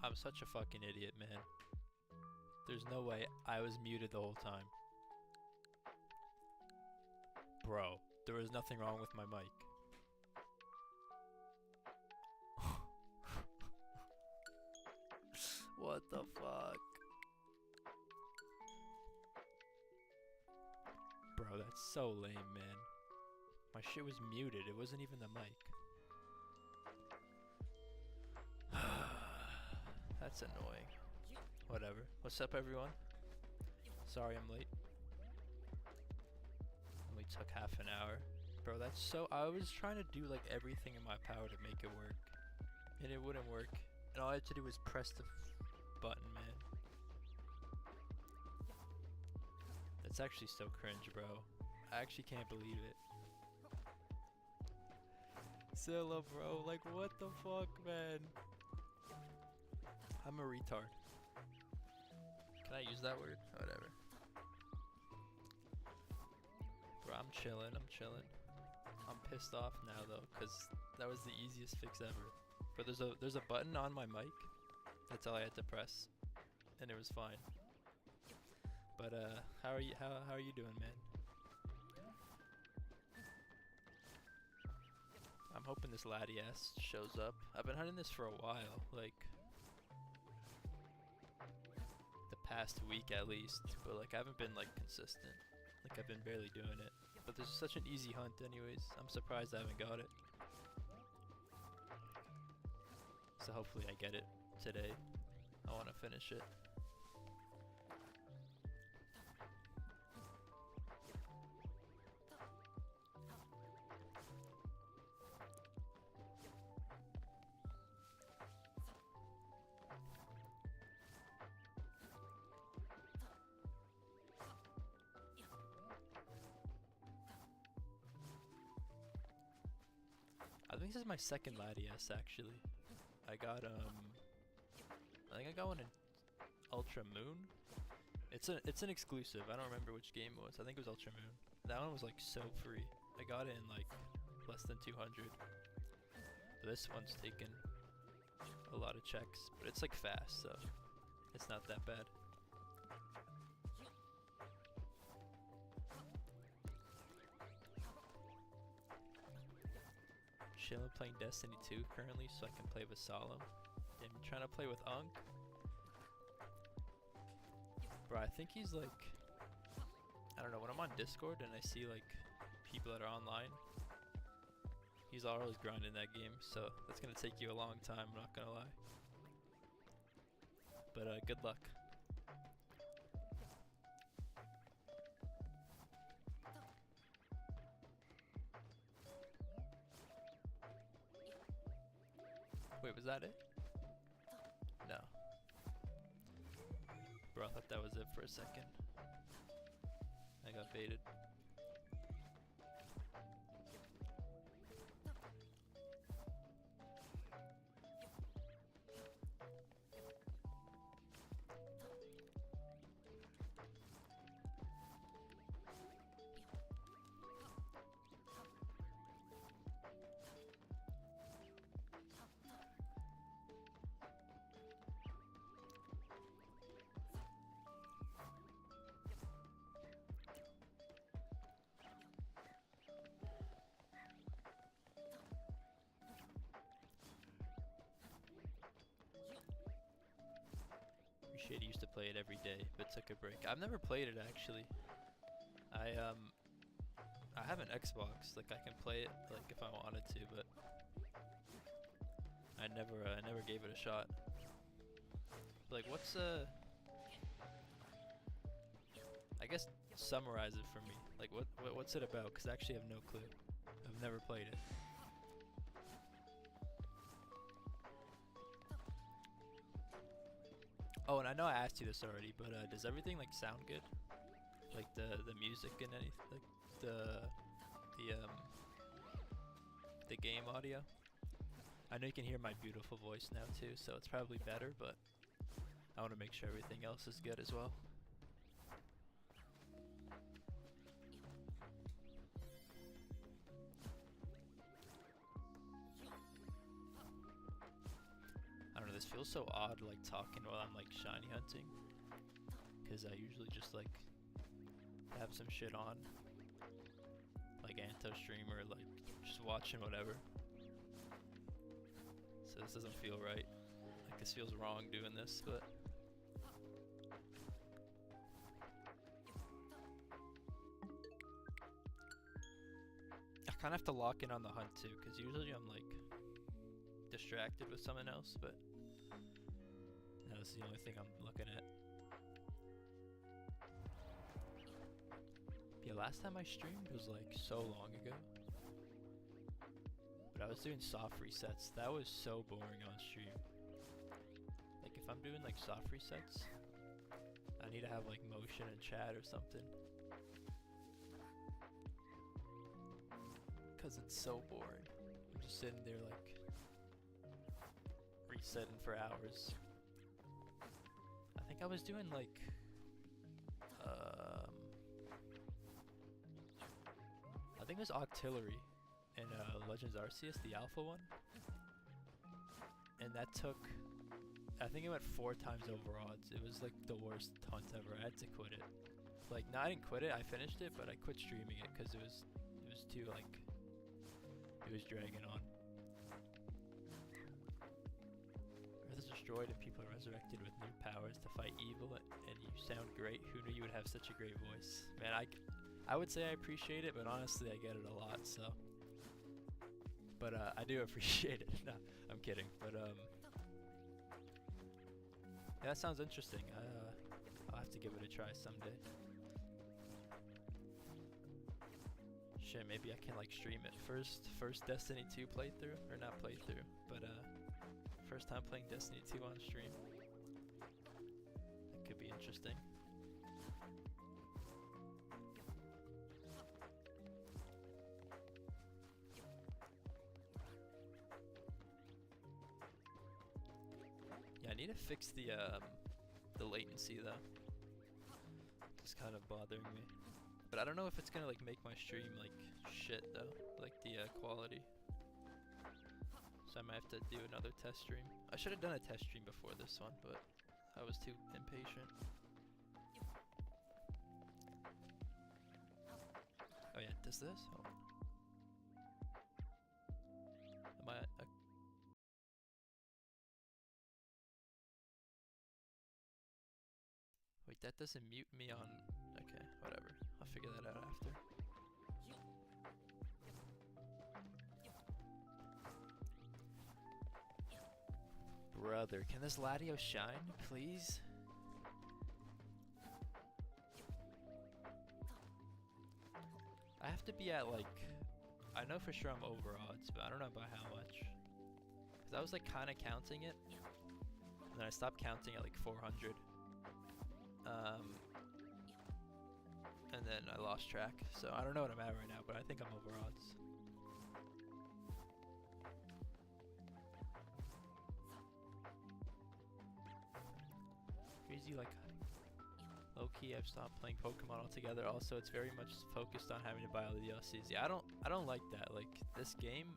I'm such a fucking idiot, man. There's no way I was muted the whole time. Bro, there was nothing wrong with my mic. What the fuck? Bro, that's so lame, man. My shit was muted, it wasn't even the mic. That's annoying. Whatever. What's up, everyone? Sorry I'm late. Only took half an hour. Bro, that's so... I was trying to do like everything in my power to make it work. And it wouldn't work. And all I had to do was press the button, man. That's actually so cringe, bro. I actually can't believe it. Zilla, bro, like what the fuck, man? I'm a retard. Can I use that word? Whatever. Bro, I'm chilling, I'm pissed off now though, cause that was the easiest fix ever. But there's a button on my mic. That's all I had to press, and it was fine. But how are you doing, man? I'm hoping this laddie ass shows up. I've been hunting this for a while, like the past week at least, but like I haven't been like consistent. Like I've been barely doing it. But this is such an easy hunt anyways. I'm surprised I haven't got it. So hopefully I get it today. I want to finish it. I think this is my second Latias actually. I got I think I got one in Ultra Moon. It's an exclusive. I don't remember which game it was. I think it was Ultra Moon. That one was like so free. I got it in like less than 200. But this one's taken a lot of checks, but it's like fast, so it's not that bad. Chilling playing Destiny 2 currently so I can play with Solemn. I'm trying to play with Unk. Bro, I think he's like... I don't know, when I'm on Discord and I see like people that are online, he's always grinding that game, so that's gonna take you a long time, I'm not gonna lie. But good luck. Wait, was that it? No. Bro, I thought that was it for a second. I got baited. Appreciate it. Used to play it every day, but took a break. I've never played it actually. I have an Xbox, like I can play it like if I wanted to, but I never gave it a shot. Like what's I guess summarize it for me. Like what's it about? Cause I actually have no clue. I've never played it. Oh, and I know I asked you this already, but does everything like sound good? Like the music and anything, like the game audio? I know you can hear my beautiful voice now too, so it's probably better, but I want to make sure everything else is good as well. I don't know, this feels so odd like talking while I'm like shiny hunting, because I usually just like have some shit on, like Anto streamer, like just watching whatever. So this doesn't feel right. Like this feels wrong doing this, but I kind of have to lock in on the hunt too, because usually I'm like distracted with something else, but that's the only thing I'm looking at. Yeah, last time I streamed was like so long ago, but I was doing soft resets. That was so boring on stream. Like if I'm doing like soft resets, I need to have like motion and chat or something, because it's so boring. I'm just sitting there like resetting for hours. I think I was doing like I think it was Octillery in Legends Arceus, the alpha one, and that took, I think it went 4 times over odds. It was like the worst hunt ever. I had to quit it. Like, no, I didn't quit it, I finished it, but I quit streaming it because it was too like, it was dragging on. Earth is destroyed and people are resurrected with new powers to fight evil, and you sound great. Who knew you would have such a great voice? Man, I would say I appreciate it, but honestly I get it a lot, so. But I do appreciate it. No, I'm kidding. But yeah, that sounds interesting. I'll have to give it a try someday. Shit, maybe I can like stream it. First Destiny 2 playthrough, or not playthrough, but first time playing Destiny 2 on stream. That could be interesting. Yeah, I need to fix the latency though. It's kind of bothering me. But I don't know if it's gonna like make my stream like shit though, like the quality. So I might have to do another test stream. I should have done a test stream before this one, but I was too impatient. Oh yeah, does this? Hold on. Am I? Wait, that doesn't mute me on. Okay, whatever. I'll figure that out after. Brother, can this Latios shine, please? I have to be at like, I know for sure I'm over odds, but I don't know by how much. Cause I was like kind of counting it, and then I stopped counting at like 400. And then I lost track, so I don't know what I'm at right now, but I think I'm over odds. Crazy, like low-key I've stopped playing Pokemon altogether. Also, it's very much focused on having to buy all the DLCs. Yeah, I don't like that. Like this game,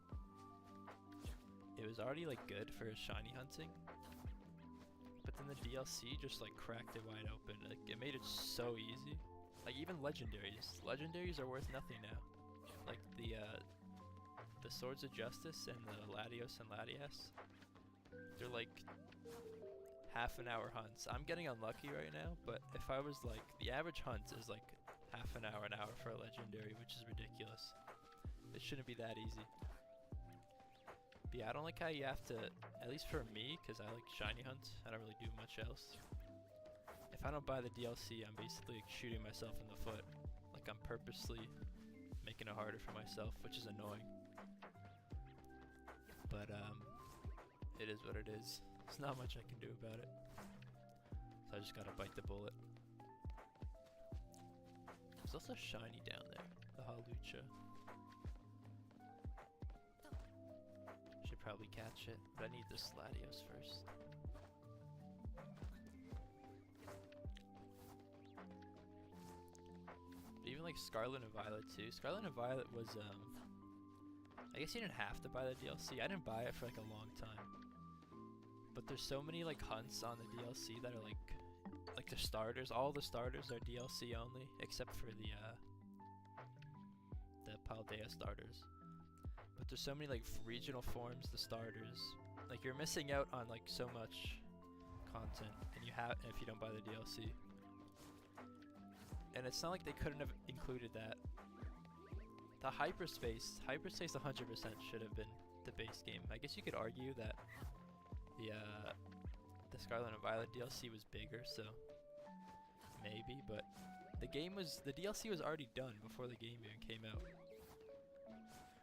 it was already like good for shiny hunting, but then the DLC just like cracked it wide open. Like it made it so easy. Like even legendaries are worth nothing now. Like the Swords of Justice and the Latios and Latias, they're like half an hour hunts. I'm getting unlucky right now, but if I was like, the average hunt is like half an hour for a legendary, which is ridiculous. It shouldn't be that easy. But yeah, I don't like how you have to, at least for me, because I like shiny hunts, I don't really do much else. If I don't buy the DLC, I'm basically like shooting myself in the foot. Like I'm purposely making it harder for myself, which is annoying. But it is what it is. There's not much I can do about it. So I just gotta bite the bullet. There's also shiny down there, the Hawlucha. Should probably catch it, but I need this Latios first. But even like Scarlet and Violet too. Scarlet and Violet was I guess you didn't have to buy the DLC. I didn't buy it for like a long time. But there's so many like hunts on the DLC that are like the starters. All the starters are DLC only, except for the Paldea starters. But there's so many like regional forms, the starters. Like you're missing out on like so much content, and if you don't buy the DLC. And it's not like they couldn't have included that. The hyperspace 100% should have been the base game. I guess you could argue that the Scarlet and Violet DLC was bigger, so maybe, but the DLC was already done before the game even came out,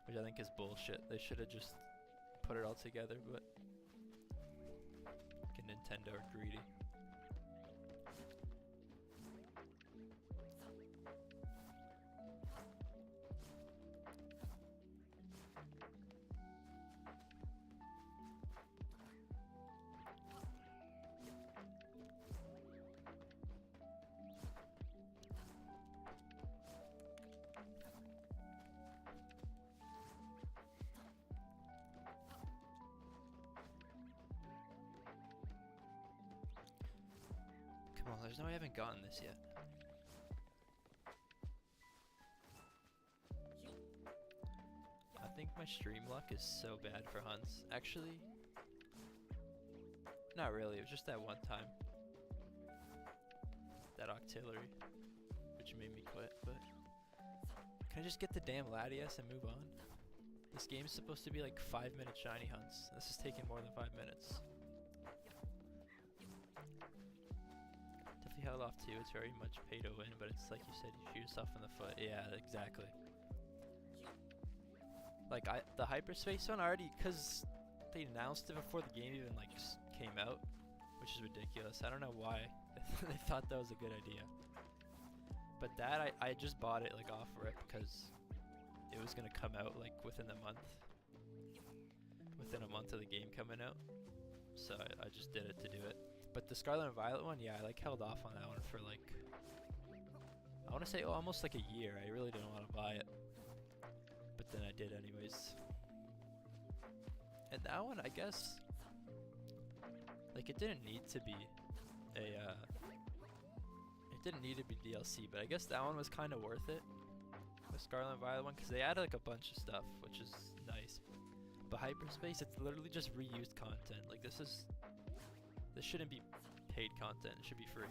which I think is bullshit. They should have just put it all together, but Nintendo are greedy. Come on, there's no way I haven't gotten this yet. I think my stream luck is so bad for hunts. Actually, not really. It was just that one time. That Octillery, which made me quit, but can I just get the damn Latias and move on? This game's supposed to be like 5-minute shiny hunts. This is taking more than 5 minutes. Definitely held off too. It's very much pay to win, but it's like you said, you shoot yourself in the foot. Yeah, exactly. Like the hyperspace one already, cause they announced it before the game even like came out, which is ridiculous. I don't know why they thought that was a good idea. But that I just bought it like off rip because it was gonna come out like within a month of the game coming out. So I just did it to do it. But the Scarlet and Violet one, yeah, I like held off on that one for like, I want to say almost like a year. I really didn't want to buy it, but then I did anyways. And that one, I guess, like it didn't need to be it didn't need to be DLC, but I guess that one was kind of worth it. The Scarlet and Violet one, because they added like a bunch of stuff, which is nice. But Hyperspace, it's literally just reused content. Like this shouldn't be paid content. It should be free.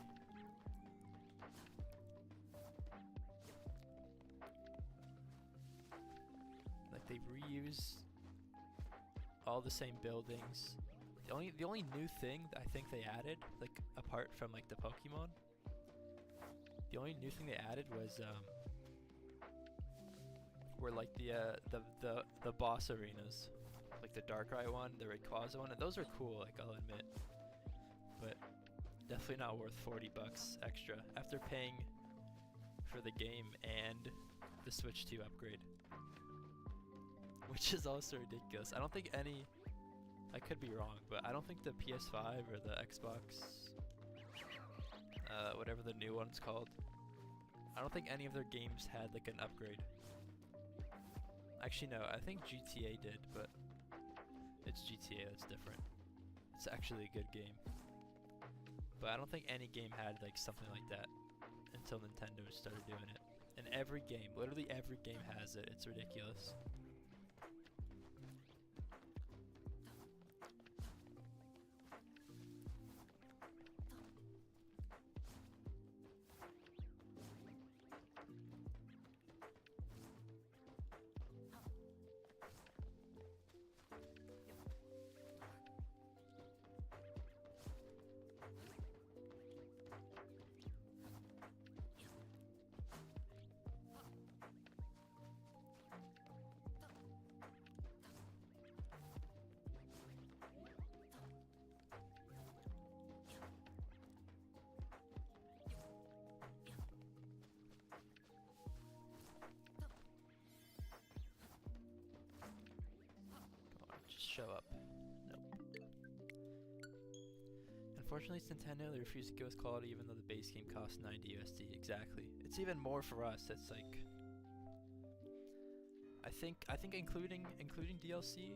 Like they reuse all the same buildings. The only new thing that I think they added, like apart from like the Pokemon, the only new thing they added was were like the boss arenas, like the Darkrai one, the Rayquaza one, and those are cool. Like I'll admit, but definitely not worth $40 extra after paying for the game and the Switch 2 upgrade, which is also ridiculous. I don't think any, I could be wrong, but I don't think the PS5 or the Xbox, whatever the new one's called, I don't think any of their games had like an upgrade. Actually no, I think GTA did, but it's GTA, that's different. It's actually a good game. But I don't think any game had like something like that until Nintendo started doing it. And every game, literally every game has it. It's ridiculous. Show up. Nope. Unfortunately, it's Nintendo. They refuse to give us quality even though the base game costs 90 USD. Exactly. It's even more for us. It's like, I think including DLC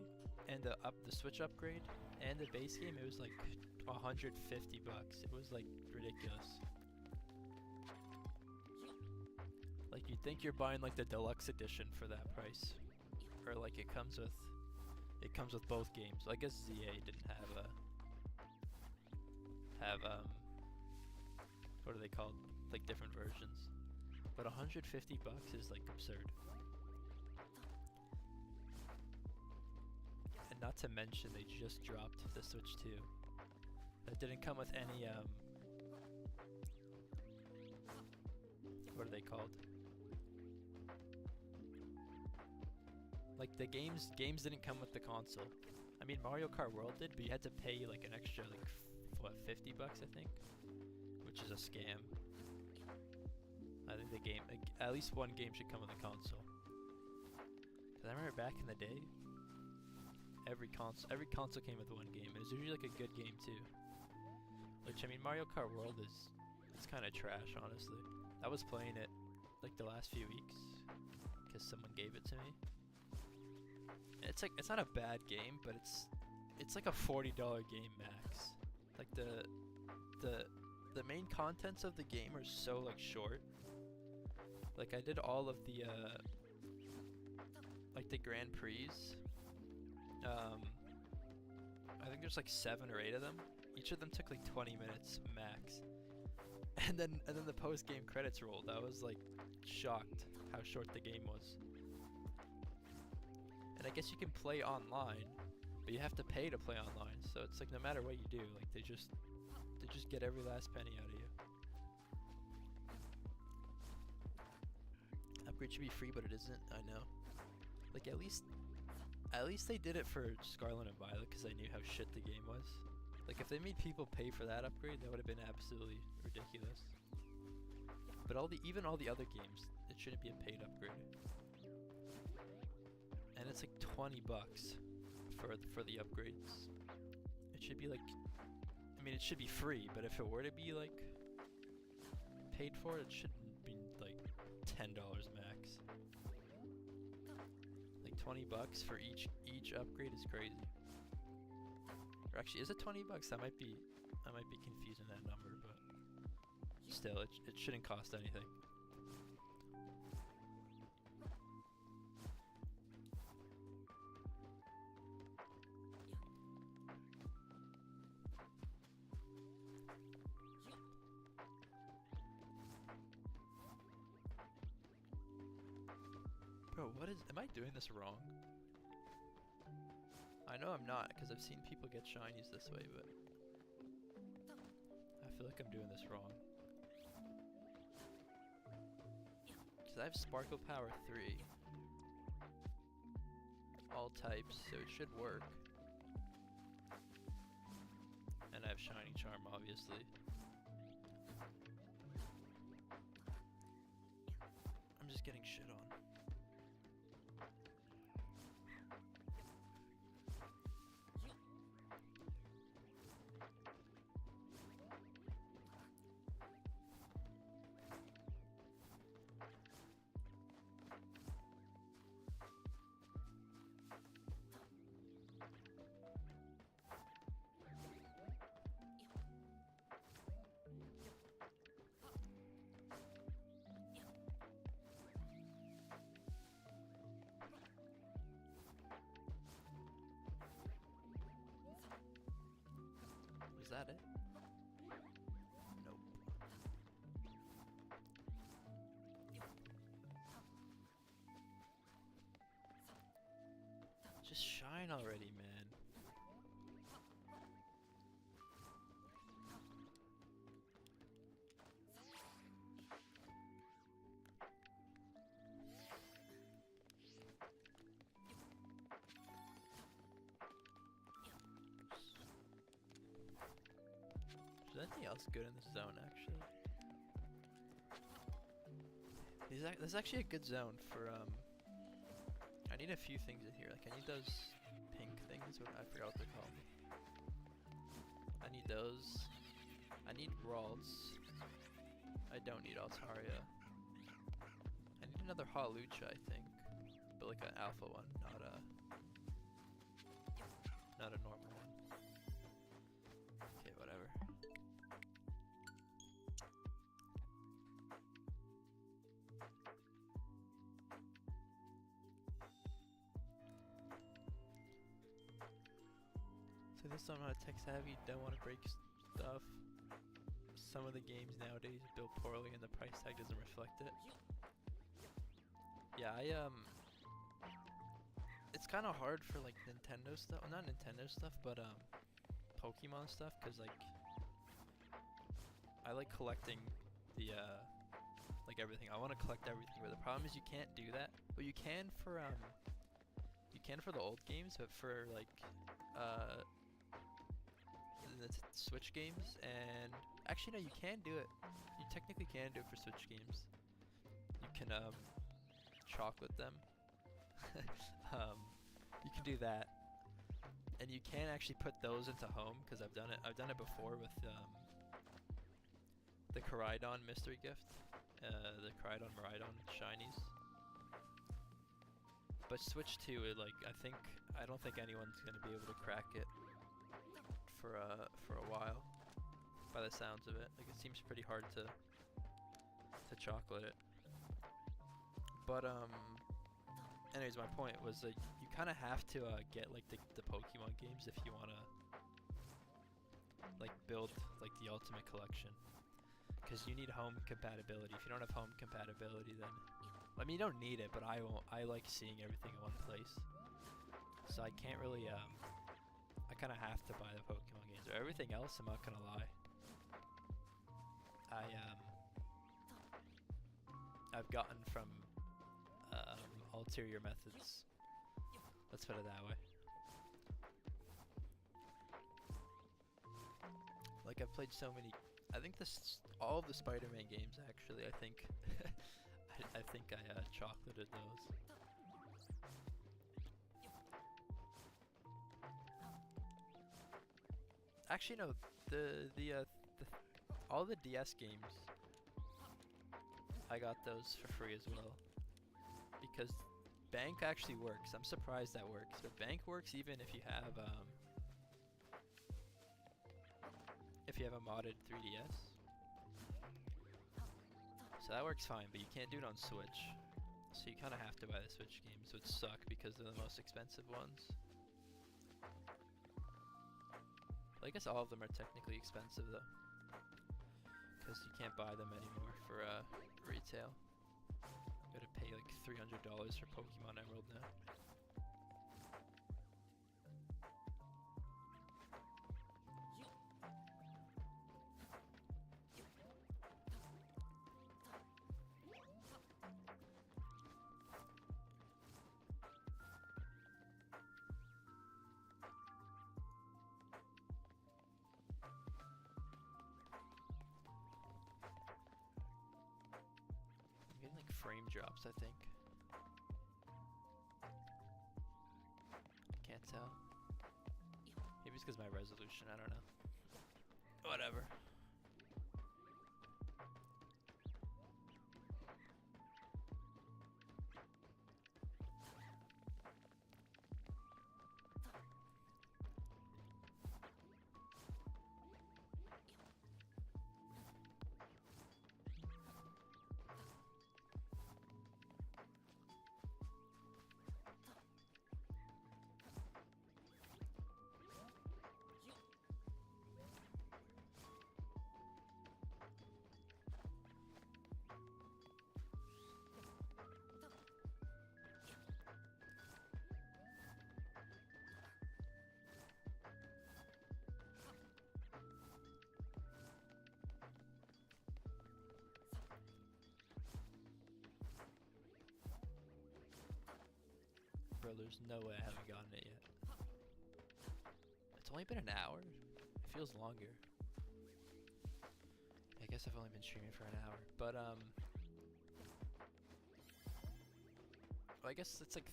and the Switch upgrade and the base game, it was like 150 bucks. It was like ridiculous. Like you'd think you're buying like the deluxe edition for that price, or like it comes with both games. I guess ZA didn't have what are they called? Like different versions. But 150 bucks is like absurd. And not to mention they just dropped the Switch 2. That didn't come with any what are they called? Like the games didn't come with the console. I mean Mario Kart World did, but you had to pay like an extra like what, 50 bucks I think, which is a scam. I think the game, at least one game should come with a console. Cause I remember back in the day, every console came with one game. It was usually like a good game too. Which I mean, Mario Kart World it's kind of trash, honestly. I was playing it like the last few weeks because someone gave it to me. And it's not a bad game, but it's like a $40 game max. Like the main contents of the game are so like short. Like I did all of the like the Grand Prix. I think there's like 7 or 8 of them. Each of them took like 20 minutes max. And then the post game credits rolled. I was like shocked how short the game was. And I guess you can play online, but you have to pay to play online. So it's like no matter what you do, like they just get every last penny out of you. Upgrade should be free, but it isn't. I know. Like at least they did it for Scarlet and Violet because they knew how shit the game was. Like if they made people pay for that upgrade, that would have been absolutely ridiculous. But even all the other games, it shouldn't be a paid upgrade. And it's like 20 bucks for the upgrades. It should be like, I mean, it should be free, but if it were to be like paid for, it should be like $10 max. Like 20 bucks for each upgrade is crazy. Or actually, is it 20 bucks? I might be confusing that number, but still, it shouldn't cost anything. Bro, am I doing this wrong? I know I'm not, because I've seen people get shinies this way, but I feel like I'm doing this wrong. Because I have Sparkle Power 3. All types, so it should work. And I have Shiny Charm, obviously. I'm just getting shit on. Is that it? Nope. Just shine already, man. Is there anything else good in this zone, actually? There's actually a good zone for, I need a few things in here. Like, I need those pink things, I forgot what they're called. I need those. I need Ralts. I don't need Altaria. I need another Hawlucha, I think. but like an alpha one, not a normal one. Okay, whatever. So this I'm not tech savvy, don't want to break stuff. Some of the games nowadays built poorly and the price tag doesn't reflect it. Yeah, it's kind of hard for like Nintendo stuff, well, not Nintendo stuff, but Pokemon stuff, cause like I like collecting the like everything. I want to collect everything, but the problem is you can't do that. Well, you can for the old games, but for like the Switch games, and actually no, you can do it. You technically can do it for Switch games. You can chocolate them. You can do that, and you can actually put those into home, because I've done it. I've done it before with the Koraidon mystery gift, the Koraidon Miraidon shinies. But Switch 2, I don't think anyone's gonna be able to crack it for a while, by the sounds of it. Like, it seems pretty hard to chocolate it. But anyways, my point was that you kind of have to get like the Pokemon games if you wanna like build like the ultimate collection, because you need home compatibility. If you don't have home compatibility, then I mean, you don't need it, but I won't. I like seeing everything in one place, so I can't really I kind of have to buy the Pokemon games. Or everything else, I'm not gonna lie, I've gotten from ulterior methods. Let's put it that way. Like, I've played so many. I think all of the Spider-Man games actually. I think I think I chocolated those. Actually, no. All the DS games, I got those for free as well, because Bank actually works. I'm surprised that works, but Bank works even if you have a modded 3DS. So that works fine, but you can't do it on Switch. So you kind of have to buy the Switch games, which suck because they're the most expensive ones. Well, I guess all of them are technically expensive though, because you can't buy them anymore for retail. You gotta pay like $300 for Pokemon Emerald now. Frame drops, I think. Can't tell. Maybe it's because my resolution, I don't know. Whatever. Bro, there's no way I haven't gotten it yet. It's only been an hour? It feels longer. I guess I've only been streaming for an hour, but well, I guess it's like,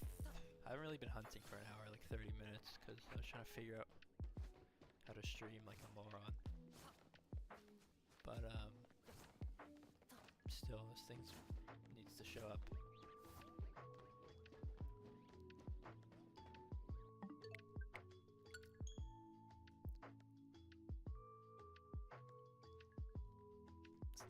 I haven't really been hunting for an hour, like 30 minutes, because I was trying to figure out how to stream like a moron. But still, this thing needs to show up.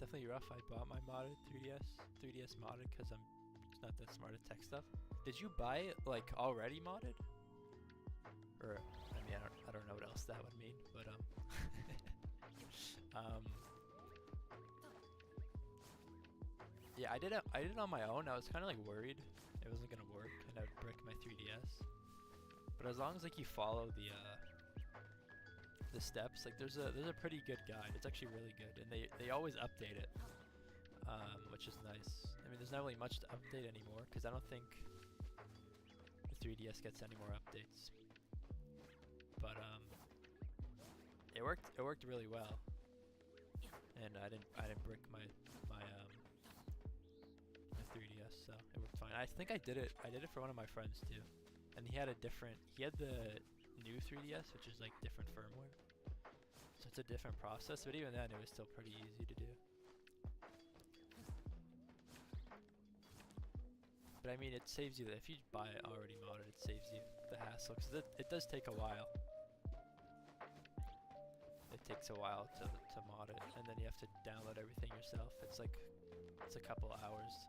definitely rough. I bought my modded 3DS modded because I'm just not that smart at tech stuff. Did you buy it like already modded? Or I mean, I don't know what else that would mean, but yeah, I did it on my own. I was kind of like worried it wasn't gonna work and I'd brick my 3DS. But as long as like you follow the steps, like there's a pretty good guide. It's actually really good, and they always update it, which is nice. I mean, there's not really much to update anymore because I don't think the 3DS gets any more updates. But it worked really well, and I didn't brick my 3DS, so it worked fine. I think I did it for one of my friends too, and he had the new 3DS, which is like different firmware, so it's a different process, but even then it was still pretty easy to do. But I mean, it saves you, if you buy it already modded, it saves you the hassle, because it does take a while. It takes a while to mod it, and then you have to download everything yourself. It's a couple hours.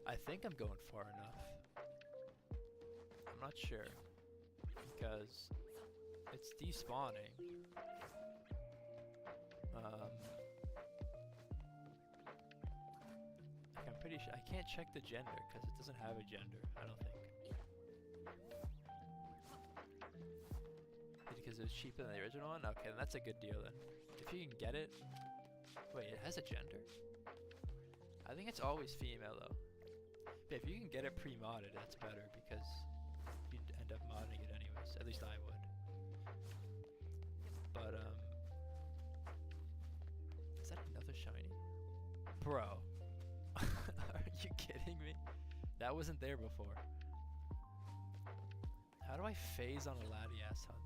I think I'm going far enough. I'm not sure, because it's despawning. Like I'm pretty sure I can't check the gender because it doesn't have a gender, I don't think. Because it was cheaper than the original one? Okay, then that's a good deal then. If you can get it. Wait, it has a gender? I think it's always female though. But if you can get it pre-modded, that's better because you'd end up modding it anyways. At least I would. But is that another shiny? Bro. Are you kidding me? That wasn't there before. How do I phase on a Latias hunt?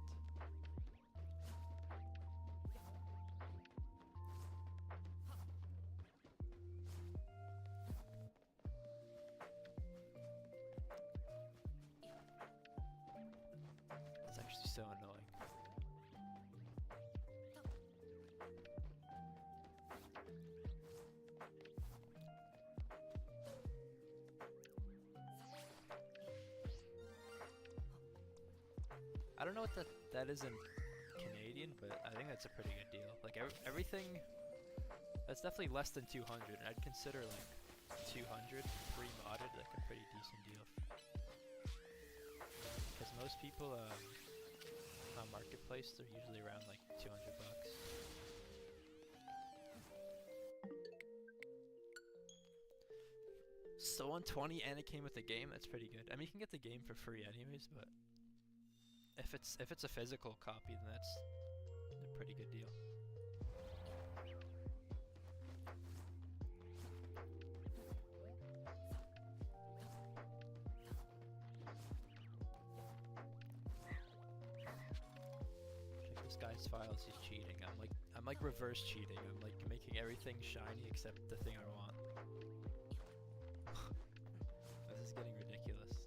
It's actually so annoying. I don't know what that is in Canadian, but I think that's a pretty good deal. Like everything, that's definitely less than 200. I'd consider like 200 pre-modded like a pretty decent deal. Because most people on Marketplace, they're usually around like 200 bucks. So 120 and it came with the game, that's pretty good. I mean, you can get the game for free anyways, but if it's a physical copy, then that's a pretty good deal. Check this guy's files, he's cheating. I'm like reverse cheating. I'm like making everything shiny except the thing I want. This is getting ridiculous.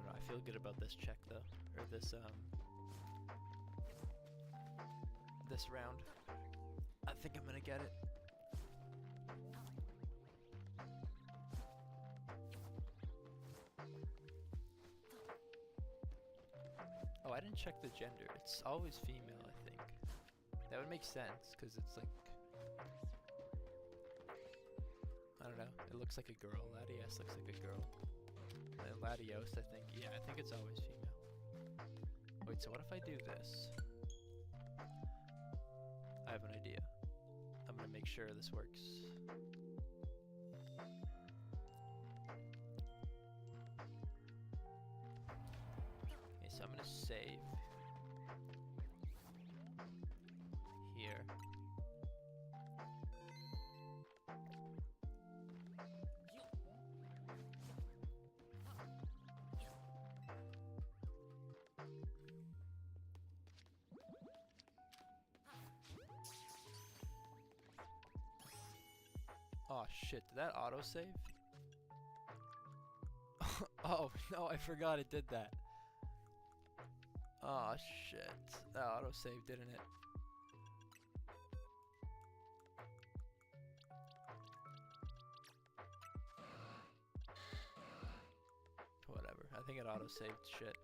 I feel good about this check though, or this round. I think I'm gonna get it. Oh, I didn't check the gender. It's always female, I think. That would make sense, because it's like, I don't know, it looks like a girl. Latias looks like a girl. And Latios, I think, yeah, I think it's always female. Wait, so what if I do this? I have an idea. I'm gonna make sure this works. Okay, so I'm gonna save here. Oh shit, did that autosave? Oh no, I forgot it did that. Oh shit, that autosave, didn't it? Whatever, I think it autosaved shit.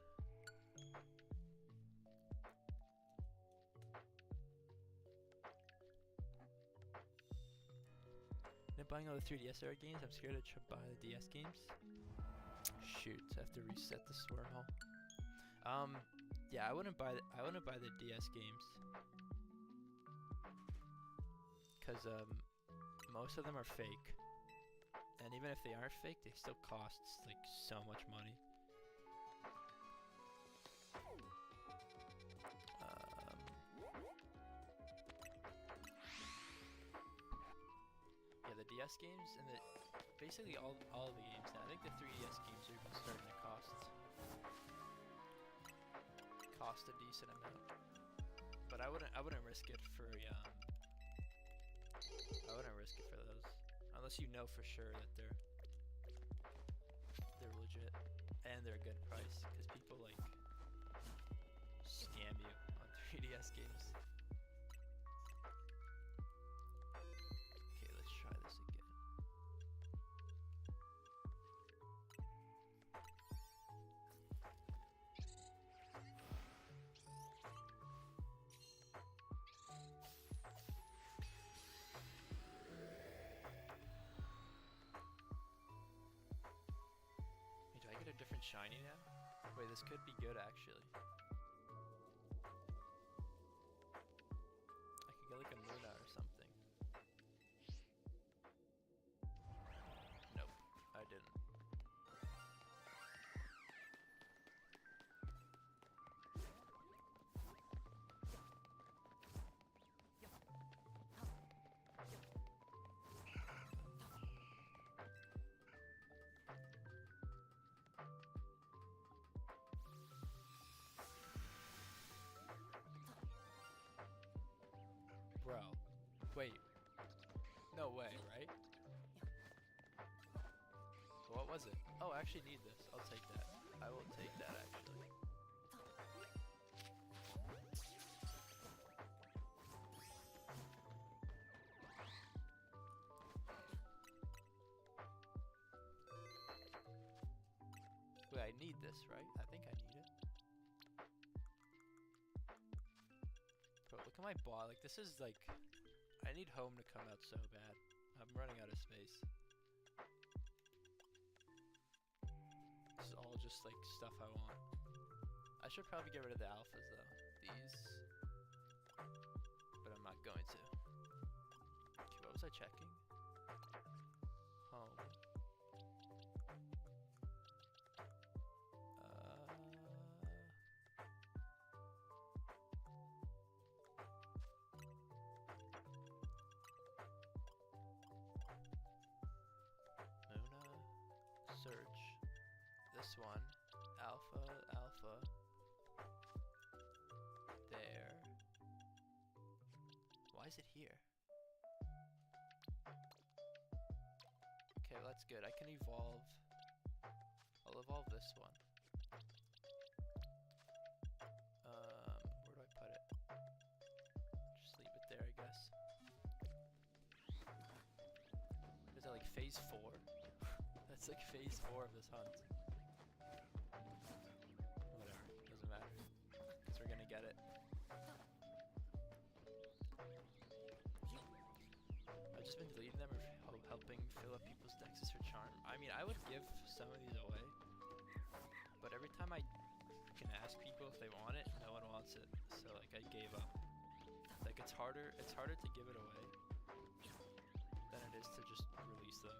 Buying all the 3DS era games, I'm scared to buy the DS games. Shoot, I have to reset this wormhole. Yeah, I wouldn't buy the DS games. Cause most of them are fake. And even if they aren't fake, they still cost like so much money. DS games and basically all the games now. I think the 3DS games are even starting to cost a decent amount. But I wouldn't risk it for I wouldn't risk it for those unless you know for sure that they're legit and they're a good price, because people like scam you on 3DS games. Different shiny now? Wait, this could be good actually. I could get like a Luna or something. Nope, I didn't. Bro, wait, no way, right? What was it? Oh, I actually need this. I'll take that. I will take that actually. Wait, I need this, right? I think I need it. Bro, look at my bot. Like, this is like... I need home to come out so bad. I'm running out of space. This is all just like stuff I want. I should probably get rid of the alphas though. These. But I'm not going to. Okay, what was I checking? Home. Search this one, alpha, there. Why is it here? Okay, well, that's good. I can evolve. I'll evolve this one. Where do I put it? Just leave it there, I guess. Is that like phase 4? It's like phase 4 of this hunt. Whatever, doesn't matter. Because we're gonna get it. I've just been deleting them or helping fill up people's dexes for charm. I mean, I would give some of these away. But every time I can ask people if they want it, no one wants it. So like I gave up. Like it's harder to give it away than it is to just release them.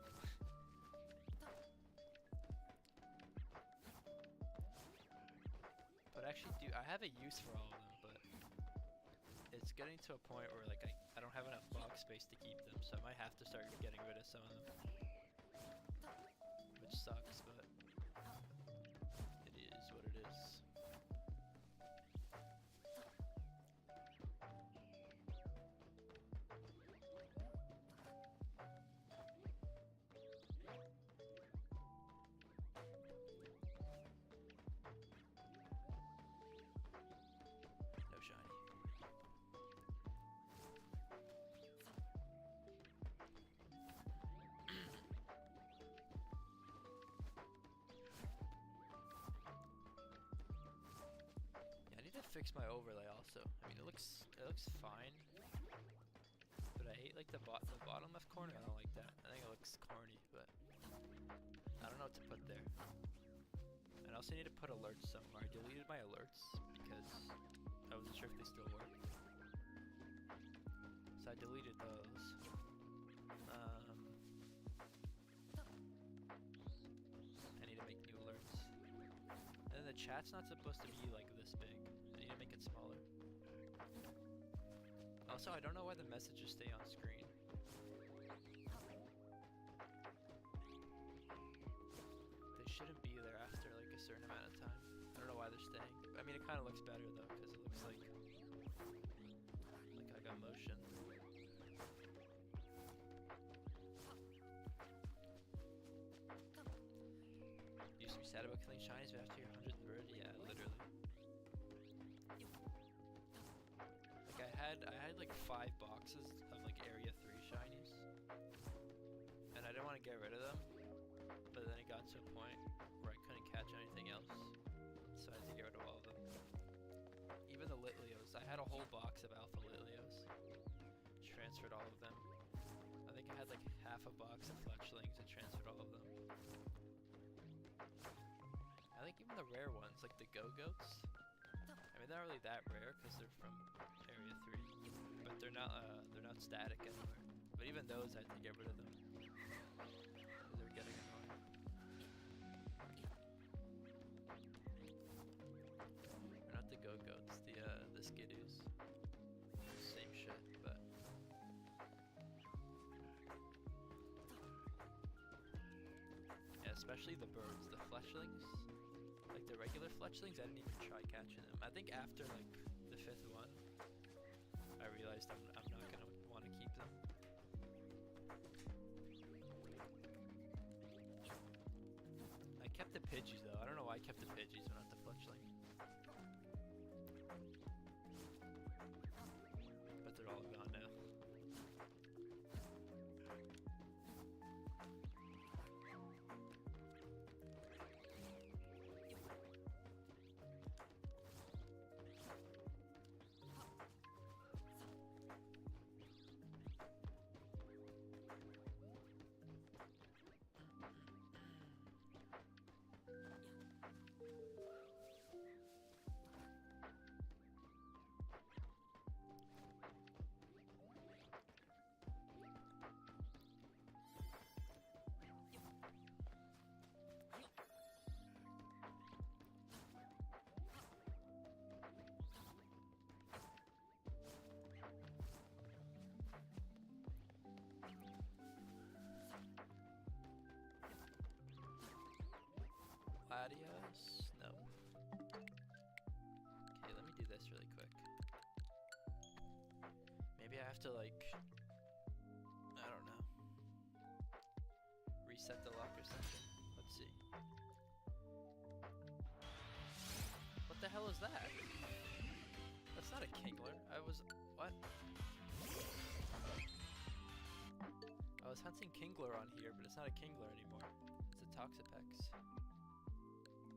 Actually, I have a use for all of them, but it's getting to a point where like I don't have enough box space to keep them, so I might have to start getting rid of some of them, which sucks, but it is what it is. fix my overlay also. I mean, it looks fine, but I hate like the bottom left corner. I don't like that. I think it looks corny, but I don't know what to put there. And I also need to put alerts somewhere. I deleted my alerts because I wasn't sure if they still work. So I deleted those. I need to make new alerts. And then the chat's not supposed to be like this big. I need to make it smaller. Also, I don't know why the messages stay on screen. They shouldn't be there after like a certain amount of time. I don't know why they're staying. I mean, it kind of looks better though, because it looks like I got motion. Used to be sad about killing shinies, but after your 100th bird, yeah, literally. Like I had like 5 boxes of like Area 3 shinies, and I didn't want to get rid of them, but then it got to a point where I couldn't catch anything else, so I had to get rid of all of them. Even the Litleos, I had a whole box of Alpha Litleos, transferred all of them. I think I had like half a box of Fletchlings and transferred all of them. I think even the rare ones, like the Go-Goats, I mean, they're not really that rare because they're from Area 3, but they're not static anywhere. But even those, I had to get rid of them. They were getting annoying. Or not the Go-Goats, the Skidoos. Same shit, but... Yeah, especially the birds, the Fletchlings. Like the regular Fletchlings, I didn't even try catching them. I think after like the 5th one, I realized I'm not gonna want to keep them. I kept the Pidgeys though. I don't know why I kept the Pidgeys but not the Fletchling. But they're all gone now. Latios? No. Okay, let me do this really quick. Maybe I have to like, I don't know, reset the lock or something. Let's see. What the hell is that? That's not a Kingler. What? I was hunting Kingler on here, but it's not a Kingler anymore. It's a Toxapex.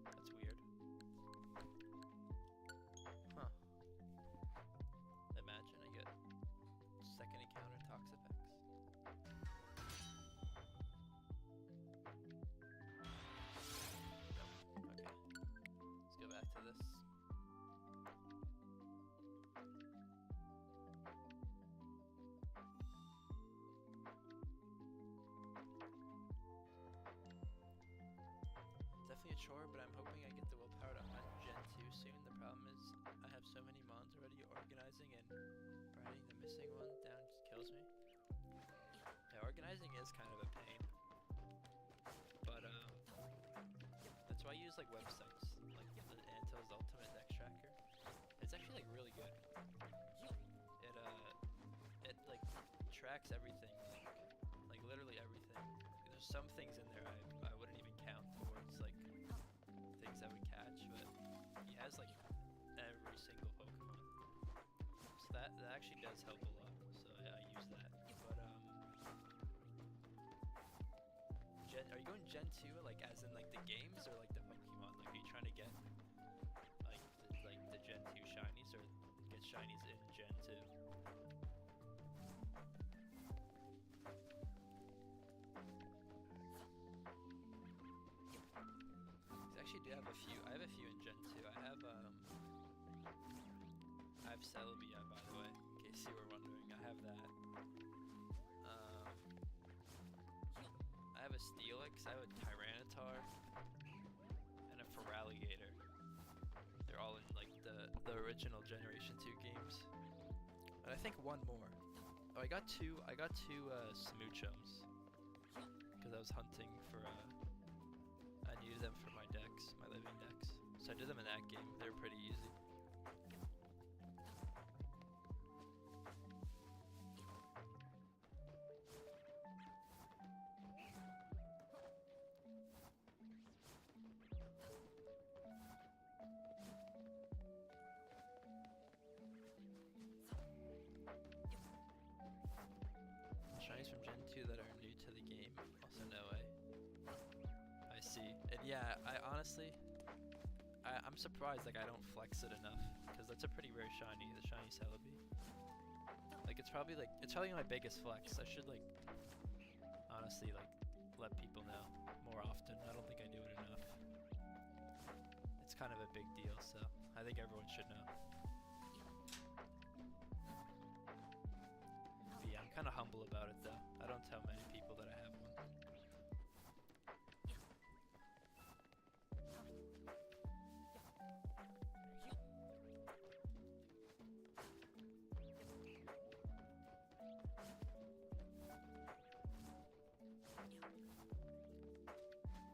That's weird. Huh. Imagine I get second encounter Toxapex. Nope. Okay. Let's go back to this. Definitely a chore, but I'm hoping I get the willpower to hunt Gen 2 soon. The problem is I have so many mons already organizing, and finding the missing one down just kills me. Yeah, organizing is kind of a pain, but that's why I use like websites, like the Anto's Ultimate Dex Tracker. It's actually like really good. It like tracks everything, like literally everything. There's some things in there I wouldn't even count towards like things I would catch, but he has like every single Pokemon, so that actually does help a lot. So I use that. But are you going Gen 2 like as in like the games or like the Pokemon? Like are you trying to get like the Gen 2 shiny? shinies in Gen 2. I actually do have a few. I have a few in Gen 2. I have Celebi, by the way, in case you were wondering. I have that. I have a Steelix, I have a Tyranitar, and a Feraligatr. They're all in like the original Generation 2 games. And I think one more. Oh, I got two Smoochums. Because I was hunting for I needed them for my decks, my living decks. So I did them in that game. They were pretty easy. Shinies from Gen 2 that are new to the game. Also no way. I see. And yeah, I'm surprised like I don't flex it enough, because that's a pretty rare shiny, the shiny Celebi. Like it's probably my biggest flex. I should like honestly like let people know more often. I don't think I do it enough. It's kind of a big deal, so I think everyone should know. Yeah, I'm kind of humble about it though. I don't tell many people that I have one.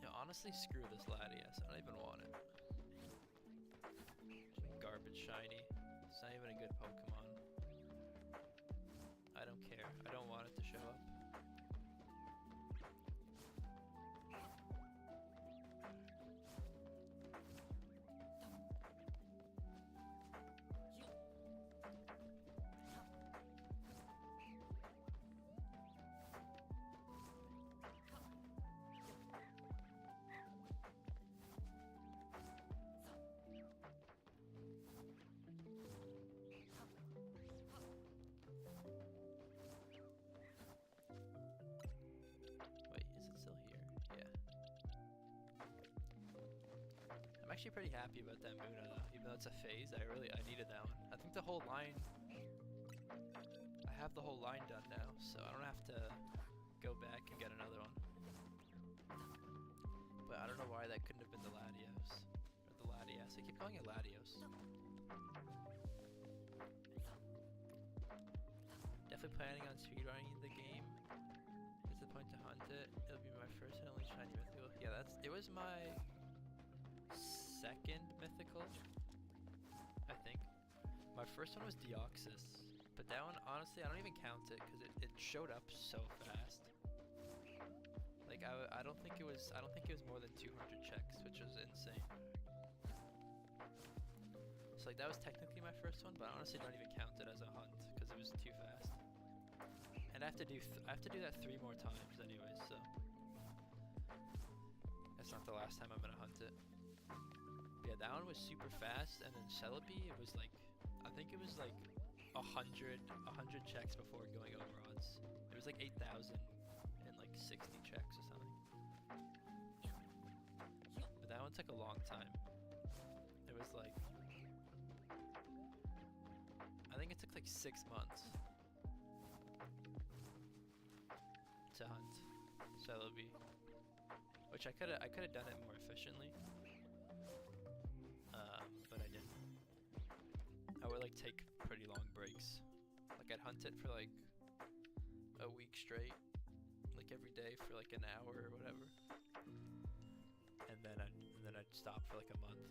Yeah, honestly, screw this Latias. I don't even want it. Garbage shiny. It's not even a good Pokemon. I don't care. I don't want it to show up. I'm actually pretty happy about that Munna though, even though it's a phase. I needed that one. I think the whole line, I have the whole line done now, so I don't have to go back and get another one. But I don't know why that couldn't have been the Latios, or the Latias. I keep calling it Latios. Definitely planning on speedrunning the game. It's the point to hunt it. It'll be my first and only shiny mythical. Yeah, it was my second mythical, I think. My first one was Deoxys, but that one, honestly, I don't even count it because it showed up so fast. Like I don't think it was more than 200 checks, which was insane. So like that was technically my first one, but I honestly don't even count it as a hunt because it was too fast. And I have to do that 3 more times anyways, so that's not the last time I'm gonna hunt it. Yeah, that one was super fast, and then Celebi, it was like, I think it was like 100 checks before going over odds. It was like 8,000 and like 60 checks or something. But that one took a long time. It was like, I think it took like 6 months to hunt Celebi, which I could have done it more efficiently. But I didn't. I would like take pretty long breaks. Like I'd hunt it for like a week straight, like every day for like an hour or whatever, and then I'd stop for like a month.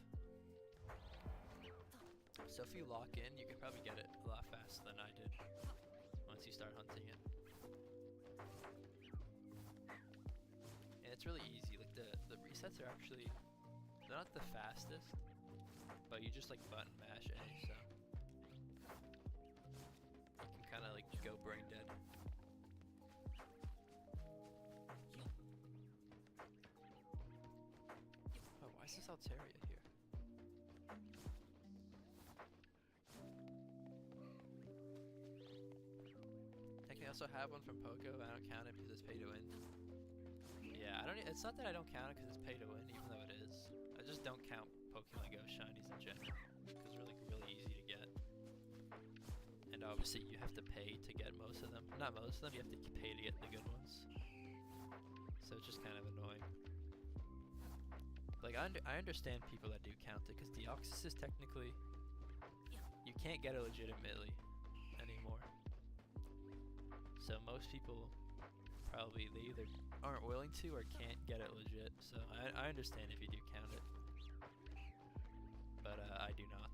So if you lock in, you can probably get it a lot faster than I did once you start hunting it. And it's really easy. Like the resets are actually, they're not the fastest, but you just like button mash A, so you can kind of like go brain dead. Oh, why is this Altaria here? also have one from Poco. I don't count it because it's pay to win. Yeah, I don't. It's not that I don't count it because it's pay to win, even though it is. I just don't count Pokemon Go shinies in general because they're like really easy to get. And obviously you have to pay to get most of them. Not most of them. You have to pay to get the good ones. So it's just kind of annoying. Like I understand people that do count it because Deoxys is technically you can't get it legitimately anymore. So most people probably they either aren't willing to or can't get it legit. So I understand if you do count it, but I do not.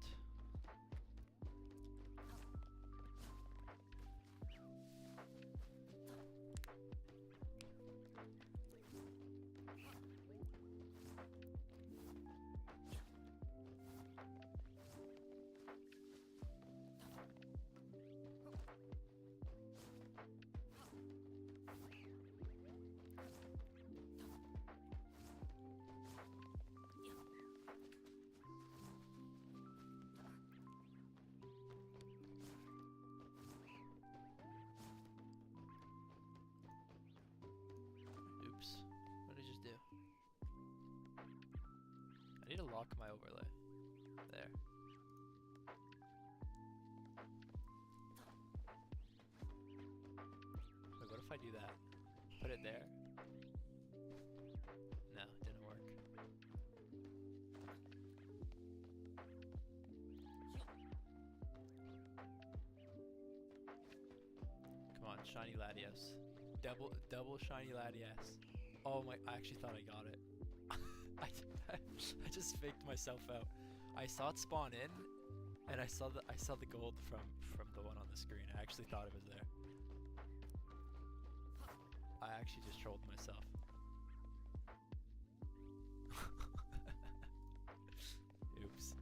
Oops. What did I just do? I need to lock my overlay. There. Wait, what if I do that? Put it there? No, it didn't work. Come on, shiny Latios. Double shiny Latias. Oh my, I actually thought I got it. I just faked myself out. I saw it spawn in, and I saw the gold from the one on the screen. I actually thought it was there. I actually just trolled myself. Oops.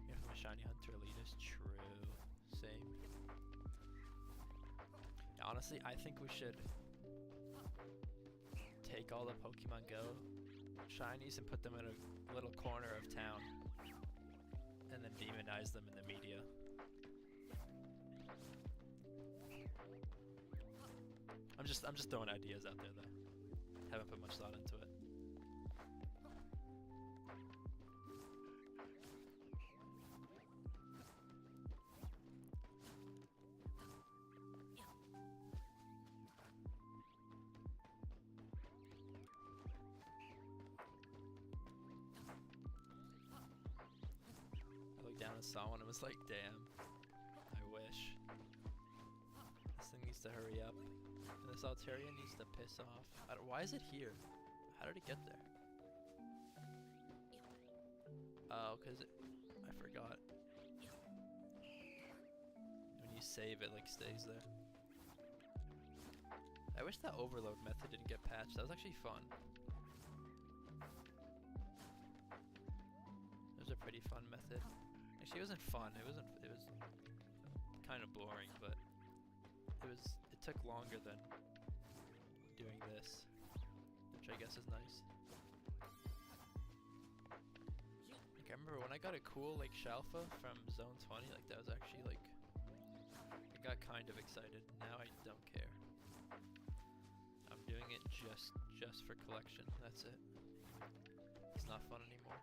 Yeah, my shiny hunter elite is true. Same. Yeah, honestly, I think we should take all the Pokemon Go shinies and put them in a little corner of town, and then demonize them in the media. I'm just throwing ideas out there though. Haven't put much thought into it. I looked down and saw one and was like, damn, I wish. This thing needs to hurry up. And this Altaria needs to piss off. Why is it here? How did it get there? Oh, because I forgot. When you save it, like, stays there. I wish that overload method didn't get patched. That was actually fun. It was a pretty fun method. Actually, it wasn't fun. It was kind of boring, but it took longer than doing this, which I guess is nice. Like, I remember when I got a cool, like, Shalfa from Zone 20, like, that was actually, like, I got kind of excited. Now I don't care. I'm doing it just for collection. That's it. It's not fun anymore.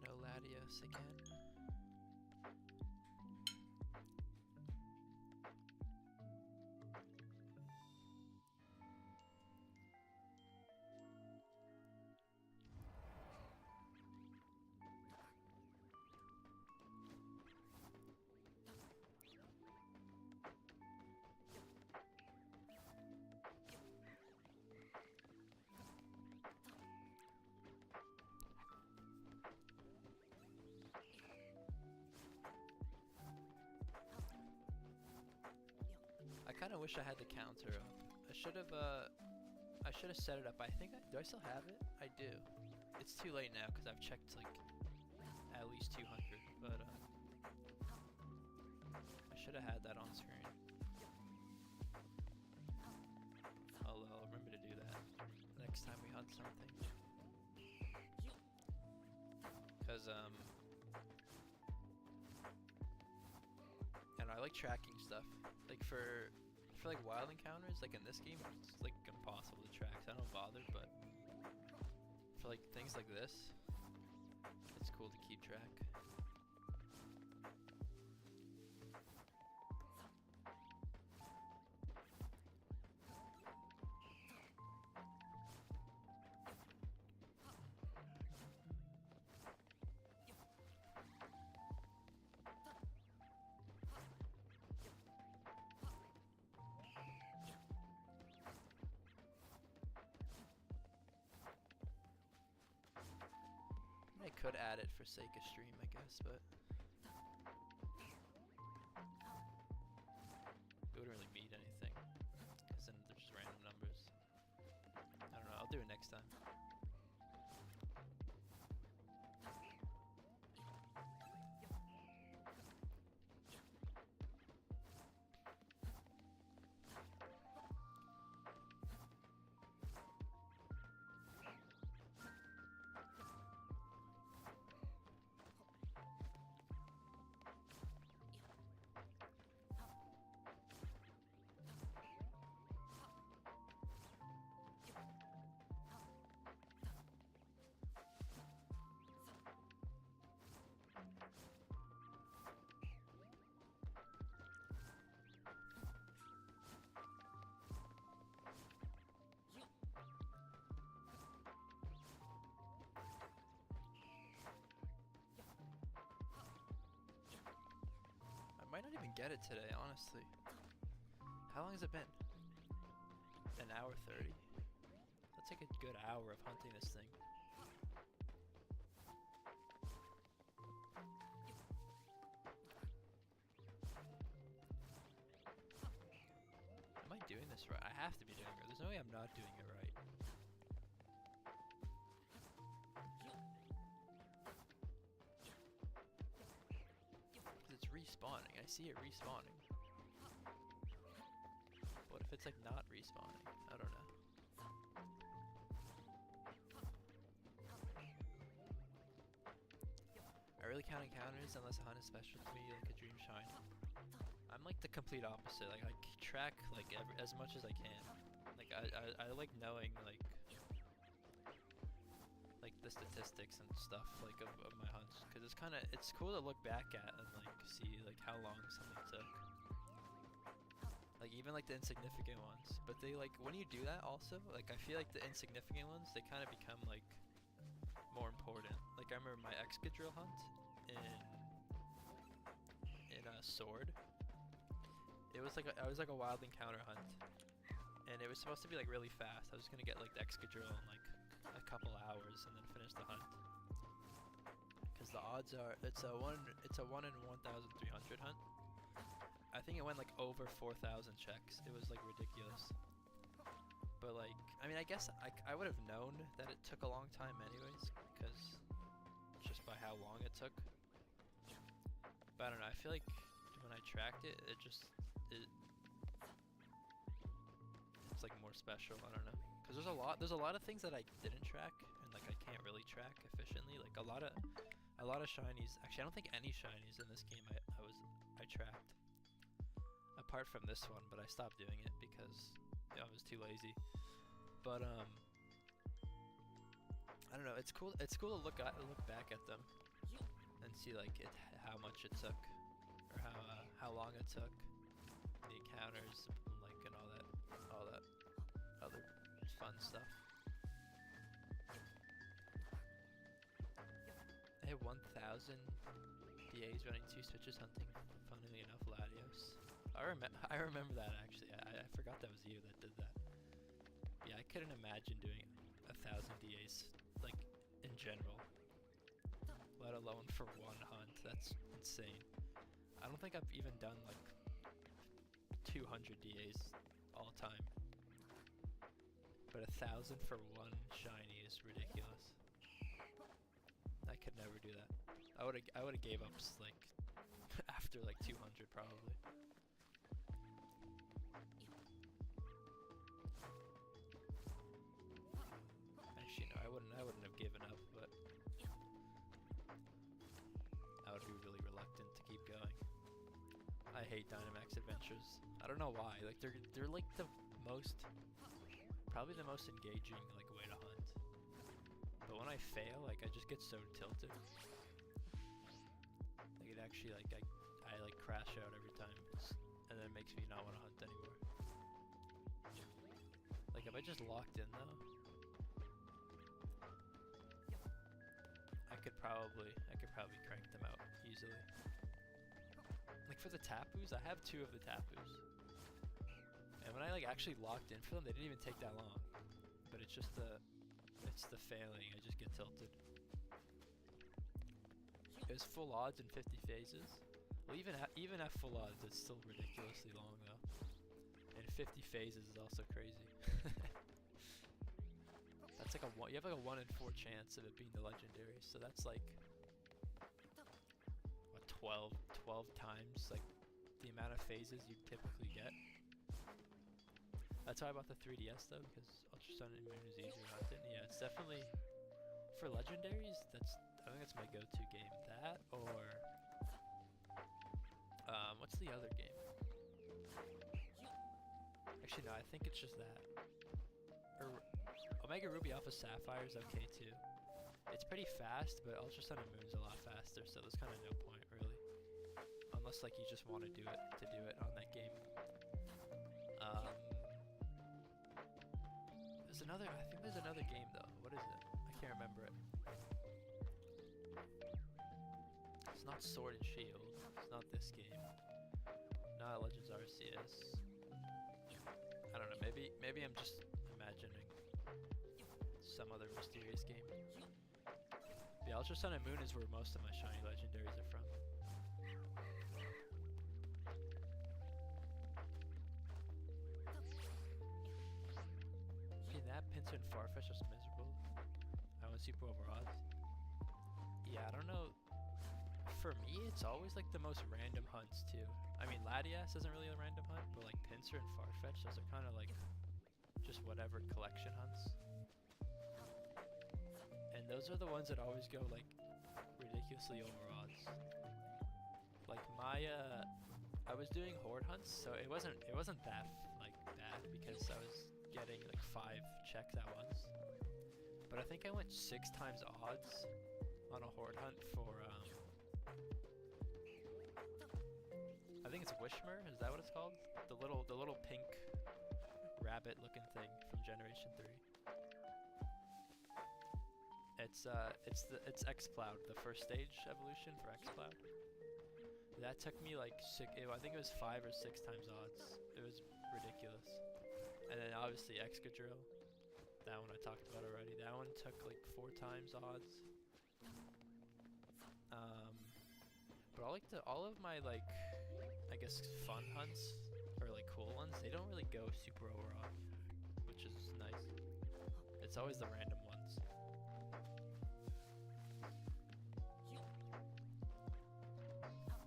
No Latios again. I kind of wish I had the counter up. I should have set it up. I think do I still have it? I do. It's too late now because I've checked like at least 200. But should have had that on screen. I'll remember to do that next time we hunt something. Cause and I like tracking stuff. Like for like wild encounters, like in this game, it's like impossible to track. So I don't bother, but for like things like this, it's cool to keep track. I could add it for sake of stream, I guess, but it wouldn't really mean anything, because then they're just random numbers. I don't know, I'll do it next time. I might not even get it today, honestly. How long has it been? An hour 30? That's like a good hour of hunting this thing. Am I doing this right? I have to be doing it. There's no way I'm not doing it right. It's respawning. I see it respawning. What if it's like not respawning? I don't know. I really count encounters unless a hunt is special to me, like a dream shine. I'm like the complete opposite. Like I track like as much as I can. Like I like knowing like the statistics and stuff like of my hunts, because it's cool to look back at and like see like how long something took, like even like the insignificant ones. But they like when you do that also, like I feel like the insignificant ones, they kind of become like more important. Like I remember my Excadrill hunt in a sword. It was like I was like a wild encounter hunt, and it was supposed to be like really fast. I was gonna get like the Excadrill in like a couple hours and then finish the hunt, because the odds are it's a 1 in 1,300 hunt. I think it went like over 4,000 checks. It was like ridiculous. But like I mean, I guess I would have known that it took a long time anyways, because just by how long it took. But I don't know, I feel like when I tracked it, it's like more special. I don't know. Because there's a lot of things that I didn't track, and like I can't really track efficiently. Like a lot of shinies. Actually, I don't think any shinies in this game I tracked, apart from this one. But I stopped doing it because I was too lazy. But I don't know. It's cool. It's cool to look back at them and see like how much it took, or how long it took, the encounters, like and all that other fun stuff. I had 1,000 DAs running 2 switches hunting, funnily enough, Latios. I remember that actually. I forgot that was you that did that. Yeah, I couldn't imagine doing 1,000 DAs, like, in general. Let alone for one hunt. That's insane. I don't think I've even done, like, 200 DAs all time. But 1,000 for one shiny is ridiculous. I could never do that. I would have gave up like after like 200 probably. Actually, no, I wouldn't have given up, but I would be really reluctant to keep going. I hate Dynamax Adventures. I don't know why. Like they're like the most, probably the most engaging like way to hunt. But when I fail, like I just get so tilted. Like it actually like I like crash out every time, and then it makes me not want to hunt anymore. Like if I just locked in though, I could probably crank them out easily. Like for the Tapus, I have 2 of the Tapus, and when I like actually locked in for them, they didn't even take that long. But it's just the failing. I just get tilted. It was full odds and 50 phases. Well, even at full odds, it's still ridiculously long though. And 50 phases is also crazy. That's like you have like a 1 in 4 chance of it being the legendary. So that's like what 12 times like the amount of phases you typically get. That's why I bought the 3DS though, because Ultra Sun and Moon is easier hunting. Yeah, it's definitely for legendaries. I think that's my go-to game. That or what's the other game? Actually, no, I think it's just that. Or Omega Ruby Alpha Sapphire is okay too. It's pretty fast, but Ultra Sun and Moon's a lot faster, so there's kind of no point really, unless like you just want to do it on that game. I think there's another game though. What is it? I can't remember it. It's not Sword and Shield. It's not this game. Not Legends Arceus. I don't know. Maybe I'm just imagining some other mysterious game. The Ultra Sun and Moon is where most of my shiny legendaries are from. That Pinsir and Farfetch was miserable. I went super over odds. Yeah, I don't know. For me, it's always like the most random hunts too. I mean, Latias isn't really a random hunt, but like Pinsir and Farfetch, those are kind of like just whatever collection hunts. And those are the ones that always go like ridiculously over odds. Like my, I was doing horde hunts, so it wasn't that like bad because I was getting like 5 checks at once. But I think I went 6 times odds on a horde hunt for I think it's Wishmer, is that what it's called? The little pink rabbit looking thing from Generation 3. It's X-Cloud, the first stage evolution for X-Cloud. That took me like I think it was 5 or 6 times odds. It was ridiculous. And then obviously Excadrill, that one I talked about already. That one took like 4 times odds. But all of my like, I guess fun hunts or like cool ones, they don't really go super over odd, which is nice. It's always the random ones.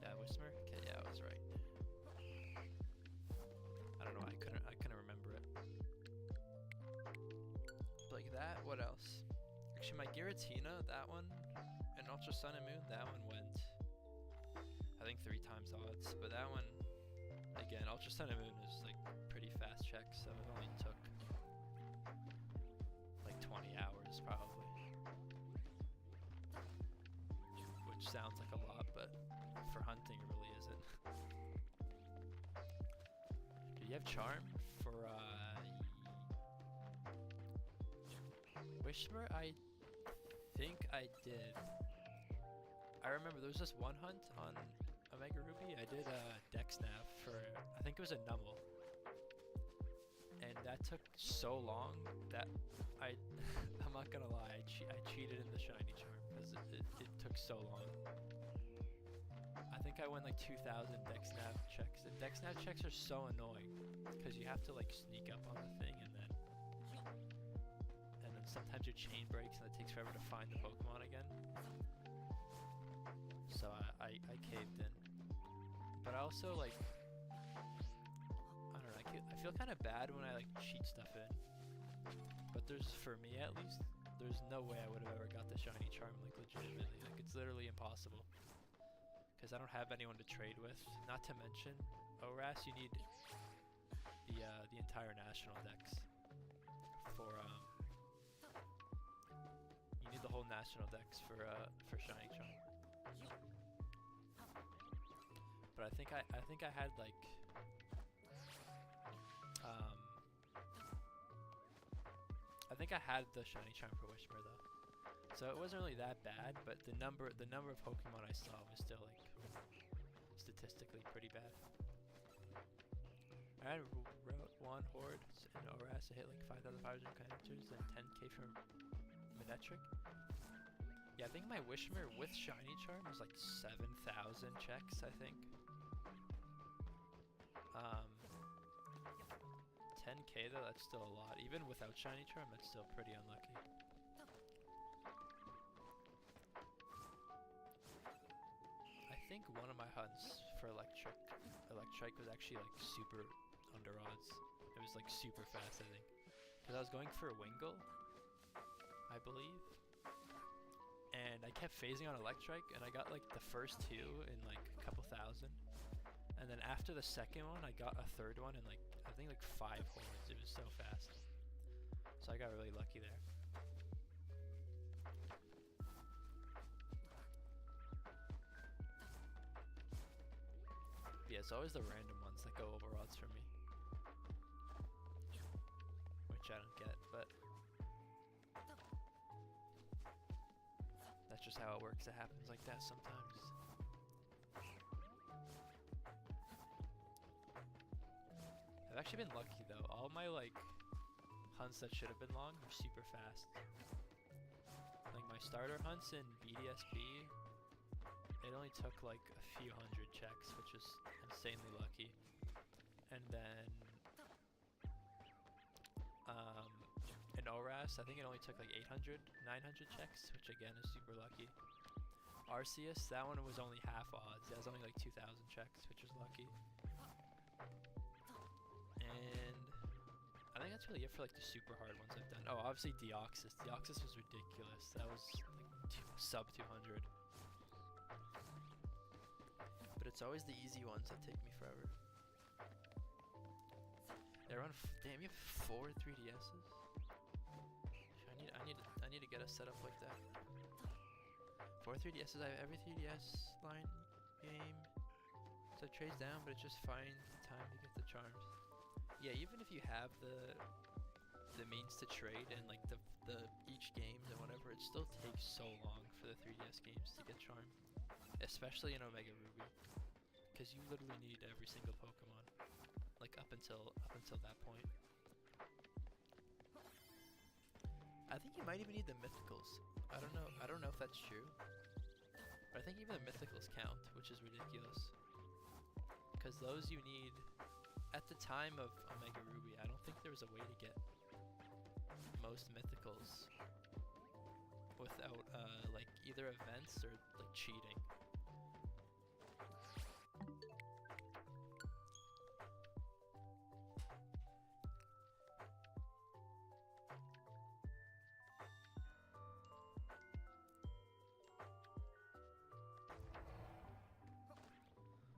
Yeah, Whismer. Okay, yeah, I was right. I don't know. I couldn't remember it. Like that. What else? Actually, my Giratina, that one, and Ultra Sun and Moon, that one went, I think 3 times odds. But that one, again, Ultra Sun and Moon is like pretty fast check, so it only took like 20 hours probably. Which sounds like a lot, but for hunting it really isn't. Do you have Charm for Wishmer? I think I did. I remember there was this one hunt on Omega Ruby. I did Dex Nav for, I think it was a Numel. And that took so long that I'm not gonna lie, I cheated in the shiny charm because it took so long. I think I went like 2,000 Dex Nav checks. And Dex Nav checks are so annoying because you have to like sneak up on the thing and then sometimes your chain breaks and it takes forever to find the Pokemon again. So I caved in. But I also like, I don't know, I feel kind of bad when I like cheat stuff in. But for me at least, there's no way I would have ever got the shiny charm like legitimately. Like it's literally impossible. Because I don't have anyone to trade with. Not to mention, ORAS, you need the entire national dex for you need the whole national dex for shiny charm. But I think I had like I think I had the shiny charm for Wishmer though, so it wasn't really that bad. But the number of Pokemon I saw was still like statistically pretty bad. I had Route 1 Horde and ORAS to hit like 5,500 characters and 10k from Manectric. Yeah, I think my Wishmer with shiny charm was like 7,000 checks, I think. 10k though, that's still a lot. Even without shiny charm, that's still pretty unlucky. I think one of my hunts for Electrike was actually like super under odds. It was like super fast, I think. Because I was going for a Wingull, I believe. And I kept phasing on Electrike, and I got like the first two in like a couple thousand. And then after the second one, I got a third one in like, I think like 5 hordes. It was so fast. So I got really lucky there. Yeah, it's always the random ones that go over odds for me. Which I don't get, but that's just how it works. It happens like that sometimes. I've actually been lucky though. All my like hunts that should have been long were super fast. Like my starter hunts in BDSP, it only took like a few hundred checks, which was insanely lucky. And then in ORAS, I think it only took like 800, 900 checks, which again is super lucky. Arceus, that one was only half odds. That was only like 2,000 checks, which was lucky. And I think that's really it for like the super hard ones I've done. Oh, obviously Deoxys. Deoxys was ridiculous. That was like sub 200. But it's always the easy ones that take me forever. They're on. Damn, you have 4 3DSs. I need to get a setup like that. 4 3DSs. I have every 3DS line game. So it trades down, but it's just find the time to get the charms. Yeah, even if you have the means to trade and like the each games and whatever, it still takes so long for the 3DS games to get charm, especially in Omega Ruby, because you literally need every single Pokemon, like up until that point. I think you might even need the Mythicals. I don't know if that's true, but I think even the Mythicals count, which is ridiculous, because those you need. At the time of Omega Ruby, I don't think there was a way to get most Mythicals without like either events or like cheating.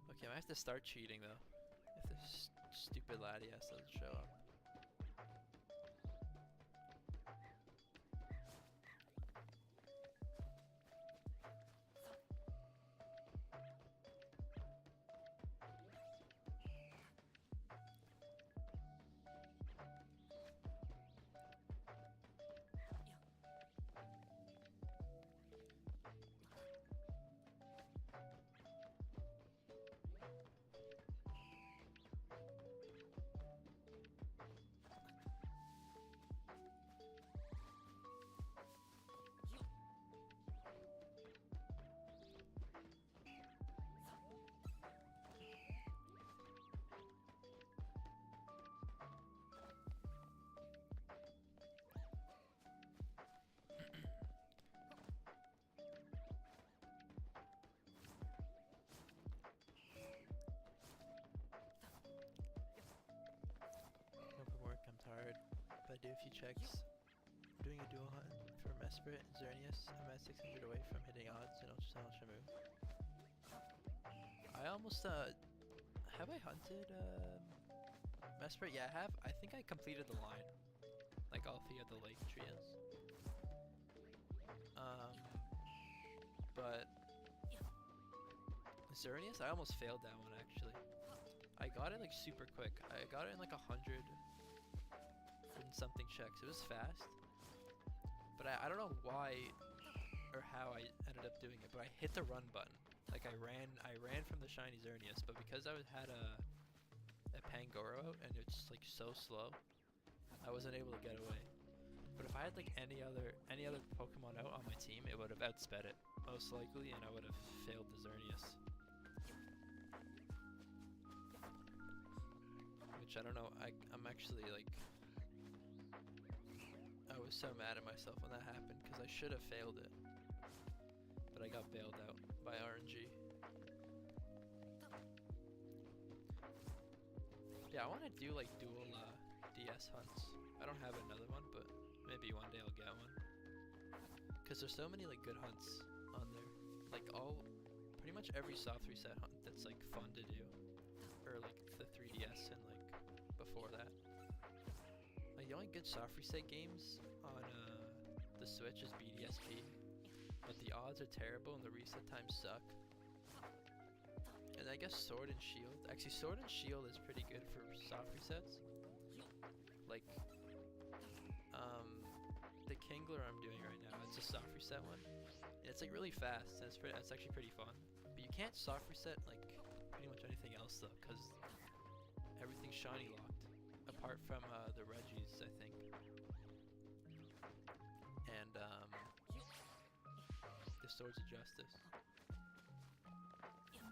Okay, I might have to start cheating though. If this stupid Latias doesn't show up. but I do a few checks. I'm doing a dual hunt for Mesprit and Xerneas. I'm at 600 away from hitting odds in Ultra Moon. I almost, have I hunted, Mesprit? Yeah, I have. I think I completed the line. Like all 3 of the lake trios. But Xerneas, I almost failed that one actually. I got it like super quick. I got it in like 100 and something checks. It was fast. But I don't know why or how I ended up doing it, but I hit the run button. Like I ran from the shiny Xerneas, but because I had a Pangoro out and it's like so slow, I wasn't able to get away. But if I had like any other Pokemon out on my team, it would have outsped it most likely, and I would have failed the Xerneas. Which I don't know. I'm actually like, I was so mad at myself when that happened because I should have failed it, but I got bailed out by RNG. Yeah, I want to do like dual DS hunts. I don't have another one, but maybe one day I'll get one. Cause there's so many like good hunts on there. Like pretty much every soft reset hunt that's like fun to do, or like the 3DS and like before that. Like the only good soft reset games on the Switch is BDSP, but the odds are terrible and the reset times suck. And I guess Sword and Shield. Actually, Sword and Shield is pretty good for soft resets. Like, the Kingler I'm doing right now, it's a soft reset one. And it's like really fast, and it's actually pretty fun. But you can't soft reset like pretty much anything else though, because everything's shiny locked, apart from the Regis, I think. And the Swords of Justice.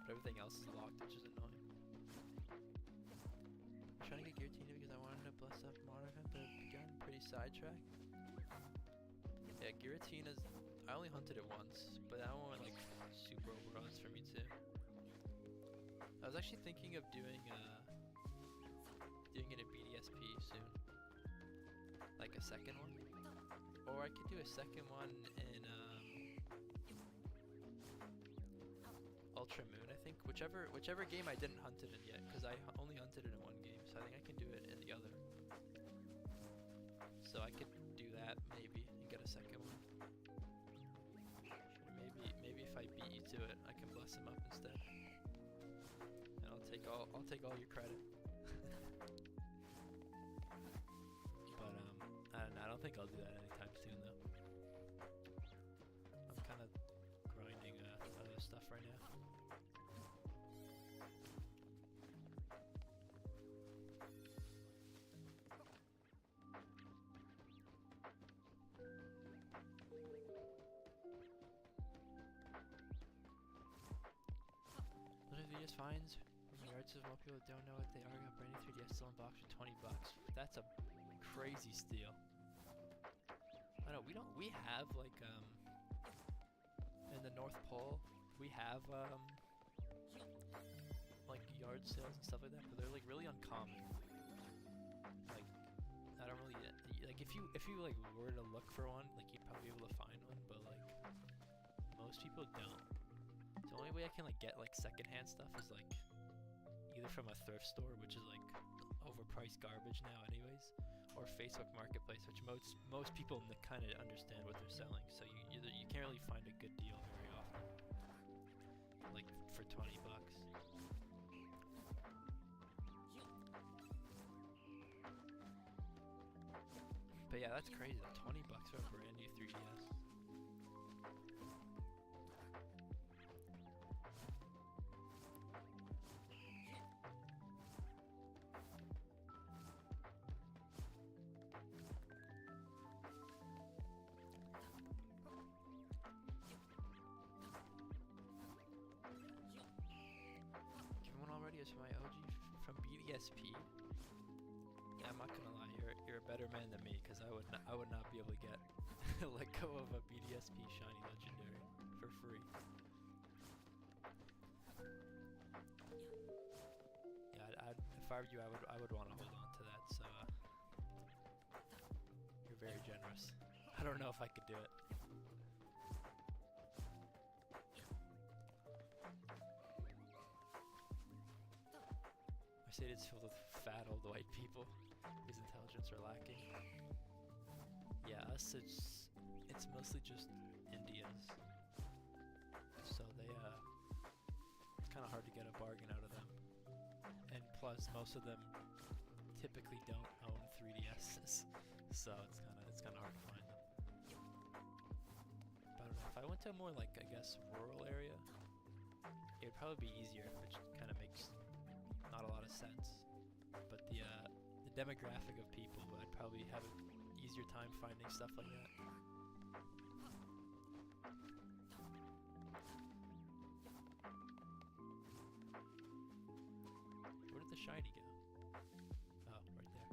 But everything else is locked, which is annoying. I'm trying to get Giratina because I wanted to bless up Monarch, but I've gotten pretty sidetracked. Yeah, Giratina's, I only hunted it once, but that one went like super over odds for me too. I was actually thinking of doing it in BDSP soon. Like a second one. Or I could do a second one in Ultra Moon, I think. Whichever game I didn't hunt it in yet, because I only hunted it in one game, so I think I can do it in the other. So I could do that maybe and get a second one. Maybe if I beat you to it, I can bless him up instead. And I'll take all your credit. But I don't think I'll do that anytime soon though. I'm kind of grinding other stuff right now. Those finds from the yards of more people that don't know what they are. Got brand new 3DS still in box for $20. That's a crazy steal. I know we have like in the North Pole we have like yard sales and stuff like that, but they're like really uncommon. Like I don't really like if you like were to look for one, like you'd probably be able to find one, but like most people don't. The only way I can like get like secondhand stuff is like either from a thrift store, which is like overpriced garbage now anyways, or Facebook Marketplace, which most people kind of understand what they're selling, so you can't really find a good deal very often, like for $20. But yeah, that's crazy. $20 for a brand new 3DS. Is my OG from BDSP. Yeah, I'm not gonna lie, you're a better man than me, because I would not be able to get let go of a BDSP shiny legendary for free. Yeah, if I were you, I would want to hold on to that. So very generous. I don't know if I could do it. My state is filled with fat old white people whose intelligence are lacking. Yeah, us, it's mostly just Indians. So they, it's kind of hard to get a bargain out of them. And plus, most of them typically don't own 3DSs, so it's kind of hard to find them. But I don't know, if I went to a more, like, I guess, rural area, it would probably be easier if it kind of makes not a lot of sense. But the demographic of people, I'd probably have an easier time finding stuff like that. Where did the shiny go? Oh, right there.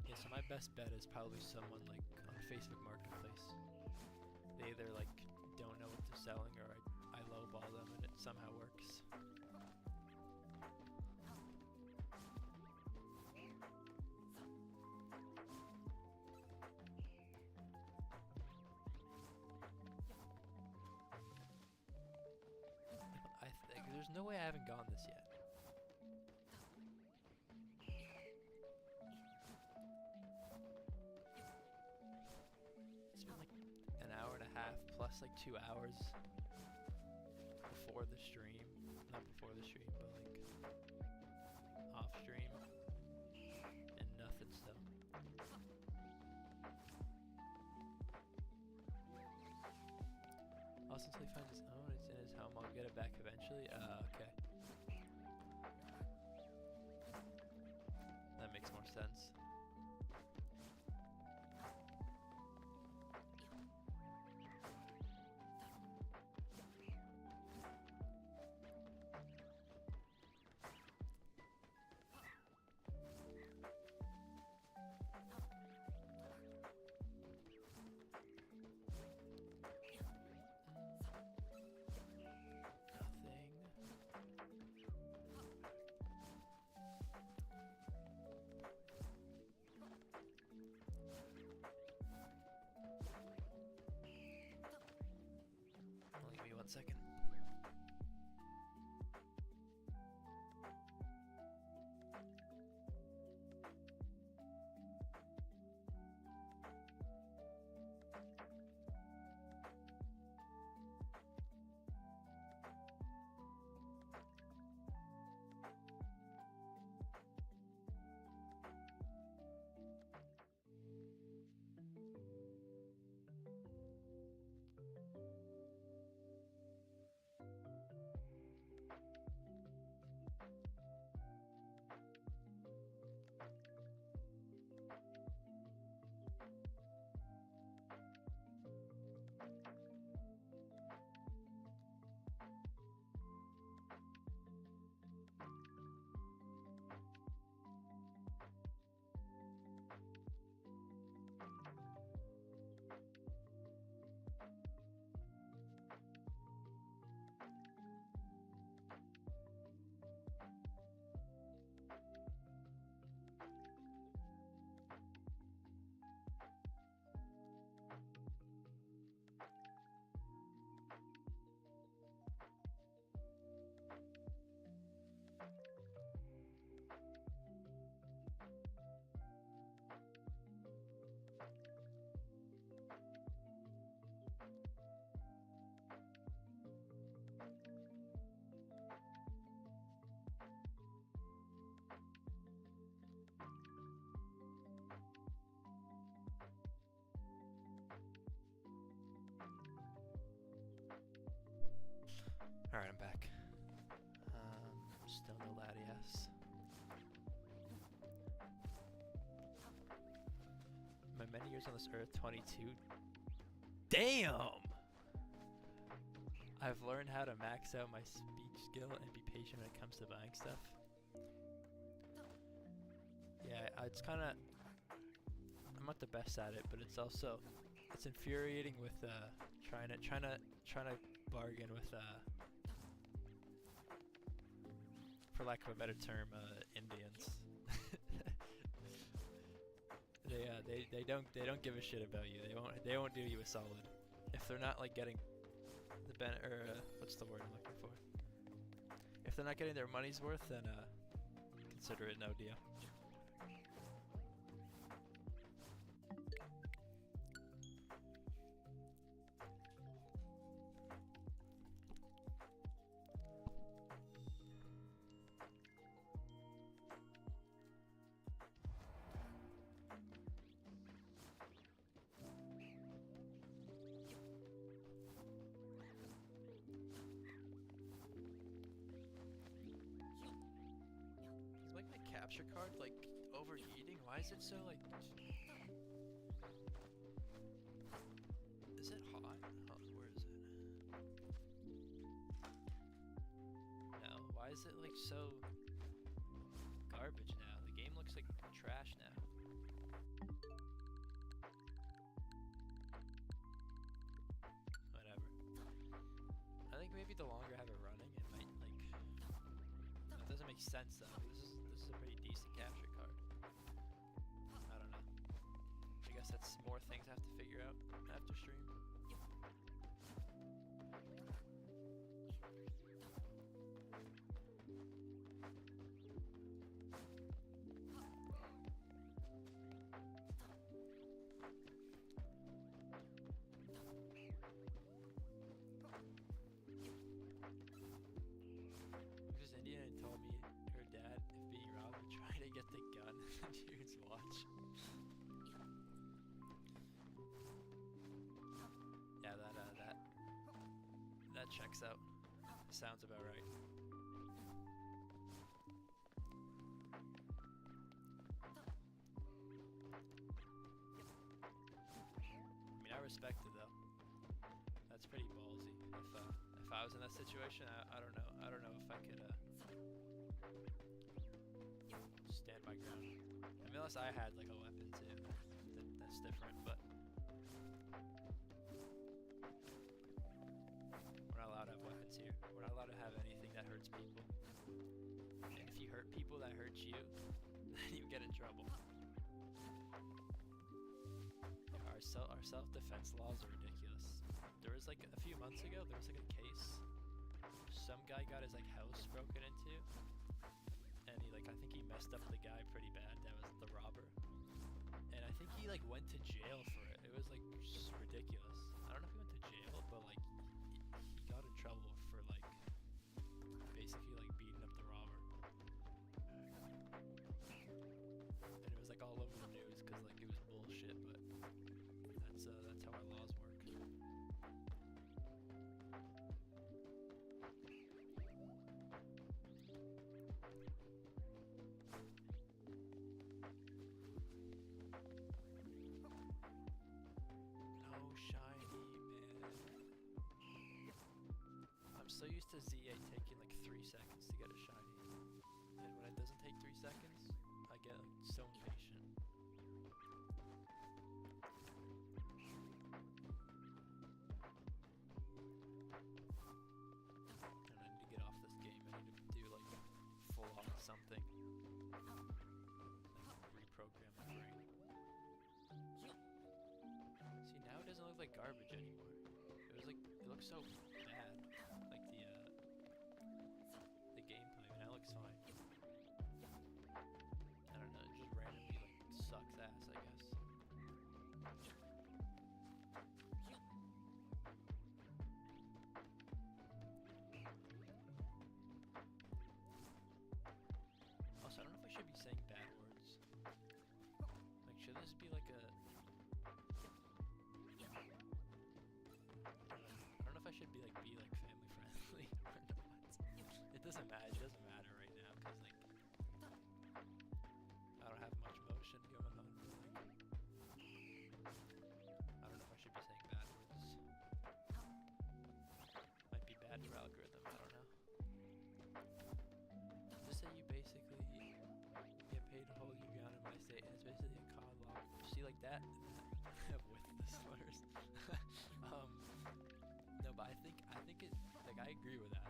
Yeah, so my best bet is probably someone like on Facebook Marketplace. They either like don't know what they're selling or I lowball them and it somehow works. There's no way I haven't gone this yet. It's been like an hour and a half plus like 2 hours before the stream. Not before the stream, but like off stream. And nothing still. Also, until he finds his own, it's in his home. I'll get it back eventually. Okay. That makes more sense. Only give me 1 second. Alright, I'm back. Still no Latias. My many years on this earth, 22. Damn! I've learned how to max out my speech skill and be patient when it comes to buying stuff. Yeah, it's kind of... I'm not the best at it, but it's also... It's infuriating with trying to bargain with for lack of a better term, Indians. They don't give a shit about you. They won't do you a solid if they're not like getting what's the word I'm looking for? If they're not getting their money's worth, then consider it no deal. Capture card like overheating? Why is it so like? Is it hot? Oh, where is it? No. Why is it like so garbage now? The game looks like trash now. Whatever. I think maybe the longer I have it running, it might like. That doesn't make sense though. This is a pretty decent capture card. I don't know. I guess that's more things I have to figure out after stream. Because Indiana told me her dad, if being robbed, would try to get the gun and dude's watch. Yeah, that checks out. Sounds about right. I mean, I respect it though. That's pretty ballsy. If I was in that situation, I don't know. I don't know if I could stand my ground. I mean, unless I had like a weapon too. That's different, but we're not allowed to have weapons here. We're not allowed to have anything that hurts people. And if you hurt people that hurt you, then you get in trouble. Our self-defense laws are ridiculous. There was like a few months ago, there was like a case. Some guy got his like house broken into, and he like I think he messed up the guy pretty bad. That was the robber, and I think he like went to jail for it. It was like just ridiculous. I don't know if he went to jail, but like he got in trouble for like basically like beating up the robber, and it was like all over the news because like it was bullshit. But that's how our laws work. I'm so used to ZA taking like 3 seconds to get a shiny, and when it doesn't take 3 seconds, I get like so impatient. And I need to get off this game. I need to do like full on something, like reprogram my brain. See, now it doesn't look like garbage anymore. It looks so bad. Like the gameplay, now looks fine. I don't know, it just randomly like sucks ass, I guess. Also, I don't know if I should be saying bad words. Like, should this be like a I should be like family friendly or not. It doesn't matter. It doesn't matter right now because like I don't have much motion going on. Like, I don't know if I should be saying bad words. Might be bad for algorithm. I don't know. Just say you basically get paid to hold you down in my state, and it's basically a COD log. See like that with the slurs. No, but I think it like I agree with that.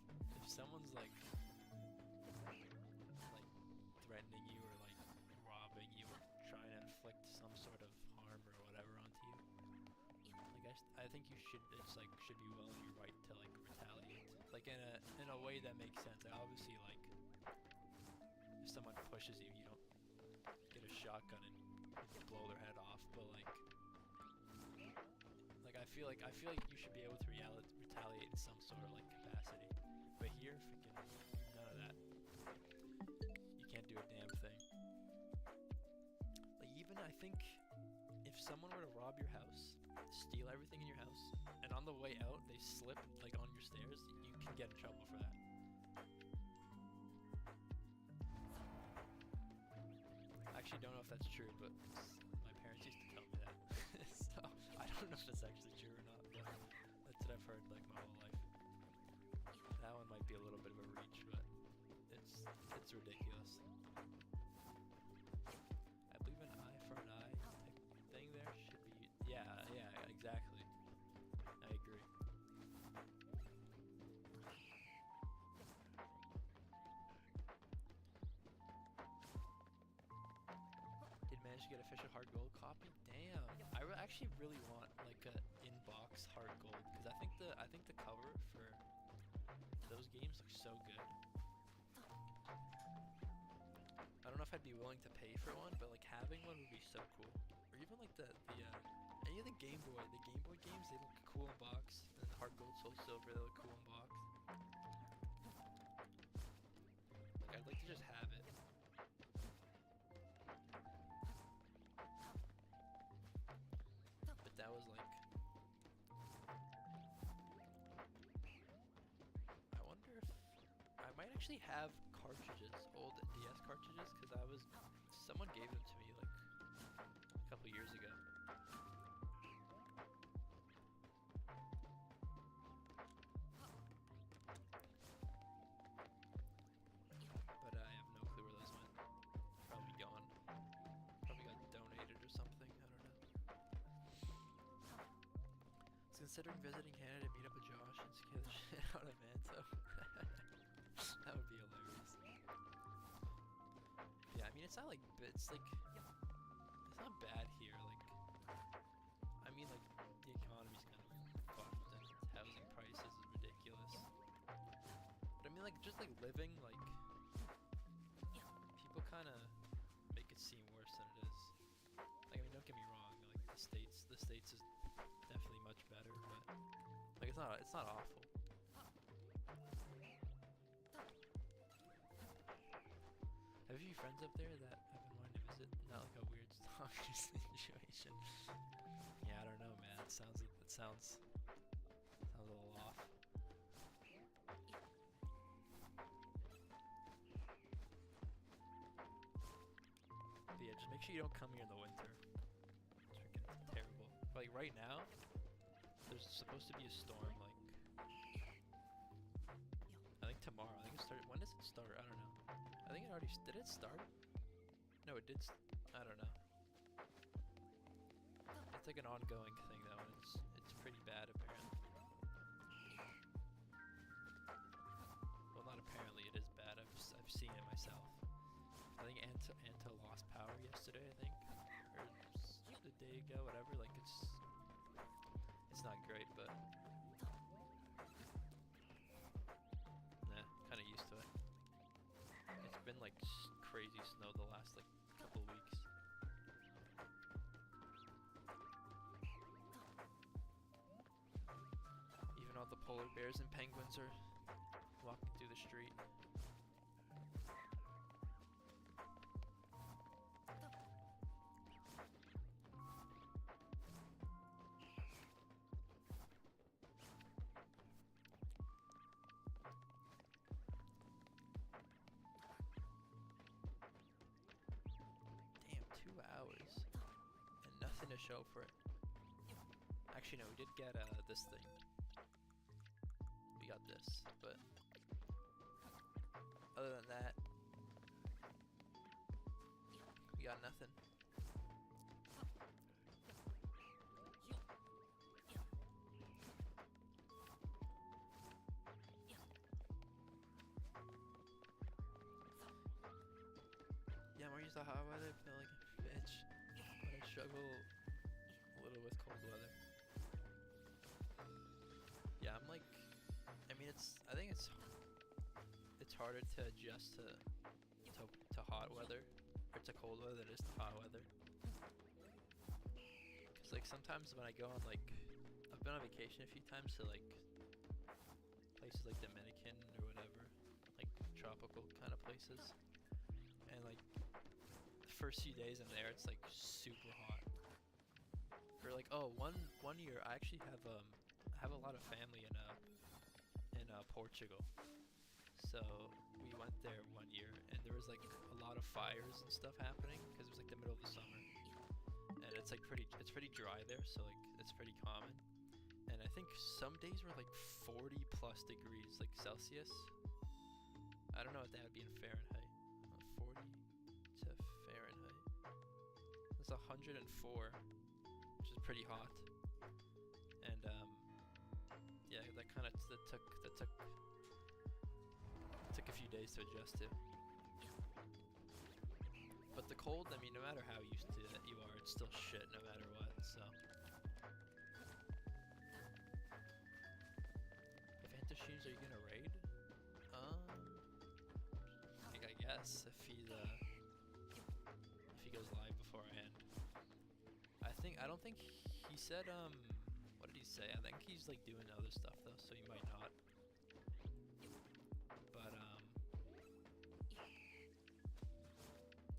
Like if someone's like threatening you or like robbing you or trying to inflict some sort of harm or whatever onto you. Like I think you should, it's like should be well in your right to like retaliate, like in a way that makes sense. Like, obviously, like if someone pushes you, you don't get a shotgun and blow their head off, but like I feel like you should be able to retaliate in some sort of like capacity. But here, freaking none of that. You can't do a damn thing. Like even I think if someone were to rob your house, steal everything in your house, and on the way out they slip like on your stairs, you can get in trouble for that. I actually don't know if that's true, but my parents used to tell me that. So I don't know if that's actually true or not, but that's what I've heard like my whole life. That one might be a little bit of a reach, but it's ridiculous. I believe an eye for an eye type thing there should be, yeah, exactly. I agree. Did manage to get a official hard gold copy? Damn. I actually really want like a in-box hard gold, because I think the cover for those games looks so good. I don't know if I'd be willing to pay for one, but like having one would be so cool. Or even like any of the Game Boy games, they look cool in box. And the hard gold, soul silver, they look cool in box. Like I'd like to just have it. But that was like, I wonder if I might actually have cartridges, old DS cartridges, because someone gave them to me like a couple years ago. But I have no clue where those went. Probably gone. Probably got donated or something, I don't know. I was considering visiting Canada to meet up with Josh and scare the shit out of Manto. That would be hilarious. Yeah, I mean, it's not like, it's not bad here, like, I mean, like, the economy's kind of fucked, and housing prices is ridiculous, but I mean, like, just, like, living, like, people kind of make it seem worse than it is. Like, I mean, don't get me wrong, like, the States is definitely much better, but, like, it's not awful. I have a few friends up there that I've been wanting to visit. Not like a weird stalker situation. Yeah, I don't know, man. It sounds a little off. But yeah, just make sure you don't come here in the winter. It's freaking terrible. But like right now, there's supposed to be a storm. Like I think tomorrow. I think it started. When does it start? I don't know. I think it already, did it start? No, it did, I don't know. It's like an ongoing thing though, and it's pretty bad apparently. Well, not apparently, it is bad, I've seen it myself. I think Anta lost power yesterday, I think, or the day ago, whatever, like it's not great, but nah, kinda used to it. It's been like crazy snow the last like couple weeks. Even all the polar bears and penguins are walking through the street. And nothing to show for it. Actually, no, we did get this thing. We got this, but other than that, we got nothing. to hot weather, feel like a bitch. But I struggle a little with cold weather. Yeah, I'm like, I mean, I think it's harder to adjust to hot weather, or to cold weather than it is to hot weather. Cause like sometimes when I go on like, I've been on vacation a few times to like places like Dominican or whatever, like tropical kind of places, and like the first few days I'm there, it's like super hot. Or like, oh, one year I actually have a lot of family in Portugal, so we went there one year, and there was like a lot of fires and stuff happening because it was like the middle of the summer, and it's pretty dry there, so like it's pretty common. And I think some days were like 40 plus degrees, like Celsius. I don't know what that would be in Fahrenheit. 40 to Fahrenheit. It's 104, which is pretty hot. And yeah, that took a few days to adjust to. But the cold, I mean, no matter how used to it you are, it's still shit no matter what. So. Machines are you gonna raid? I guess if he goes live beforehand. I don't think he said what did he say? I think he's like doing other stuff though, so he might not. But I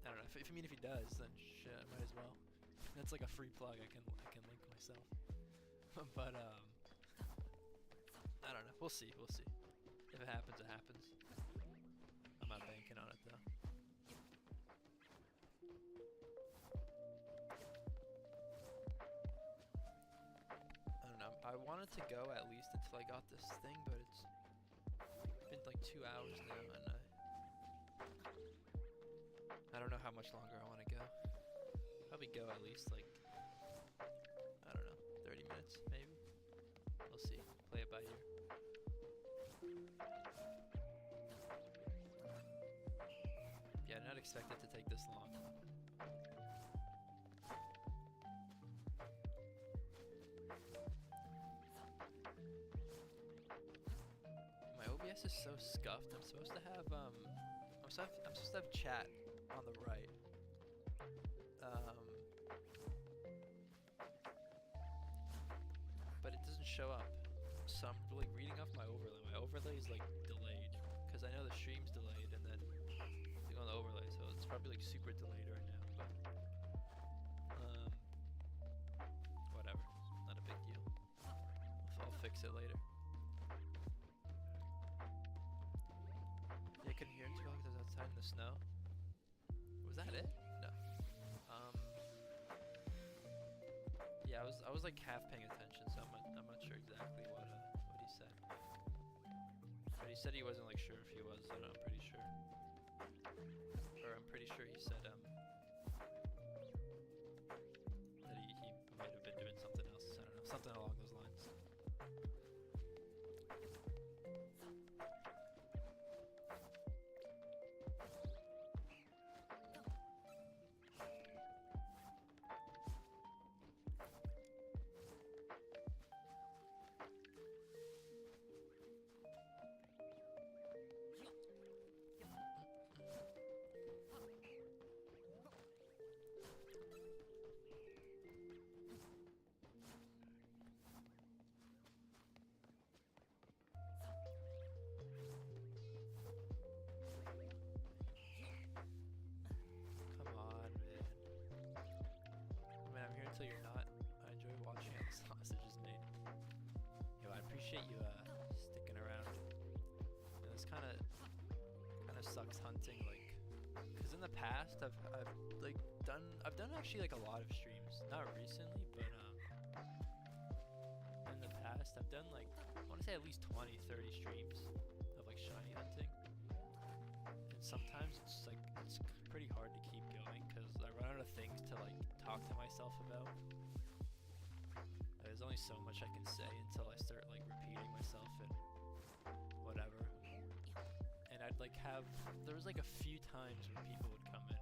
don't know. If he does, then shit, I might as well. That's like a free plug. I can link myself. But I don't know. We'll see. If it happens, it happens. I'm not banking on it though. I don't know. I wanted to go at least until I got this thing, but it's been like 2 hours now, and I don't know how much longer I want to go. Probably go at least like, I don't know, 30 minutes maybe. We'll see. Play it by ear. Yeah, I did not expect it to take this long. My OBS is so scuffed. I'm supposed to have chat on the right. But it doesn't show up. So I'm like reading off my overlay. My overlay is like delayed because I know the stream's delayed, and then click on the overlay, so it's probably like super delayed right now. But whatever, not a big deal. I'll fix it later. Yeah, I couldn't hear him too well because I was outside in the snow. Was that it? No. Yeah, I was like half paying attention, so I'm not sure exactly what he said. But he said he wasn't like sure if he was, and I'm pretty sure. Or I'm pretty sure he said that he might have been doing something else. I don't know, something along those lines. Until you're not. I enjoy watching how the sausage is made. Yo, I appreciate you sticking around. You know, this kind of sucks hunting, like, cause in the past I've done actually like a lot of streams, not recently, but in the past I've done like, I want to say at least 20-30 streams of like shiny hunting, and sometimes it's pretty hard to keep going because I run out of things to like talk to myself about. There's only so much I can say until I start like repeating myself and whatever. And I'd like there was like a few times when people would come in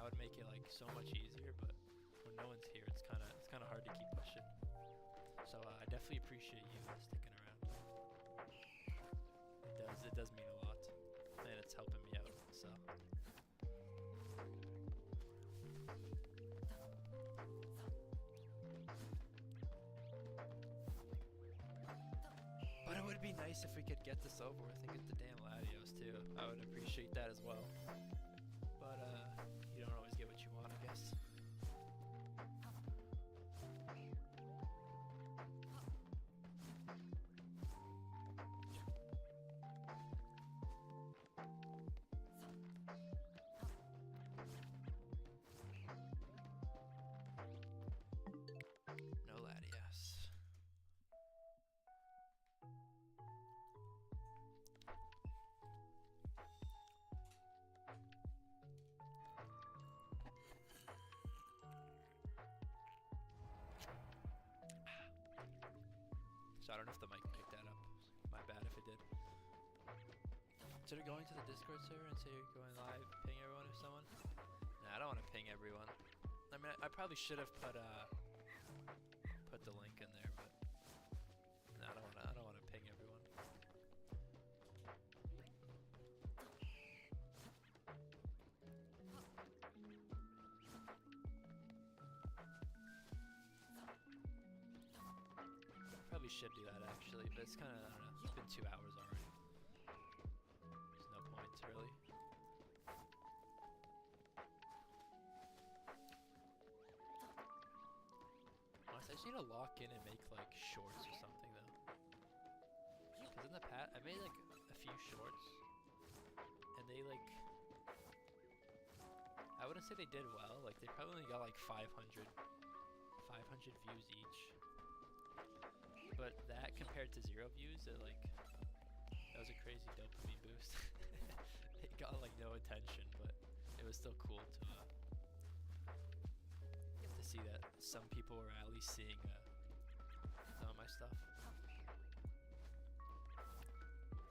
that would make it like so much easier. But when no one's here, it's kind of hard to keep pushing. So I definitely appreciate you sticking around. It does mean a lot, and it's helping me out. So. But it would be nice if we could get this over with and get the damn Latios too. I would appreciate that as well. But you don't always get what you want, I guess. No Latios. So I don't know if the mic picked that up. My bad if it did. Consider going to the Discord server and say you're going live, ping everyone or someone? Nah, I don't want to ping everyone. I mean, I probably should have put the link in there, but nah, I don't want to ping everyone. Probably should do that actually, but it's kind of, I don't know, it's been 2 hours already. There's no point really. Honestly, I just need to lock in and make like shorts or something though. Cause in the past, I made like a few shorts, and they like, I wouldn't say they did well. Like they probably only got like 500 views each. But that compared to 0 views, that was a crazy dopamine boost. It got like no attention, but it was still cool to see that some people were at least seeing some of my stuff.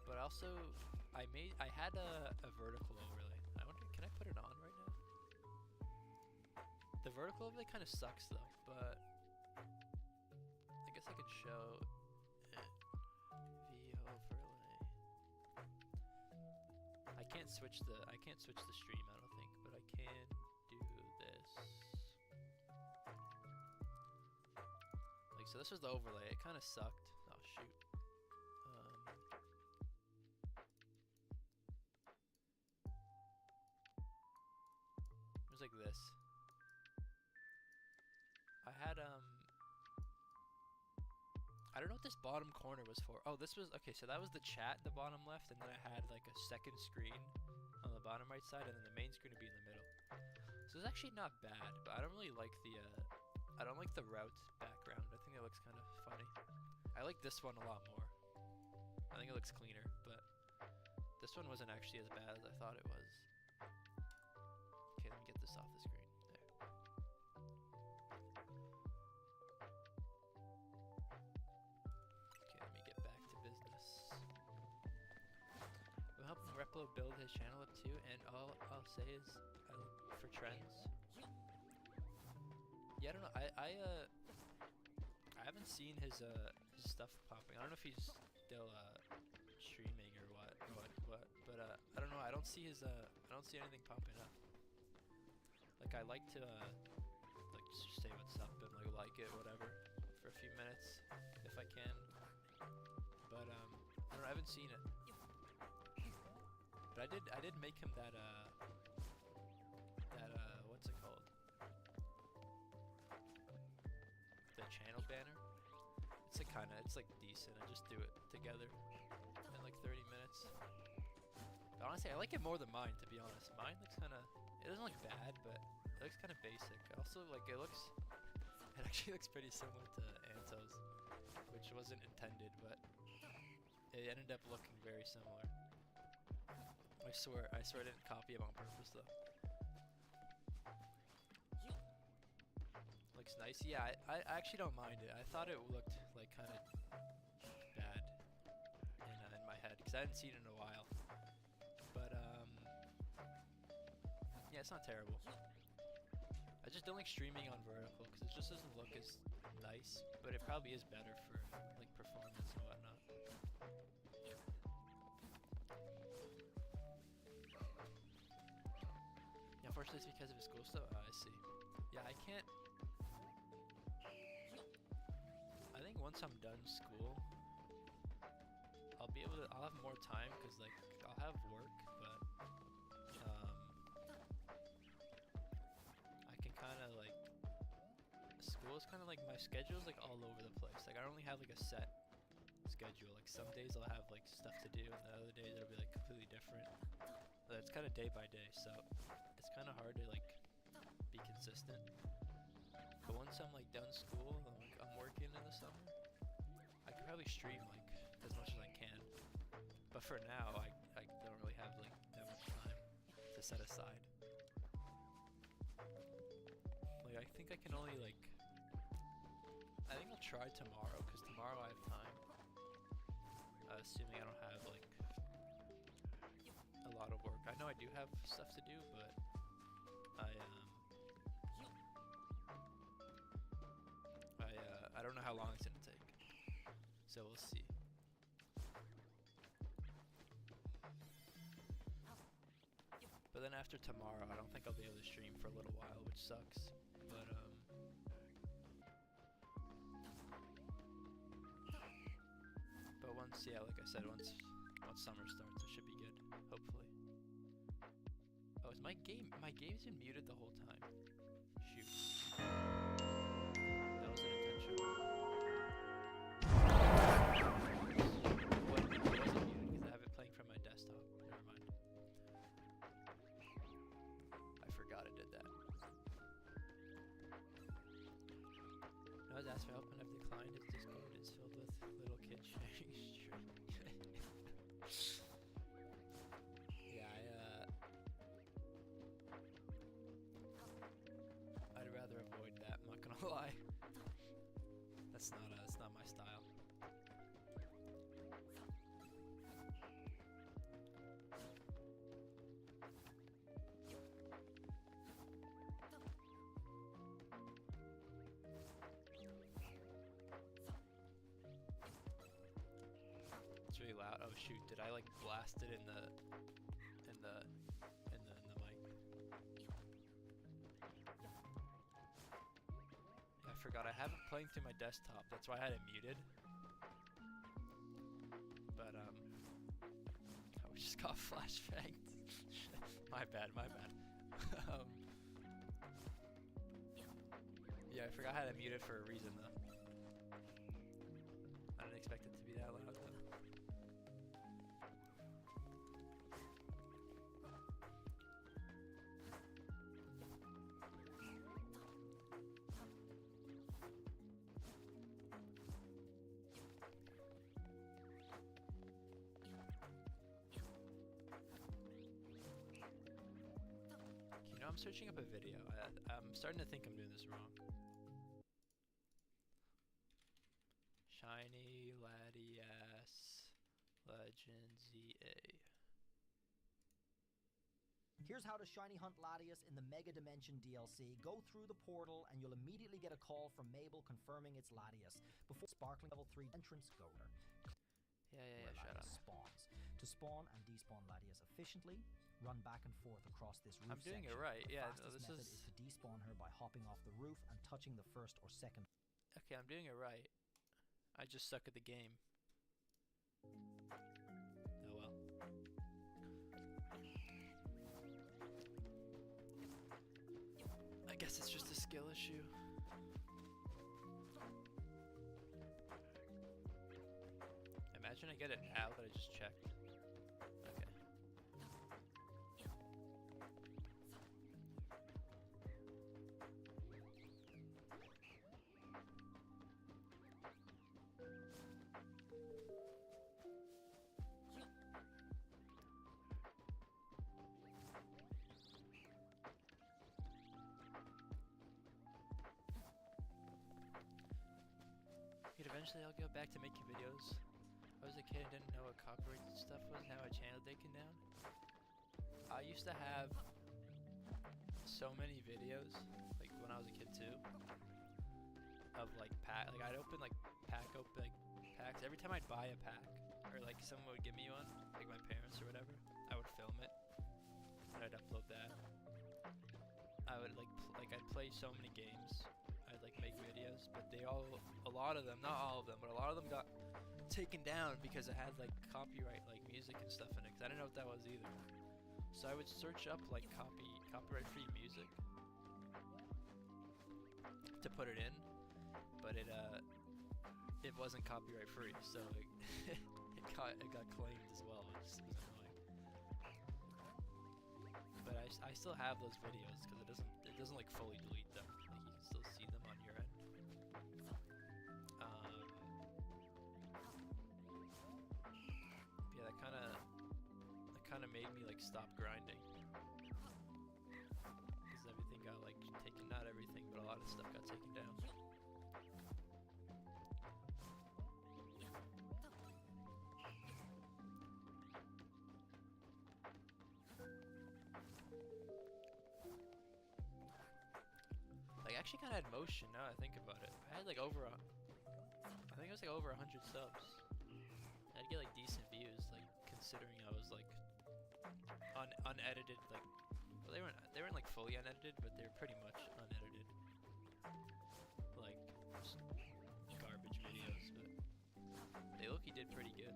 But also, I had a vertical overlay. I wonder, can I put it on right now? The vertical overlay kind of sucks though, but I guess I could show V overlay. I can't switch the stream, I don't think, but I can do this. Like, so this was the overlay. It kind of sucked. Oh shoot. It was like this. I had I don't know what this bottom corner was for. Oh, this was, okay, so that was the chat, the bottom left, and then I had like a second screen on the bottom right side, and then the main screen would be in the middle. So it's actually not bad, but I don't really like I don't like the route background. I think it looks kind of funny. I like this one a lot more. I think it looks cleaner, but this one wasn't actually as bad as I thought it was. Okay, let me get this off the screen. Helping Replo build his channel up too, and all I'll say is for trends. Yeah, I don't know. I haven't seen his stuff popping. I don't know if he's still streaming or what, but I don't know. I don't see anything popping up. Like I like to like just say what's up and like it whatever for a few minutes if I can. But I don't know. I haven't seen it. But I did make him that what's it called? The channel banner. It's like decent. I just do it together in like 30 minutes. But honestly, I like it more than mine, to be honest. Mine looks it doesn't look bad, but it looks kind of basic. Also, like it actually looks pretty similar to Anto's, which wasn't intended, but it ended up looking very similar. I swear I didn't copy him on purpose though. Looks nice. Yeah, I actually don't mind it. I thought it looked like kind of bad in my head because I hadn't seen it in a while. But yeah, it's not terrible. I just don't like streaming on vertical because it just doesn't look as nice, but it probably is better for like performance and whatnot. Yeah, unfortunately it's because of his school stuff. Oh, I see. Yeah, I can't. I think once I'm done school, I'll be able to. I'll have more time because like I'll have work, but I can kind of like. School is kind of like my schedule's like all over the place. Like I don't really have like a set schedule. Like some days I'll have like stuff to do, and the other days it'll be like completely different. But it's kind of day by day, so it's kind of hard to like be consistent. But once I'm like done school, and, like I'm working in the summer, I can probably stream like as much as I can. But for now, I don't really have like that much time to set aside. Like I think I can only like. I think I'll try tomorrow, because tomorrow I have time. Assuming I don't have like a lot of work. I know I do have stuff to do, but I don't know how long it's gonna take. So we'll see. But then after tomorrow, I don't think I'll be able to stream for a little while, which sucks. But once, yeah, like I said, once summer starts, it should be good, hopefully. Oh, is my game's been muted the whole time? Shoot. That was unintentional. What? It wasn't muted because I have it playing from my desktop. Never mind. I forgot I did that. I was asked for help and I've declined. His Discord is filled with little kids sharing stream. Yeah, I'd rather avoid that, I'm not gonna lie. That's not my style. It's really loud. Oh shoot, did I like blast it in the mic? Yeah, I forgot I have it playing through my desktop. That's why I had it muted. But I just got flashbanged. My bad. Yeah, I forgot I had it muted for a reason though. I didn't expect it to be that loud though. You know, I'm searching up a video. I'm starting to think I'm doing this wrong. Shiny Latias Legend ZA. Here's how to shiny hunt Latias in the Mega Dimension DLC. Go through the portal and you'll immediately get a call from Mabel confirming it's Latias. Before Sparkling Level 3 entrance, go there. Yeah, shut up. Spawns. To spawn and despawn Latias efficiently, run back and forth across this roof I'm doing section. it right, yeah. The No, fastest this method is... is to despawn her by hopping off the roof and touching the first or second. Okay, I'm doing it right. I just suck at the game. Oh well. I guess it's just a skill issue. Imagine I get it now that I just checked. Okay. Eventually I'll go back to making videos. I was a kid and didn't know what copyright stuff was, now my channel taken down. I used to have so many videos, like when I was a kid too, of like like I'd open like packs every time I'd buy a pack, or like someone would give me one, like my parents or whatever. I would film it and I'd upload that. I would I'd play so many games. I'd like make videos, but a lot of them, not all of them, but a lot of them got taken down because it had like copyright like music and stuff in it, because I didn't know what that was either. So I would search up like copyright free music to put it in, but it wasn't copyright free, so it got claimed as well. It was annoying. But I still have those videos because it doesn't like fully delete them. Like you can still see them on your end. Yeah, that kind of made me like stop grinding, because everything got like taken, not everything, but a lot of stuff got taken down. Like I actually kind of had motion now I think about it. I had like I think it was like over 100 subs. I'd get like decent views, like considering I was like unedited, like, well, they weren't like fully unedited, but they were pretty much unedited, like just garbage videos, but they look-y did pretty good.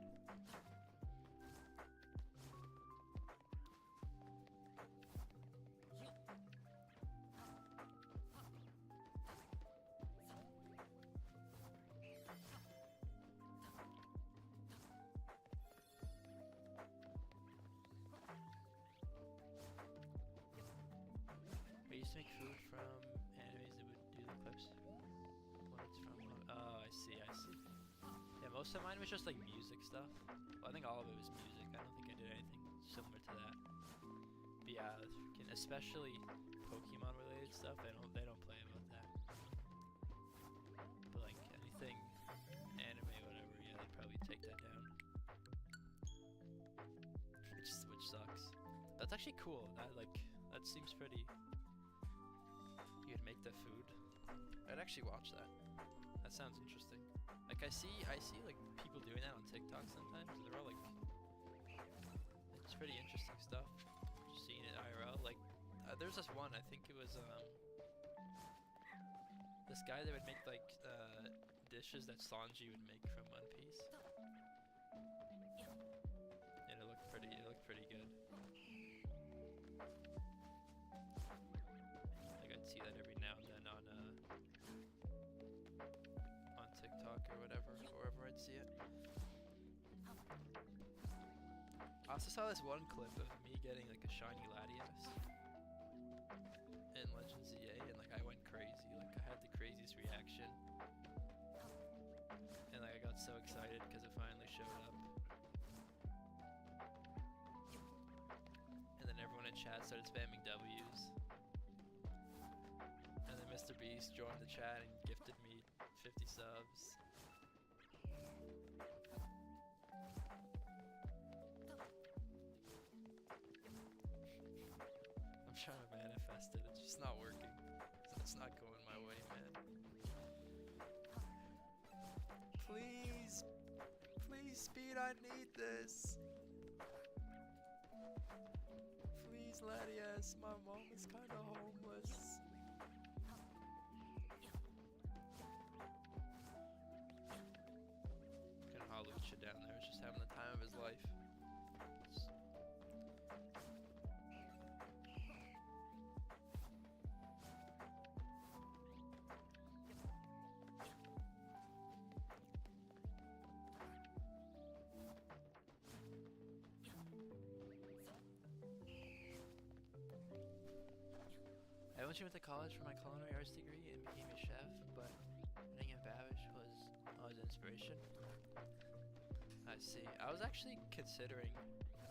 We used to make food from animes that would do the clips. What it's from? Oh, I see. Yeah, most of mine was just like music stuff. Well, I think all of it was music. I don't think I did anything similar to that. But yeah, especially Pokemon related stuff, they don't play about that. But like anything anime, whatever, yeah, they'd probably take that down. Which sucks. That's actually cool. That seems pretty. You'd make the food. I'd actually watch that. That sounds interesting. Like I see like people doing that on TikTok sometimes. And they're all like, it's pretty interesting stuff. Just seeing it IRL. Like there's this one. I think it was this guy that would make like dishes that Sanji would make from One Piece. And it looked pretty good. See that every now and then on TikTok or whatever, or wherever I'd see it. I also saw this one clip of me getting like a shiny Latias in Legends ZA, and like I went crazy. Like I had the craziest reaction, and like I got so excited because it finally showed up. And then everyone in chat started spamming W's. Mr. Beast joined the chat and gifted me 50 subs. I'm trying to manifest it, it's just not working. It's not going my way, man. Please, Speed, I need this. Please, Latias, my mom is kinda homeless. Lucha down there is just having the time of his life. I eventually went to college for my culinary arts degree and became a chef, but running in Babish was inspiration. I see. I was actually considering,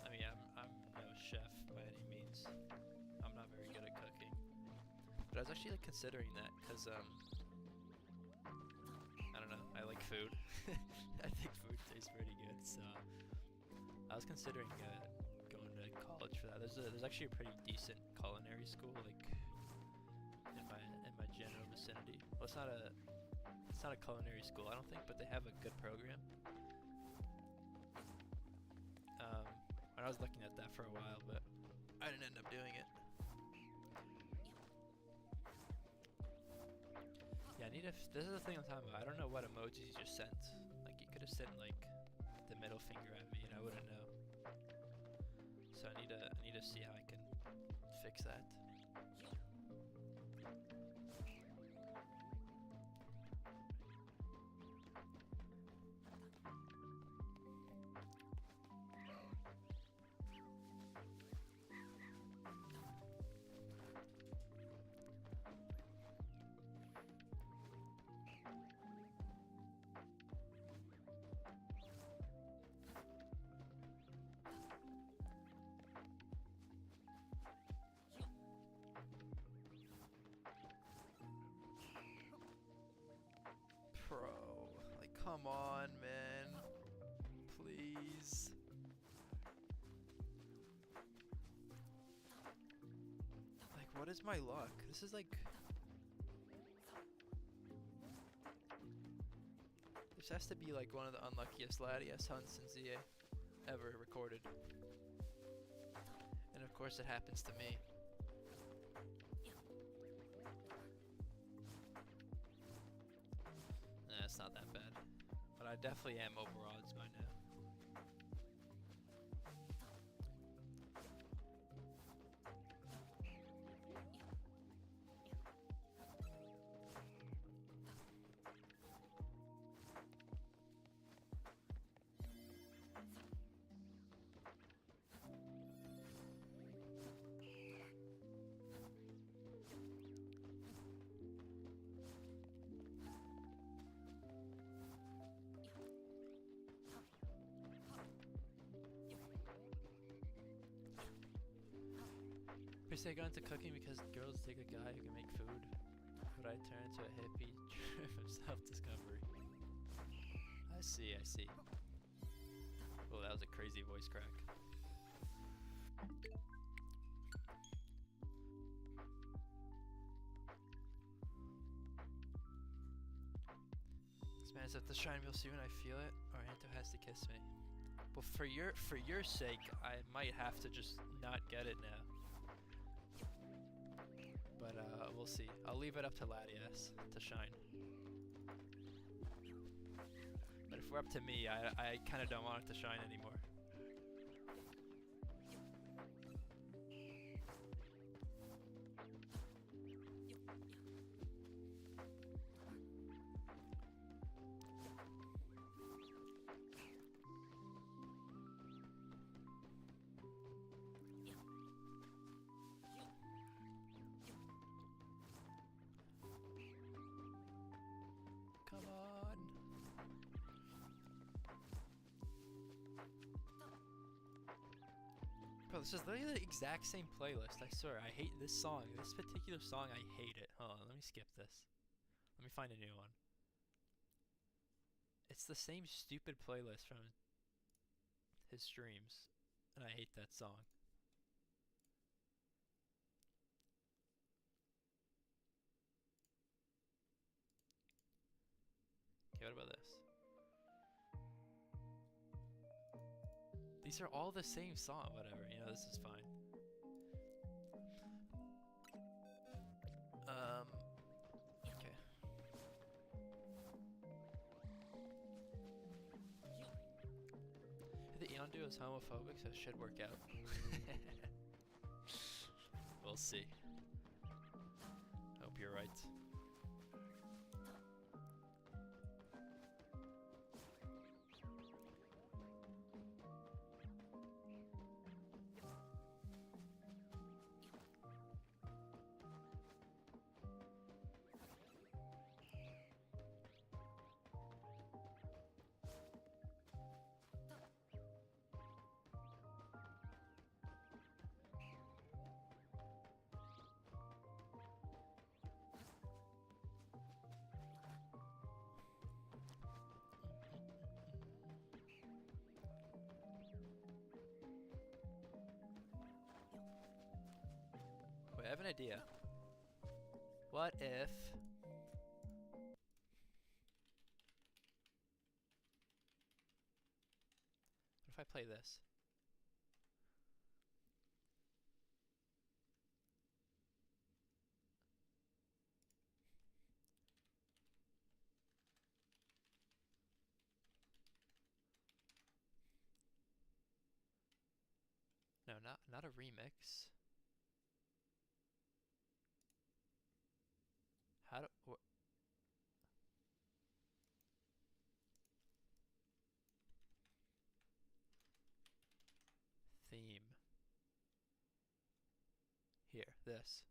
I mean, I'm no chef by any means. I'm not very good at cooking. But I was actually like considering that because, I don't know, I like food. I think food tastes pretty good, so I was considering going to college college for that. There's actually a pretty decent culinary school like in my general vicinity. Well, it's not a culinary school, I don't think, but they have a good program. And I was looking at that for a while, but I didn't end up doing it. Yeah, this is the thing I'm talking about. I don't know what emojis you just sent. Like, you could have sent like the middle finger at me, and I wouldn't know. So I need to see how I can fix that. Bro, like, come on, man. Please. Like, what is my luck? This is like... This has to be like one of the unluckiest Latias hunts in ZA ever recorded. And of course it happens to me. Nah, it's not that bad. But I definitely am over odds by now. First I got into cooking because girls dig a guy who can make food, but I turned into a hippie trip of self-discovery. I see, I see. Oh, that was a crazy voice crack. This man's at the shrine real soon, I feel it, or Anto has to kiss me. But for your sake, I might have to just not get it now. But we'll see. I'll leave it up to Latias to shine. But if we're up to me, I kind of don't want it to shine anymore. Come on. Bro, this is literally the exact same playlist, I swear. I hate this song. This particular song, I hate it. Hold on, let me skip this. Let me find a new one. It's the same stupid playlist from his streams, and I hate that song. Okay, what about this? These are all the same song, whatever, you know, this is fine. Okay. The Eon duo is homophobic, so it should work out. We'll see. Hope you're right. have an idea. What if... What if I play this? No, not a remix. How do... Theme. Here, this.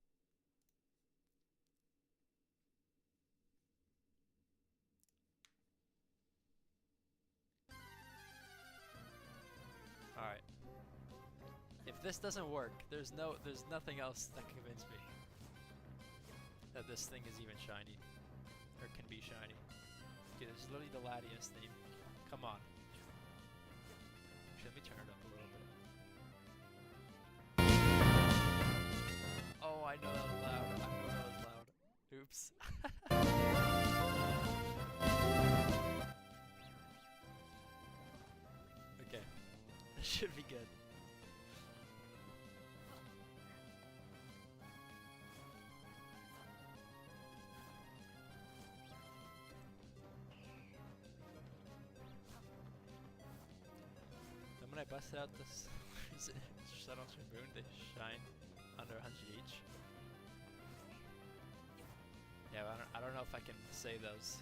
Alright. If this doesn't work, there's nothing else that can convince me that this thing is even shiny. Or can be shiny. Okay, this is literally the Latias theme. Come on. Actually, let me turn it up a little bit. Oh, I know that was loud. I know that was loud. Oops. Okay. This should be good. Then when I busted out this Shuttle Moon, they shine under 100 each. Yeah, but I don't know if I can say those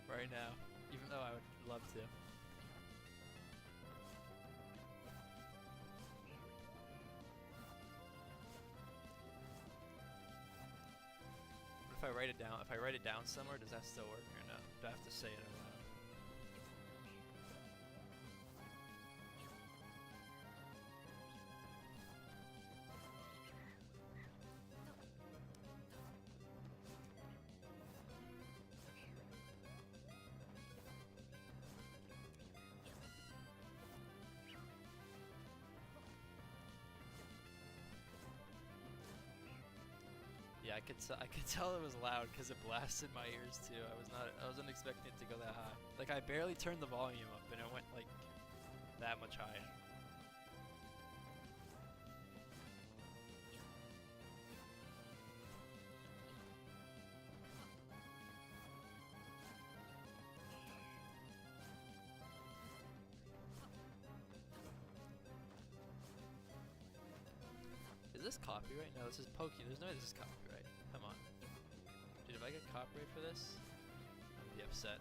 right now, even though I would love to. But if I write it down somewhere, does that still work or no? Do I have to say it out loud? Yeah, I could tell it was loud because it blasted my ears too. I wasn't expecting it to go that high. Like I barely turned the volume up and it went like that much higher. Is this copyright? No, this is Pokey. There's no way this is copyright. Come on. Dude, if I get copyright for this, I'm gonna be upset.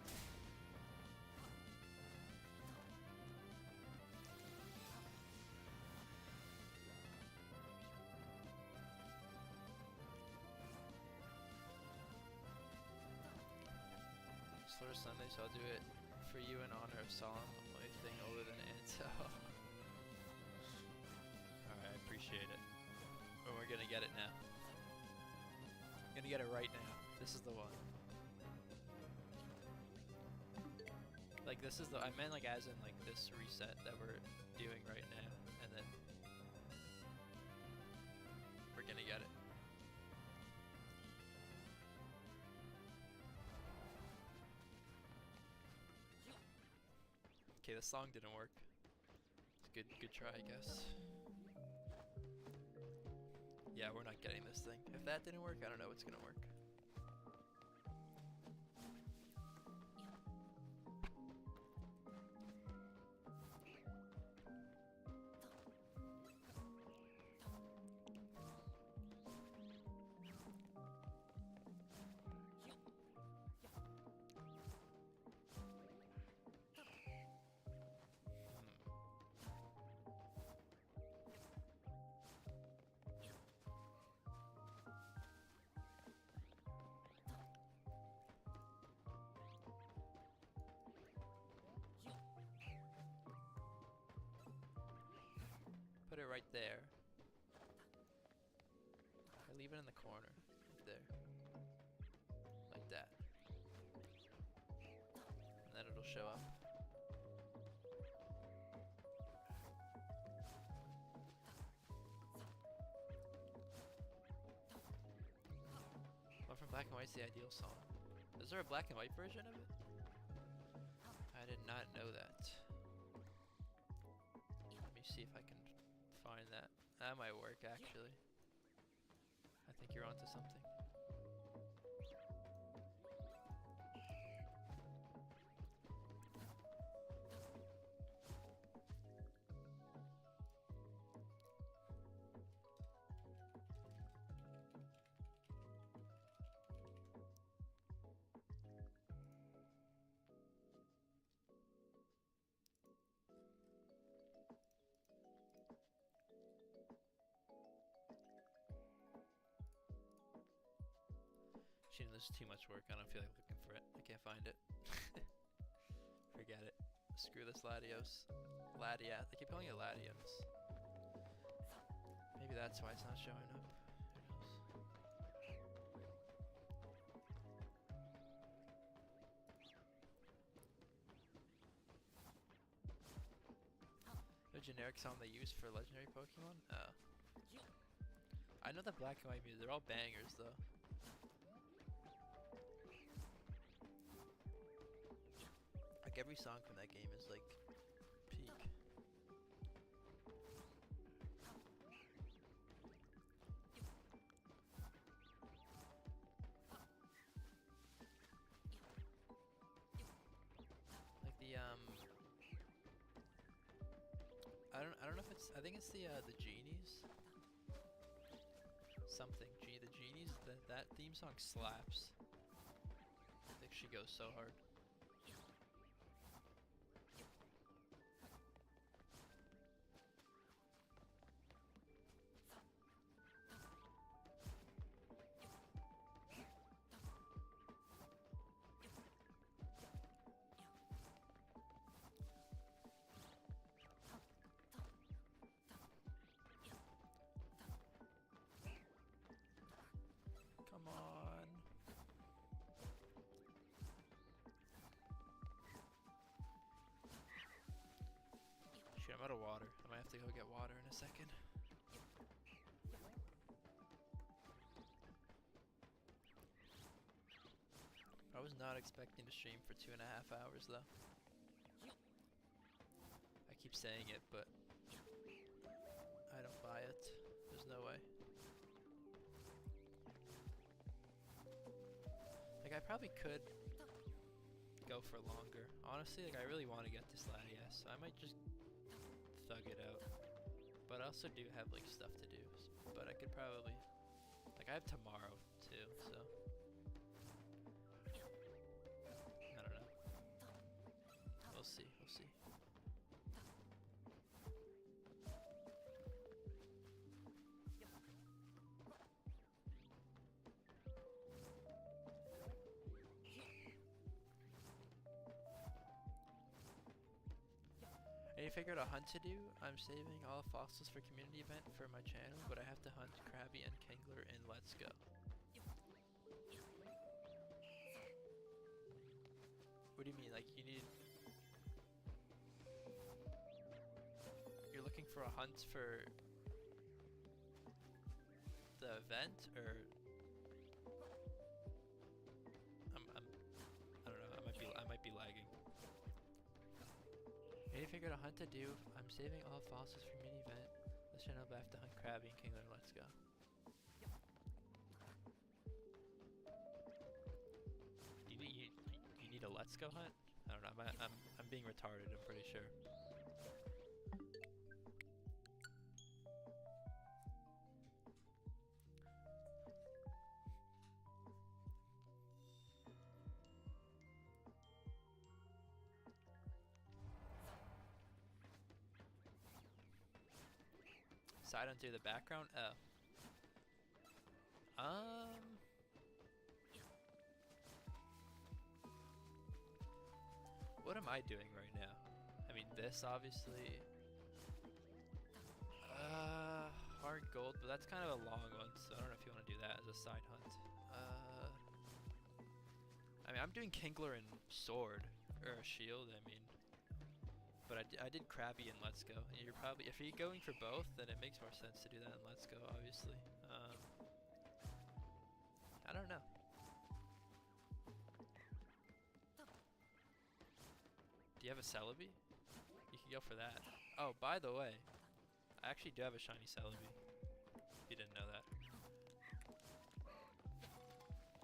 Slaughter Sunday, so I'll do it for you in honor of Solemn, only thing older than Anto. Alright, I appreciate it. But we're gonna get it now. Gonna get it right now. This is the one. Like this is the, I meant like as in like this reset that we're doing right now, and then we're gonna get it. Okay, the song didn't work. It's good try, I guess. Yeah, we're not getting this thing. If that didn't work, I don't know what's gonna work. Put it right there. I leave it in the corner, right there. Like that. And then it'll show up. Black and white's the ideal song. Is there a black and white version of it? I did not know that. Let me see if I can find that. That might work actually. I think you're onto something. Shane, this is too much work. I don't feel like looking for it. I can't find it. Forget it. Screw this Latios. Latias. I keep calling it Latios. Maybe that's why it's not showing up. Who knows? The generic song they use for legendary Pokemon? Oh. I know the black and white music. They're all bangers though. Like every song from that game is like peak. Like the I don't know if it's, I think it's the genies. Something the genies, that theme song slaps. I think she goes so hard. Come on. Shoot, I'm out of water. I might have to go get water in a second. I was not expecting to stream for 2.5 hours though. I keep saying it, but I don't buy it. There's no way. Like I probably could go for longer. Honestly, like I really want to get this Latias, so I might just thug it out. But I also do have like stuff to do. But I could probably, like I have tomorrow too, so I don't know. We'll see. We'll see. Any figured a hunt to do? I'm saving all fossils for community event for my channel, but I have to hunt Krabby and Kingler in Let's Go. What do you mean? Like you need... You're looking for a hunt for the event, or... I don't know, I might be lagging. Any figured a hunt to do? I'm saving all fossils for mini event. This channel, but I have to hunt Krabby and Kingler. Let's go. You need a Let's Go hunt? I don't know. I'm being retarded. I'm pretty sure. So I don't do the background? Oh. What am I doing right now? I mean, this obviously. Hard gold, but that's kind of a long one, so I don't know if you want to do that as a side hunt. I mean, I'm doing Kingler and Sword, or a Shield, I mean. But I did Krabby and Let's Go. And you're probably, if you're going for both, then it makes more sense to do that in Let's Go, obviously. I don't know. Do you have a Celebi? You can go for that. Oh, by the way, I actually do have a shiny Celebi. If you didn't know that.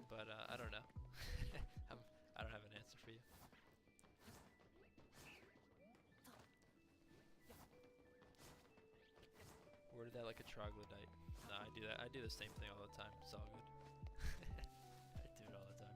But I don't know. I don't have an answer for you. Worded that like a troglodyte. Nah, I do that. I do the same thing all the time. It's all good. I do it all the time.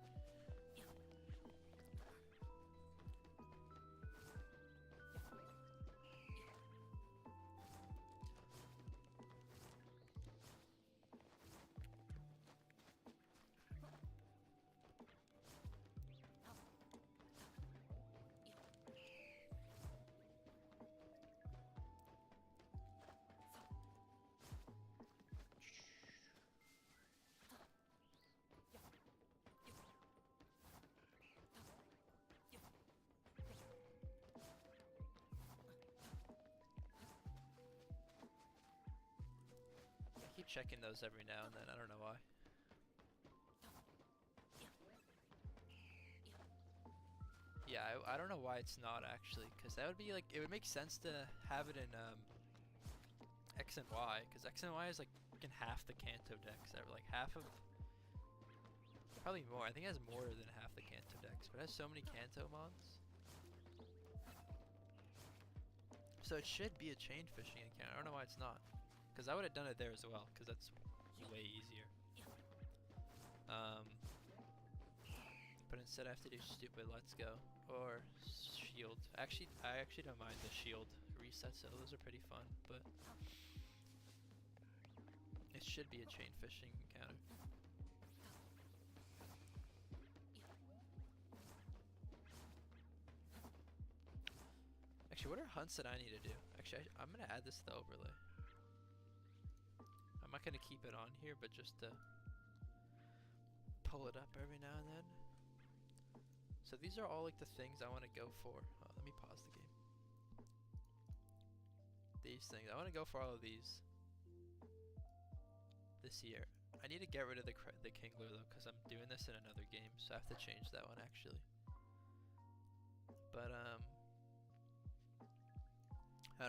I keep checking those every now and then. I don't know why. Yeah, I don't know why it's not actually, because that would be like, it would make sense to have it in X and Y, because X and Y is like fucking half the Kanto Dex, or like half of, probably more. I think it has more than half the Kanto Dex, but it has so many Kanto mons. So it should be a chain fishing account. I don't know why it's not, because I would have done it there as well, because that's way easier. But instead I have to do stupid let's go or shield. Actually, I actually don't mind the shield resets. So those are pretty fun, but it should be a chain fishing encounter. Actually, what are hunts that I need to do? Actually, I'm gonna add this to the overlay. I'm not gonna keep it on here, but just to pull it up every now and then. So these are all like the things I want to go for. Let me pause the game. These things. I want to go for all of these this year. I need to get rid of the Kingler though, because I'm doing this in another game, so I have to change that one actually. But I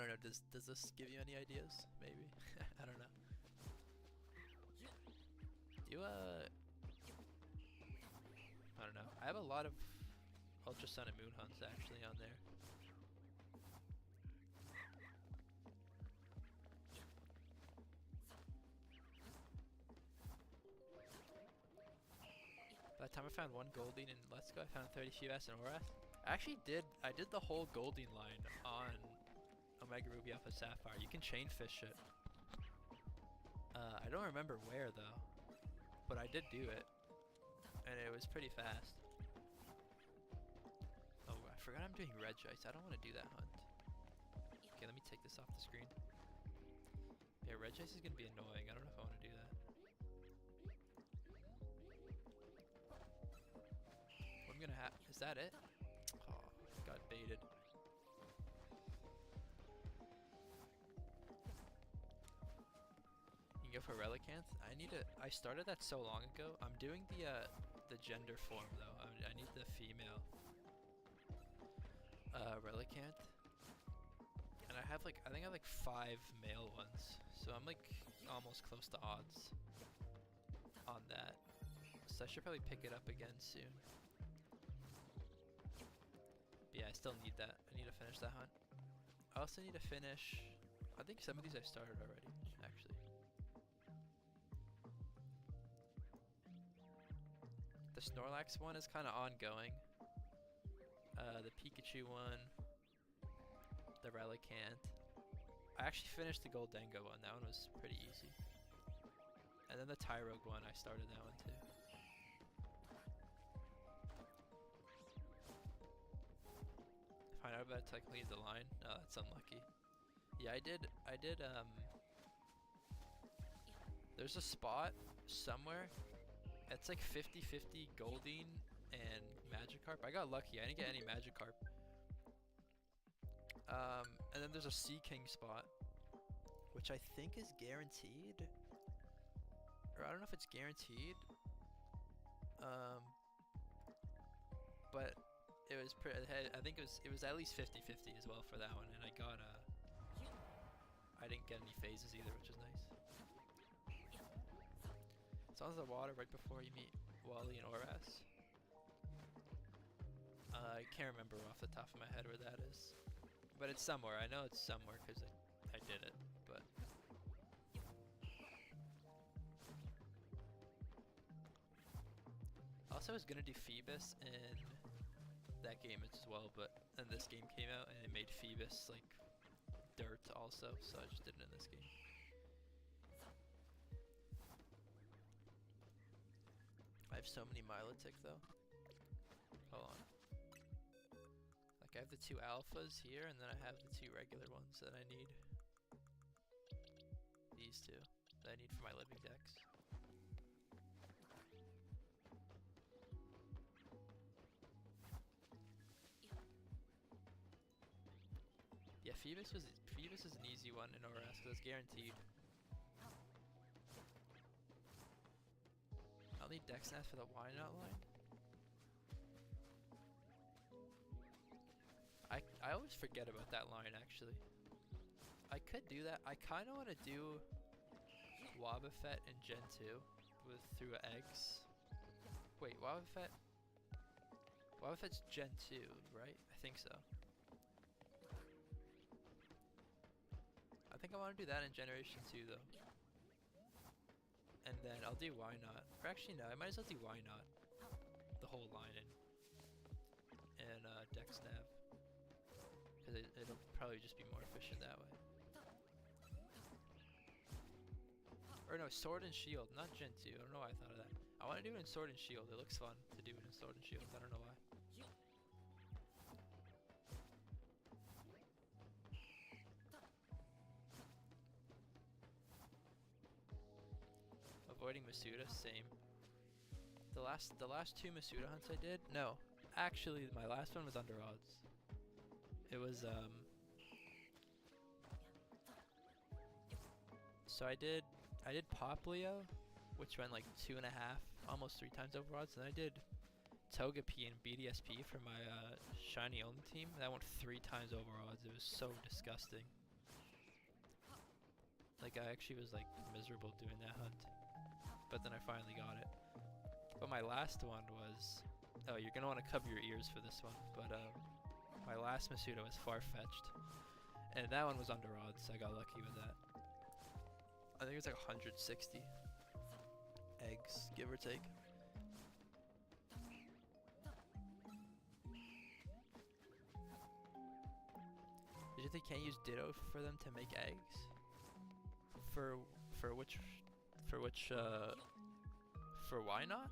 don't know. Does this give you any ideas? Maybe. I don't know. I don't know. I have a lot of Ultra Sun and Moon hunts actually on there. By the time I found one Goldeen in Let's Go, I found 30 US and Orath. I did the whole Goldeen line on Omega Ruby Alpha Sapphire. You can chain fish it. I don't remember where though, but I did do it, and it was pretty fast. Oh, I forgot I'm doing Regice. I don't want to do that hunt. Okay, let me take this off the screen. Yeah, Regice is gonna be annoying. I don't know if I want to do that. What I'm gonna have, is that it? Oh, got baited. You can go for Relicanth. I started that so long ago. I'm doing the gender form though. I need the female Relicanth. And I think I have like 5 male ones. So I'm like almost close to odds on that. So I should probably pick it up again soon. But yeah, I still need that. I need to finish that hunt. I also need to finish, I think some of these I started already, actually. The Snorlax one is kind of ongoing. The Pikachu one, the Relicanth. I actually finished the Goldengo one. That one was pretty easy. And then the Tyrogue one, I started that one too. Find out about technically the line. Oh, that's unlucky. Yeah, I did there's a spot somewhere. It's like 50-50 Goldeen and Magikarp. I got lucky. I didn't get any Magikarp. And then there's a Sea King spot, which I think is guaranteed. Or I don't know if it's guaranteed. But it was I think it was at least 50-50 as well for that one, and I got I didn't get any phases either, which was nice. It's on the water right before you meet Wally and Oras. I can't remember off the top of my head where that is, but it's somewhere. I know it's somewhere because I did it, but. Also, I was gonna do Phoebus in that game as well, but then this game came out and it made Phoebus like dirt also, so I just did it in this game. I have so many Milotic though. Hold on. Like I have the 2 alphas here, and then I have the 2 regular ones that I need. These 2 that I need for my living decks. Yeah, Phoebus is an easy one in ORAS because it's guaranteed. I'll need Dexnath for the Why Not line. I always forget about that line actually. I could do that. I kind of want to do Wobbuffet in Gen 2 through eggs. Wait, Wobbuffet's Gen 2, right? I think so. I think I want to do that in Generation 2 though. And then I'll do Why Not. Or actually no, I might as well do Why Not. The whole line and Dexnav. Because it'll probably just be more efficient that way. Or no, Sword and Shield, not Gen 2. I don't know why I thought of that. I want to do it in Sword and Shield. It looks fun to do it in Sword and Shield. I don't know why. Avoiding Masuda, same. The last 2 Masuda hunts I did, no. Actually, my last one was under odds. It was so I did Poplio, which went like 2.5, almost 3 times over odds. And then I did Togepi and BDSP for my shiny only team. That went 3 times over odds. It was so disgusting. Like I actually was like miserable doing that hunt. But then I finally got it. But my last one was, oh, you're gonna want to cover your ears for this one. But my last Masuda was Farfetch'd, and that one was under odds. So I got lucky with that. I think it was like 160 eggs, give or take. Did you think you can't use Ditto for them to make eggs? For Why Not?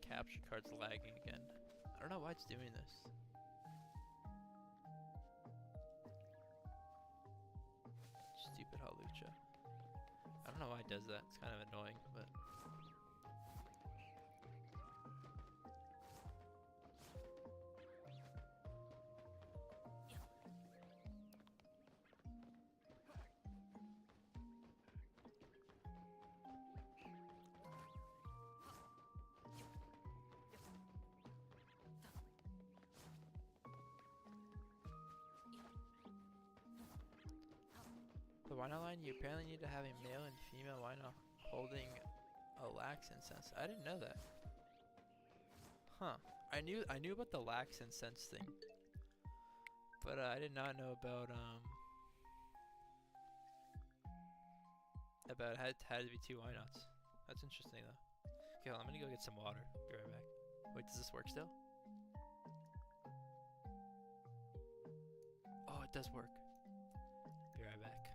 Capture card's lagging again. I don't know why it's doing this. Stupid Hawlucha. I don't know why it does that. It's kind of annoying, but. The Why Not line, you apparently need to have a male and female Why Not holding a Lax Incense. I didn't know that. Huh. I knew about the Lax Incense thing, but I did not know about had to be 2 Why Nots. That's interesting though. Okay, well, I'm gonna go get some water. Be right back. Wait, does this work still? Oh, it does work. Be right back.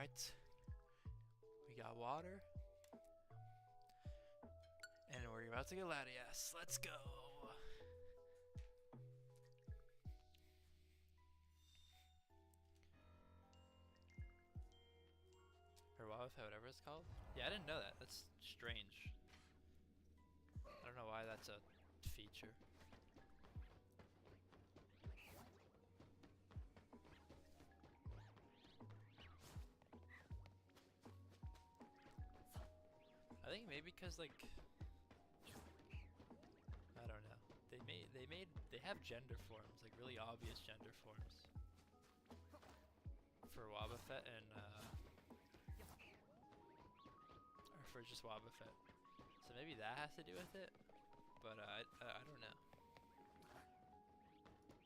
Alright. We got water. And we're about to get Latias. Let's go. Or Wobbuffet, whatever it's called. Yeah, I didn't know that. That's strange. I don't know why that's a feature. I think maybe because like I don't know. They have gender forms, like really obvious gender forms for Wobbuffet and or for just Wobbuffet. So maybe that has to do with it, but I don't know. I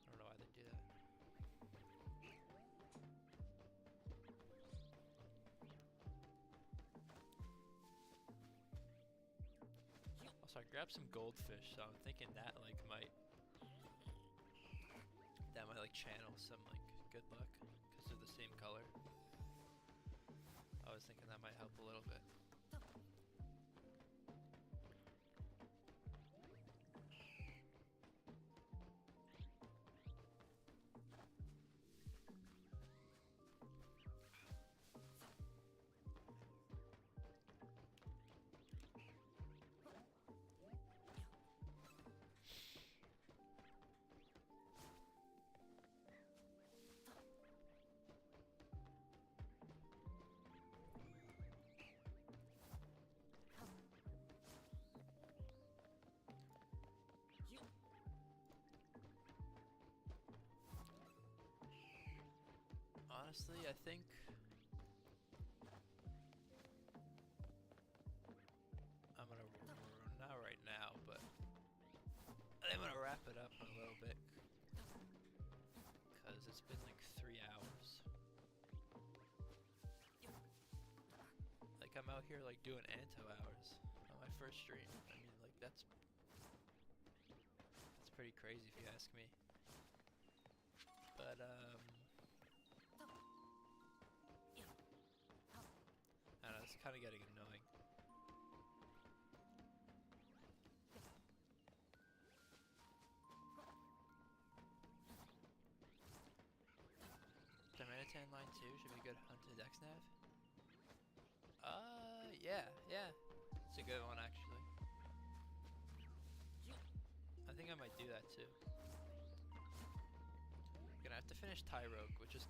don't know why they do that. Also, I grabbed some goldfish, so I'm thinking that like might like channel some like good luck because they're the same color. I was thinking that might help a little bit. Honestly, I think I'm gonna, not right now, but I'm gonna wrap it up in a little bit because it's been like 3 hours. Like I'm out here like doing Anto hours on my first stream. I mean, like that's pretty crazy if you ask me. But I don't know, it's kind of getting annoying. Terminator line 2 should be good hunt to Dexnav. Yeah. It's a good one actually. I think I might do that too. Gonna have to finish Tyrogue, which is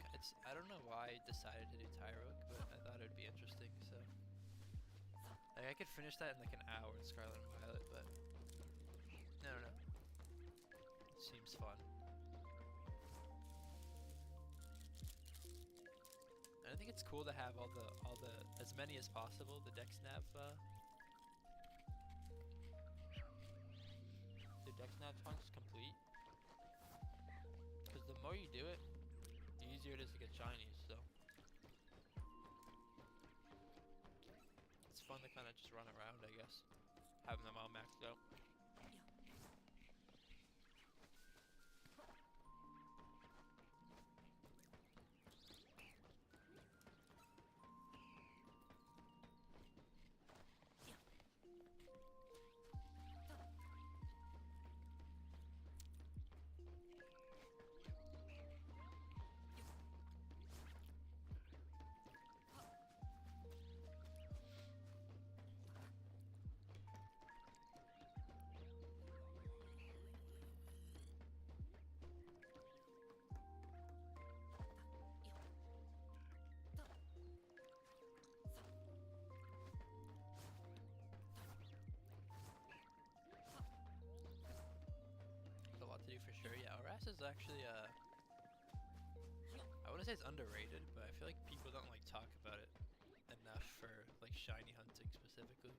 I don't know why I decided to do Tyrogue, but I thought it would be interesting. So like I could finish that in like an hour in Scarlet and Violet, but I don't know. It seems fun. And I think it's cool to have all the as many as possible the Dexnav hunts complete. Because the more you do it, the easier it is to get shinies, so it's fun to kind of just run around, I guess, having them all maxed out. To do for sure. Yeah, Oras is actually I wouldn't say it's underrated, but I feel like people don't like talk about it enough for like shiny hunting specifically,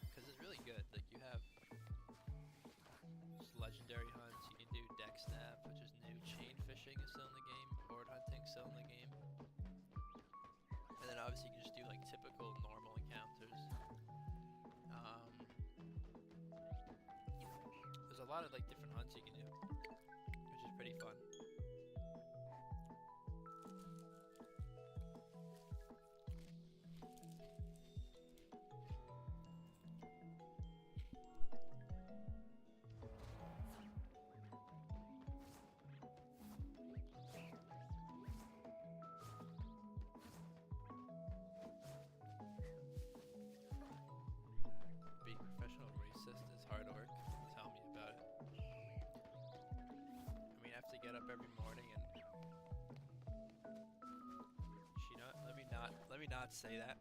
because it's really good. Like you have just legendary hunts, you can do Dexnav, which is new, chain fishing is still in the game, horde hunting still in the game, and then obviously you can just do like typical normal encounters. There's a lot of like different hunts you can do, which is pretty fun. every morning and she not let me not say that.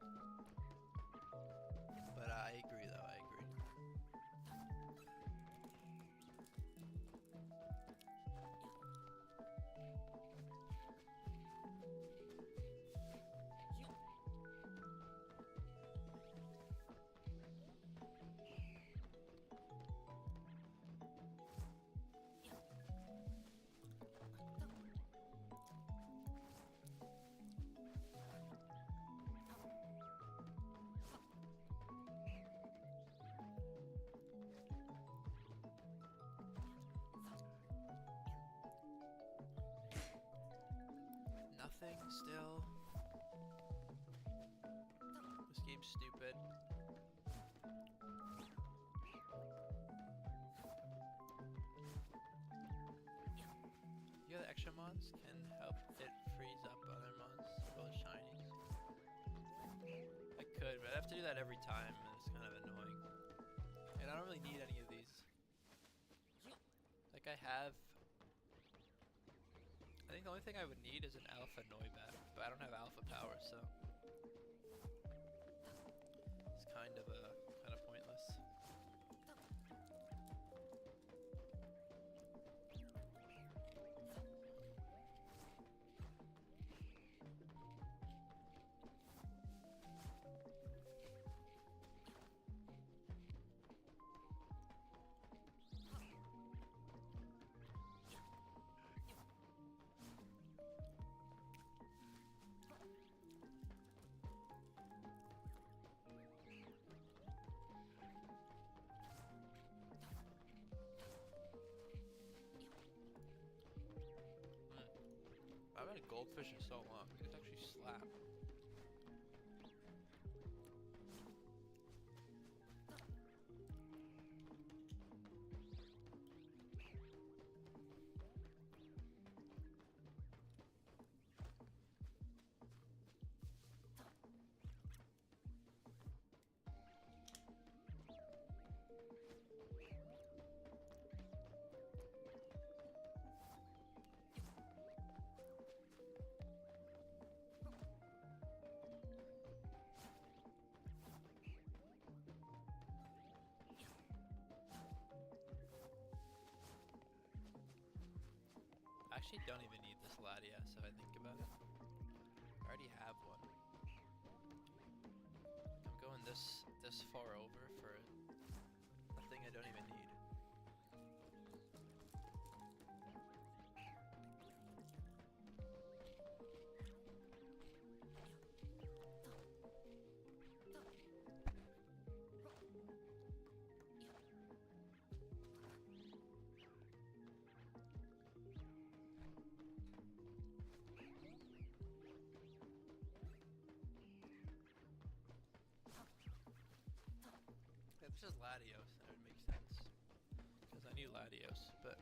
But I agree though, I agree. Nothing still. This game's stupid. Yeah, the extra mons can help it freeze up other mons, both shinies. I could, but I have to do that every time, and it's kind of annoying. And I don't really need any of these. Like I think the only thing I would need is an alpha Noibat, but I don't have alpha power, so it's kind of pointless. I've had a goldfish in so long. It's actually slap. I actually don't even need this Latias if I think about it. I already have one. I'm going this far over for a thing I don't even need. If this is Latios, that would make sense. Because I need Latios, but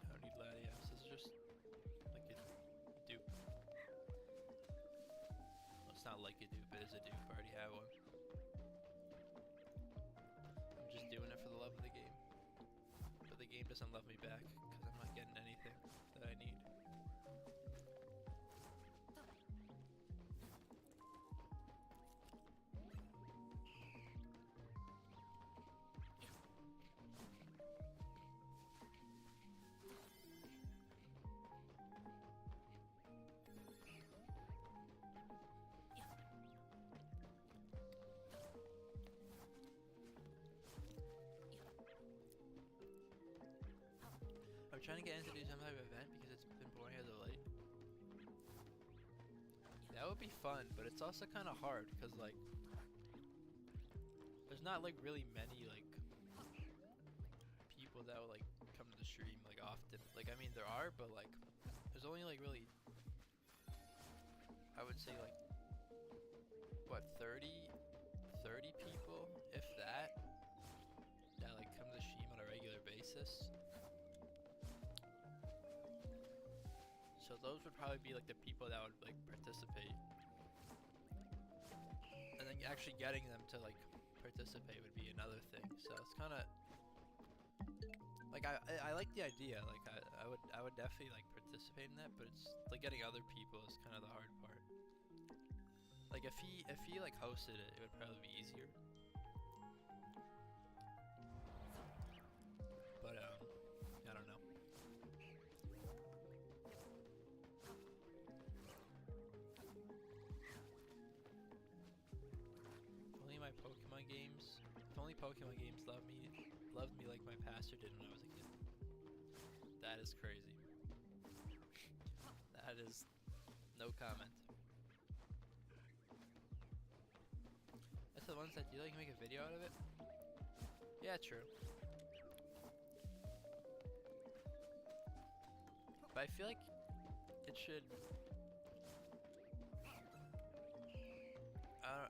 I don't need Latios. This is just like a dupe. Well, it's not like a dupe, it is a dupe. I already have one. I'm just doing it for the love of the game. But the game doesn't love me back, because I'm not getting anything that I need. I'm trying to get into do some type of event because it's been boring as of late. That would be fun, but it's also kind of hard because like there's not like really many like people that will like come to the stream like often. Like I mean there are, but like there's only like really I would say like what 30 people if that like come to the stream on a regular basis. So those would probably be like the people that would like participate. And then actually getting them to like participate would be another thing. So it's kind of like I like the idea. Like I would definitely like participate. participate in that, but it's like getting other people is kind of the hard part. Like if he like hosted it, it would probably be easier. But I don't know. If only my Pokemon games, if only Pokemon games loved me like my pastor did when I was a kid. That is crazy. That is no comment. That's the ones that you like make a video out of it? Yeah, true. But I feel like it should.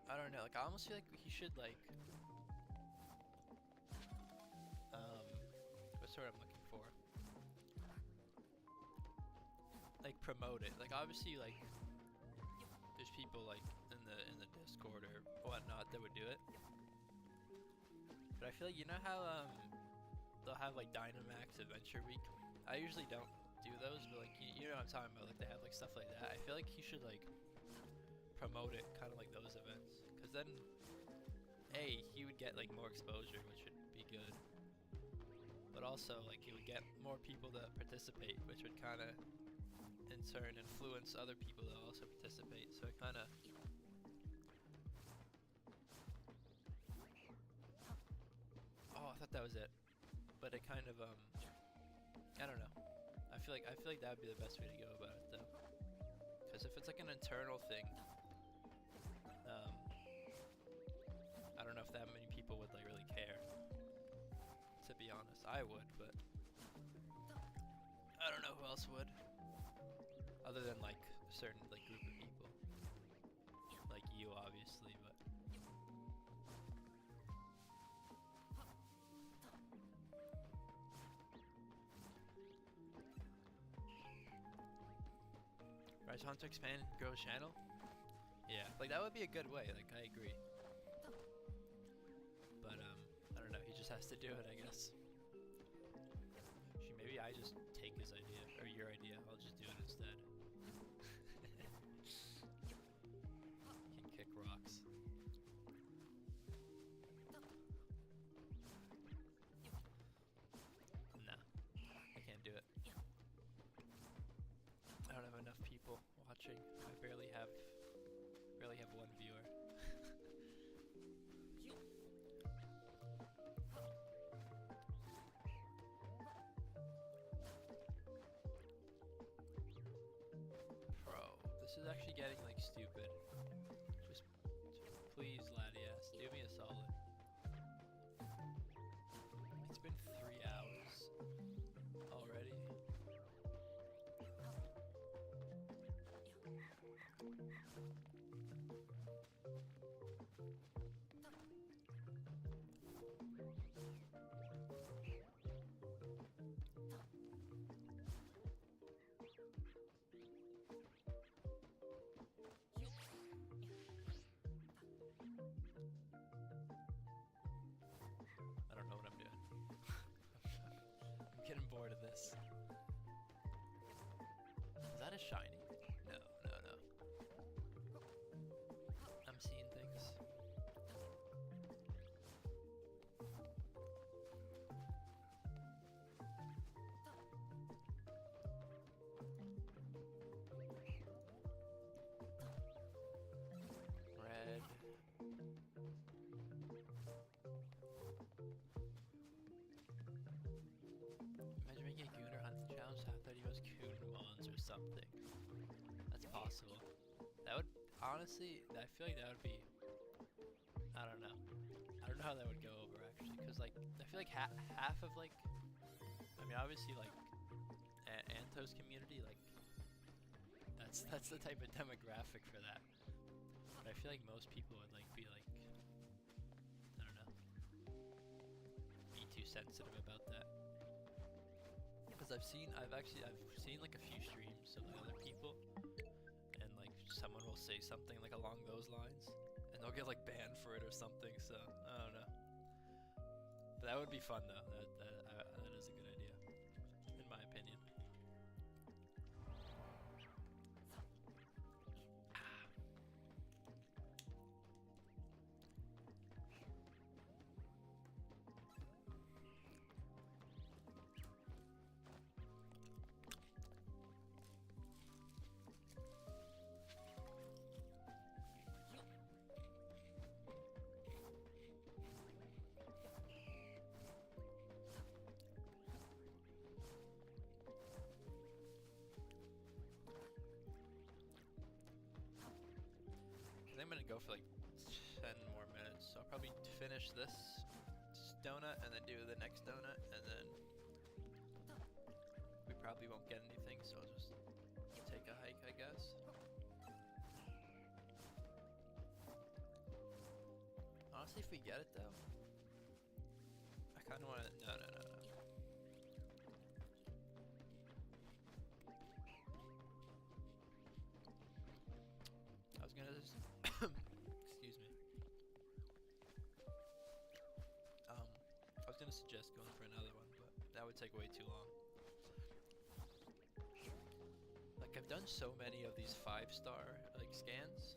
I don't know. Like I almost feel like he should like. What's the word I'm looking for? Like promote it. Like obviously like there's people like in the Discord or whatnot that would do it. But I feel like you know how they'll have like Dynamax Adventure Week. I usually don't do those, but like you know what I'm talking about. Like they have like stuff like that. I feel like he should like promote it kind of like those events, because then he would get like more exposure, which would be good. But also like he would get more people to participate, which would kind of in turn influence other people that also participate. So it kind of I thought that was it, but it kind of I don't know. I feel like that would be the best way to go about it though, because if it's like an internal thing, I don't know if that many people would like really care. To be honest, I would, but I don't know who else would, other than like a certain like group of people, like you obviously, but. Rise Hunter expand and grow his channel? Yeah, like that would be a good way, like I agree. But I don't know, he just has to do it, I guess. Maybe I just take his idea, or your idea, I'll just do it instead. Can kick rocks. Nah, I can't do it. I don't have enough people watching. I barely have one viewer. Bro, this is actually getting like stupid. Just please, Latias, do me a solid. It's been 3 hours already. I don't know what I'm doing. I'm getting bored of this. Is that a shiny? No. I'm seeing things. Red. Imagine making a Gooner hunting challenge. I thought he was Coon Mons or something. That's possible. That would honestly, I feel like that would be. I don't know. I don't know how that would go over actually, because like I feel like half of like, I mean obviously like Anto's community, like that's the type of demographic for that. But I feel like most people would like be like, I don't know, be too sensitive about that. Because I've seen like a few streams of like other people, and like someone will say something like along those lines, and they'll get like banned for it or something. So I don't know. But that would be fun though. That is a good idea, in my opinion. gonna go for like 10 more minutes, so I'll probably finish this donut and then do the next donut, and then we probably won't get anything, so I'll just take a hike, I guess. Honestly, if we get it though, I kind of want to. No. I was gonna just excuse me. I was gonna suggest going for another one, but that would take way too long. Like, I've done so many of these 5-star like scans,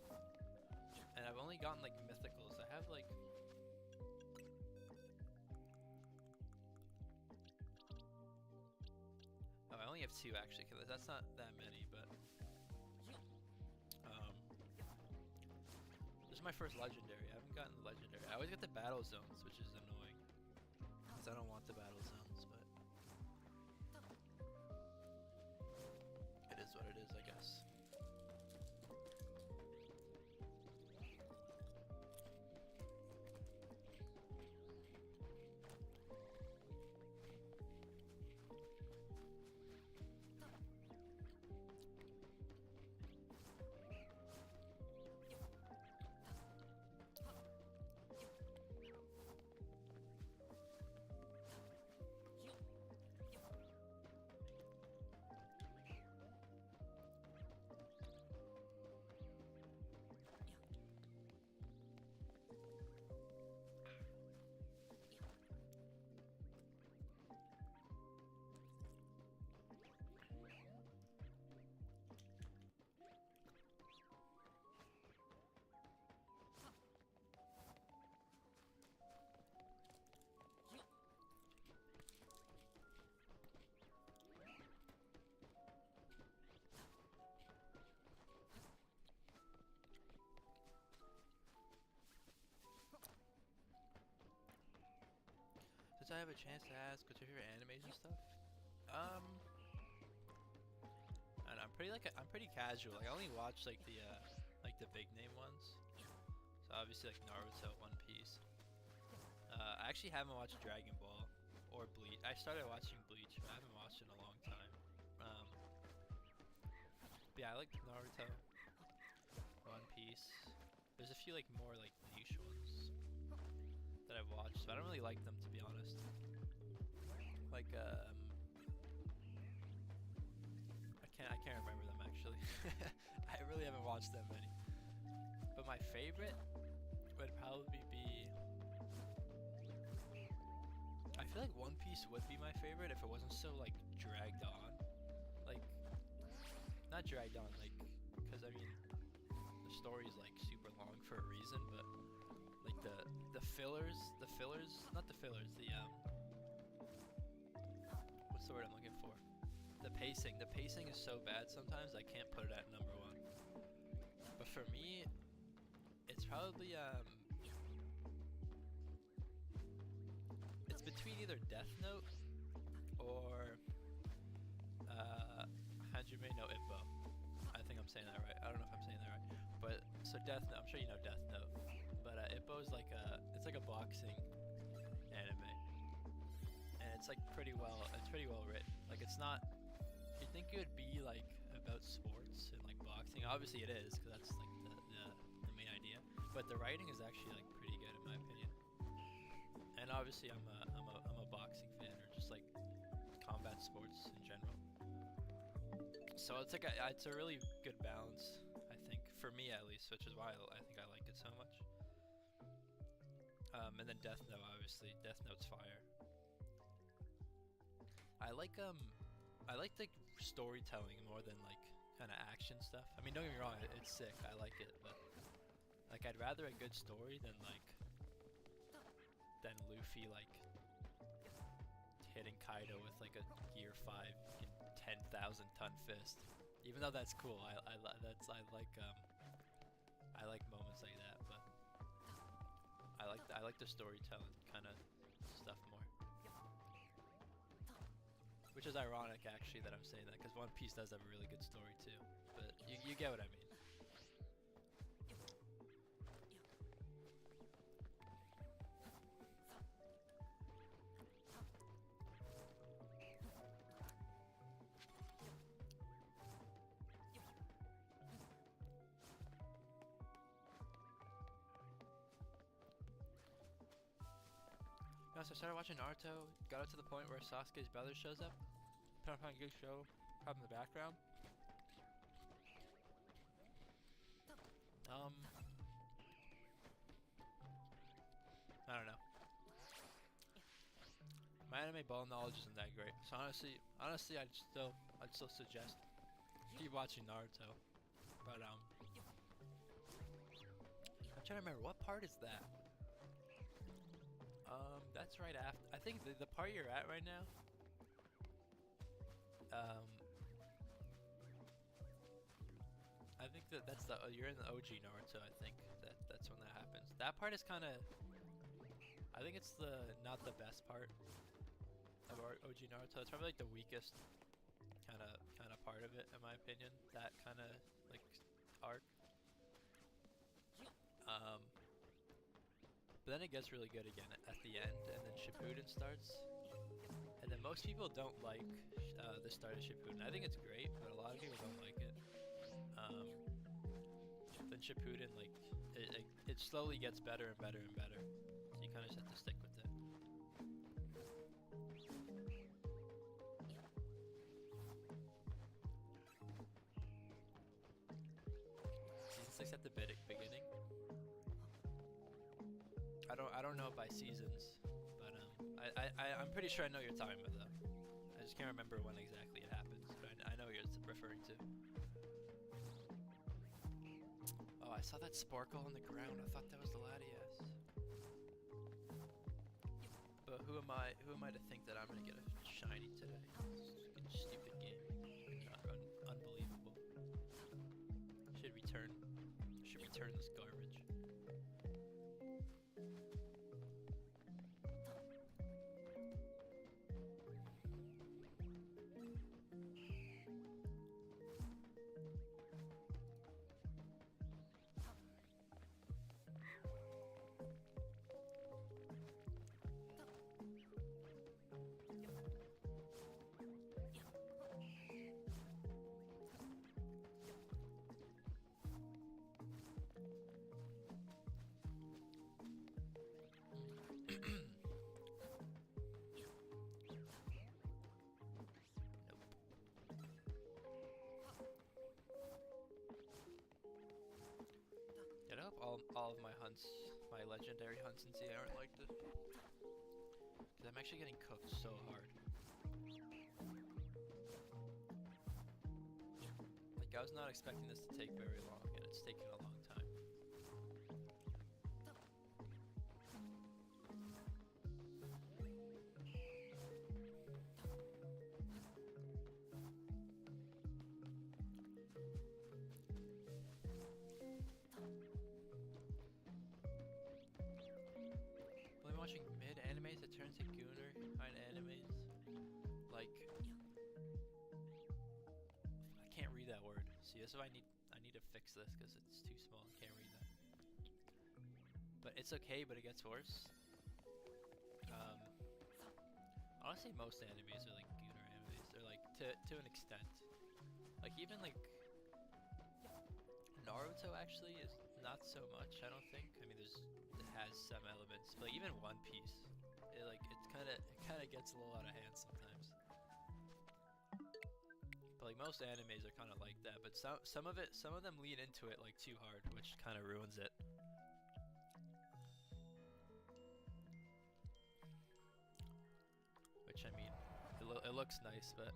and I've only gotten like mythicals. I have like I only have 2 actually, cause that's not that many, but this is my first legendary. I haven't gotten the legendary. I always get the battle zones, which is annoying, cause I don't want the battle zones, but it is what it is, I guess. Since I have a chance to ask, what's your favorite animes and stuff? And I'm pretty casual. Like, I only watch like the big name ones. So obviously like Naruto, One Piece. I actually haven't watched Dragon Ball or Bleach. I started watching Bleach, but I haven't watched it in a long time. But yeah, I like Naruto, One Piece. There's a few like more like niche ones that I've watched, but I don't really like them, to be honest. Like I can't remember them actually. I really haven't watched that many. But my favorite would probably be, I feel like One Piece would be my favorite if it wasn't so like dragged on. Like, not dragged on, like, because I mean the story's like super long for a reason, but like the fillers, not the fillers, what's the word I'm looking for? The pacing is so bad sometimes I can't put it at number 1. But for me, it's probably it's between either Death Note or Hajime no Ippo. I think I'm saying that right. I don't know if I'm saying that right. But so Death Note, I'm sure you know Death Note. But Ippo is like it's like a boxing anime, and it's like pretty well written. Like, it's not, you'd think it would be like about sports and like boxing. Obviously it is, because that's like the main idea. But the writing is actually like pretty good in my opinion. And obviously I'm a boxing fan, or just like combat sports in general. So it's like it's a really good balance, I think, for me at least, which is why I think I like it so much. And then Death Note, obviously. Death Note's fire. I like the storytelling more than like kind of action stuff. I mean, don't get me wrong, it's sick. I like it, but like I'd rather a good story than Luffy like hitting Kaido with like a Gear 5 10,000 ton fist. Even though that's cool, I like moments like that, but I like the storytelling kind of stuff more. Which is ironic, actually, that I'm saying that, because One Piece does have a really good story too. But you get what I mean. Yes, I started watching Naruto, got up to the point where Sasuke's brother shows up, put on a good show, have in the background. I don't know. My anime ball knowledge isn't that great, so honestly, I'd still suggest keep watching Naruto. But I'm trying to remember what part is that. That's right after. I think the part you're at right now. I think that's the you're in the OG Naruto. I think that's when that happens. That part is kind of. I think it's not the best part of our OG Naruto. It's probably like the weakest kind of part of it, in my opinion. That kind of like arc. But then it gets really good again at the end, and then Shippuden starts. And then most people don't like the start of Shippuden. I think it's great, but a lot of people don't like it. Then Shippuden, like, it slowly gets better and better and better. So you kind of just have to stick with it. Season 6 at the beginning. I don't know by seasons, but I'm pretty sure I know what you're talking about though. I just can't remember when exactly it happens, but I know what you're referring to. Oh, I saw that sparkle on the ground. I thought that was the Latias. But who am I to think that I'm gonna get a shiny today? Stupid game. Unbelievable. Should return this garbage. All of my hunts, my legendary hunts in ZA aren't like this. Because I'm actually getting cooked so hard. Like, I was not expecting this to take very long, and it's taken a long time. Watching mid animes that turn to Gooner kind of animes. Like, I can't read that word. See, this is why I need to fix this because it's too small. I can't read that. But it's okay, but it gets worse. Honestly, most animes are like Gooner animes. They're like to an extent. Like even like Naruto actually is not so much. I don't think. I mean, it has some elements, but like, even One Piece, it kind of gets a little out of hand sometimes. But like most animes are kind of like that, but some of them lean into it like too hard, which kind of ruins it. Which I mean, it looks nice, but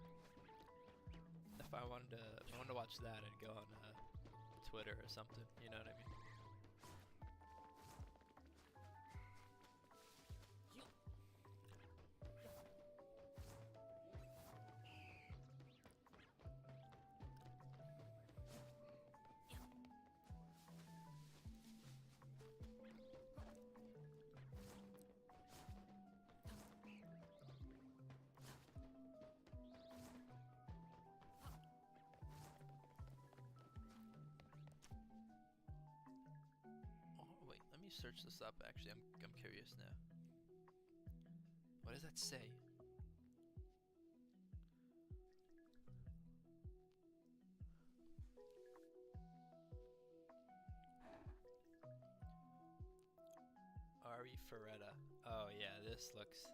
if I wanted to watch that, I'd go on Twitter or something. You know what I mean? Search this up. Actually, I'm curious now. What does that say? Ari Ferretta. Oh yeah, this looks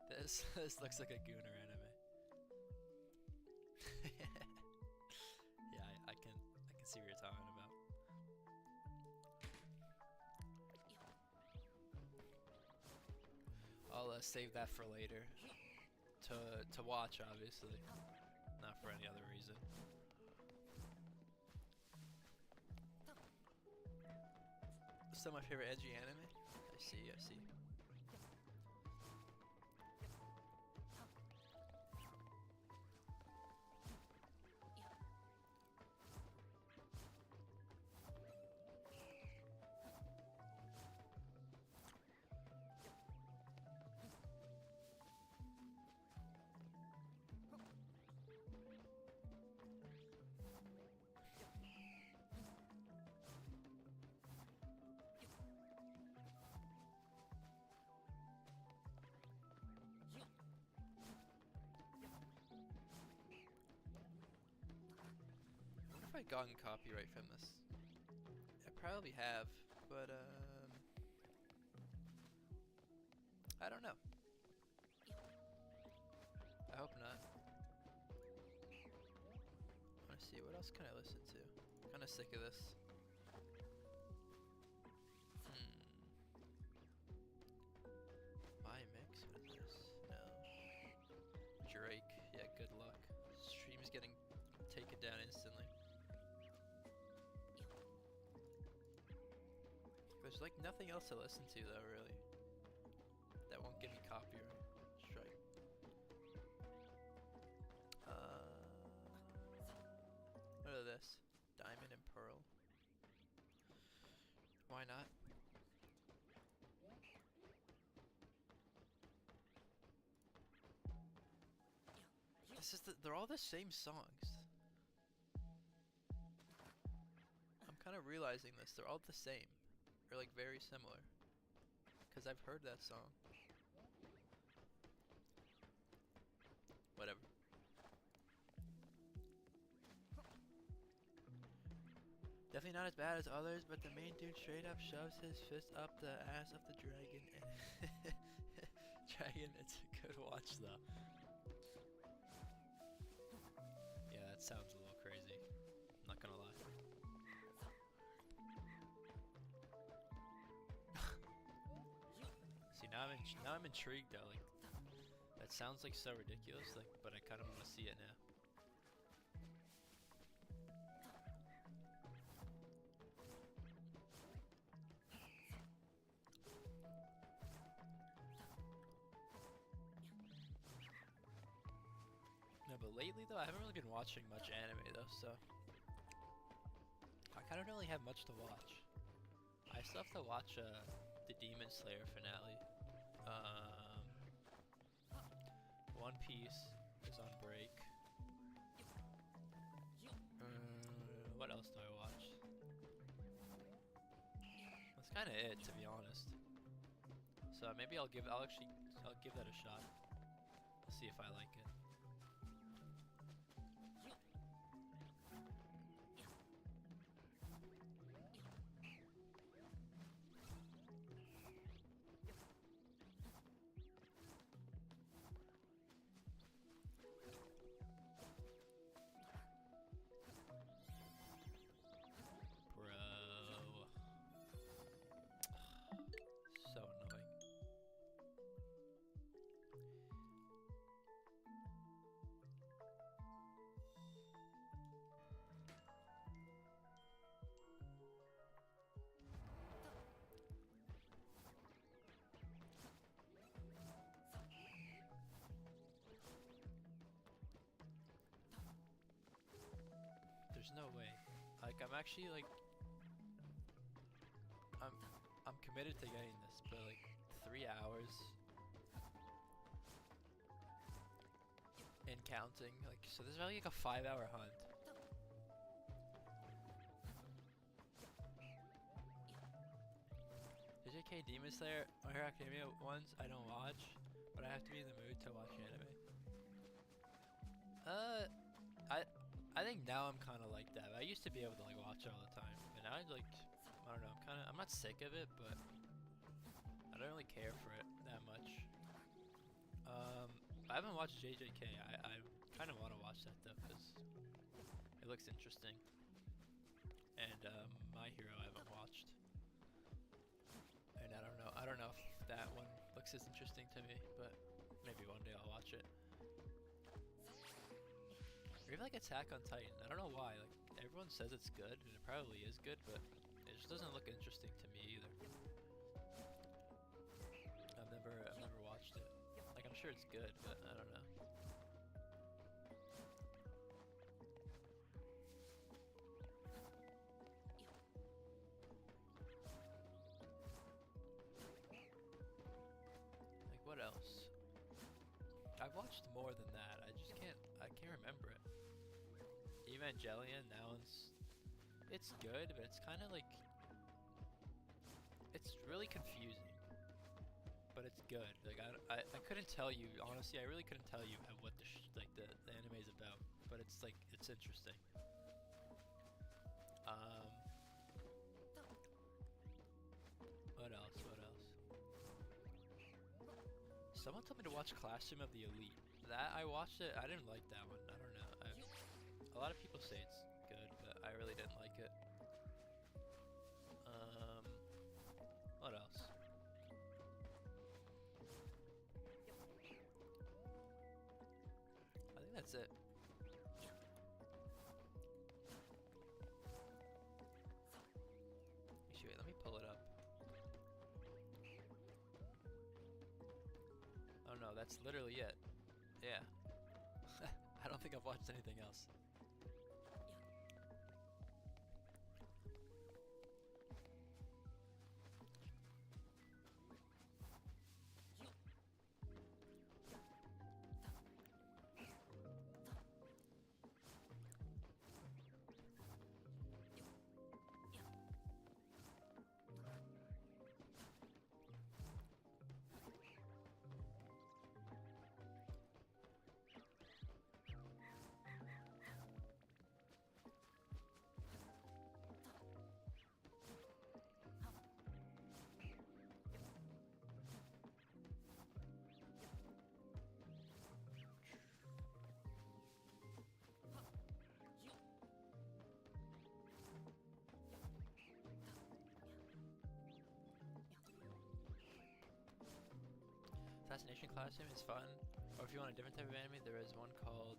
this looks like a Gooner anime. Yeah, I can see what you're talking about. I'll save that for later to watch, obviously, not for any other reason. Still my favorite edgy anime. I see. I wonder if I gotten copyright from this. I probably have, but I don't know. I hope not. I wanna see what else can I listen to. I'm kinda sick of this. My mix? What is this? No. Drake. Yeah, good luck. Stream's getting taken down instantly. There's like nothing else to listen to though, really. That won't give me copyright strike. What is this? Diamond and Pearl. Why not? They're all the same songs. I'm kind of realizing this. They're all the same. They're like very similar. Because I've heard that song. Whatever. Definitely not as bad as others, but the main dude straight up shoves his fist up the ass of the dragon. Dragon, it's a good watch though. Yeah, that sounds a little crazy. I'm not gonna lie. See, now I'm intrigued though. Like, that sounds like so ridiculous. Like, but I kind of want to see it now. No, but lately though, I haven't really been watching much anime though, so I kind of don't really have much to watch. I still have to watch the Demon Slayer finale. One Piece is on break. What else do I watch? That's kind of it, to be honest. So maybe I'll give that a shot. See if I like it. So annoying. There's no way. Like, I'm actually like I'm committed to getting this, but like 3 hours and counting. Like, so this is probably like a 5-hour hunt. JJK Demon Slayer, My Hero Academia ones I don't watch, but I have to be in the mood to watch anime. I think now I'm kind of like that. I used to be able to like watch it all the time, but now I don't know. I'm not sick of it, but I don't really care for it I haven't watched JJK. I kind of want to watch that though because it looks interesting. And My Hero I haven't watched, and I don't know if that one looks as interesting to me, but maybe one day I'll watch it. Or even like Attack on Titan. I don't know why. Like everyone says it's good, and it probably is good, but it just doesn't look interesting to me either. I've never watched it. Like I'm sure it's good, but I don't know. Like what else? I've watched more than that. I can't remember it. Evangelion, that one's, it's good, but it's kind of like, it's really confusing, but it's good. Like I couldn't tell you, honestly, I really couldn't tell you what the anime is about, but it's like, it's interesting. What else? Someone told me to watch Classroom of the Elite. That, I watched it, I didn't like that one, I don't know. A lot of people say it's good, but I really didn't like it. What else? I think that's it. Actually, wait, let me pull it up. Oh no, that's literally it. Yeah. I don't think I've watched anything else. Assassination Classroom is fun, or if you want a different type of anime, there is one called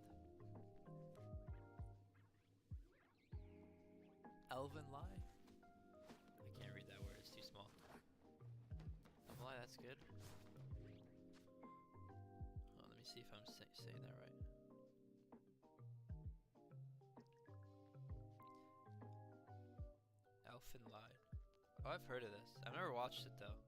Elven Lie. I can't read that word, it's too small. Elven Lie, that's good. Oh, let me see if I'm saying that right. Elfen Lie. Oh, I've heard of this. I've never watched it though.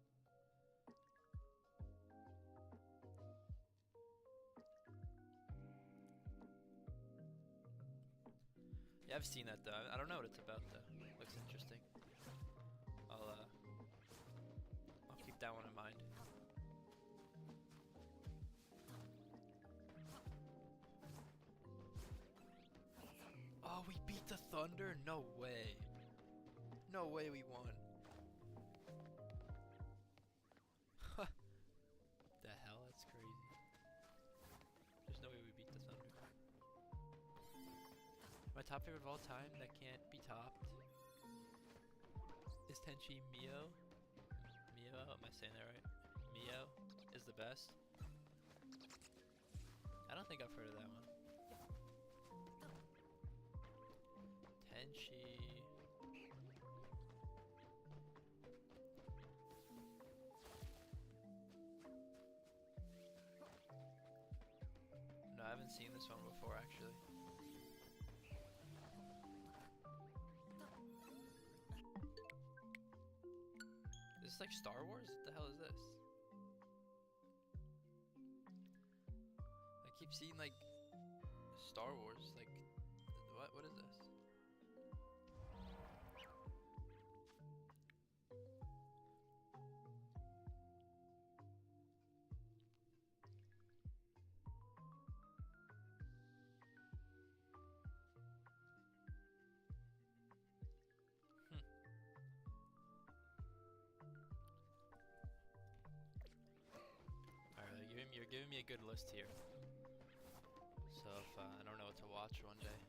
Yeah, I've seen that though. I don't know what it's about though. Looks interesting. I'll keep that one in mind. Oh, we beat the Thunder? No way. No way we won. The hell? That's crazy. There's no way we beat the Thunder. My top favorite of all time that can't be topped is Tenchi Mio. Mio, am I saying that right? Mio is the best. I don't think I've heard of that one. Tenchi. No, I haven't seen this one before actually. Is this like Star Wars? What the hell is this? I keep seeing like Star Wars, like what is this? giving me a good list here. So if I don't know what to watch one day.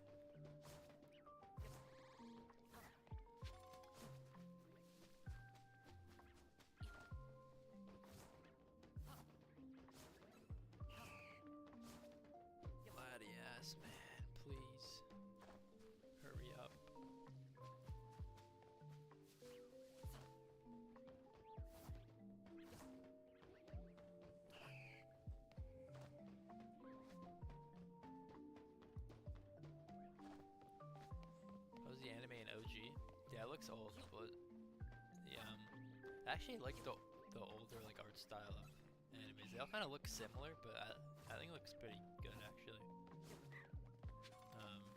Latias, man, please. Hurry up. Was the anime in OG? Yeah, it looks old, but the I actually like the older like art style of animes. They all kind of look similar, but I think it looks pretty good actually. I don't know.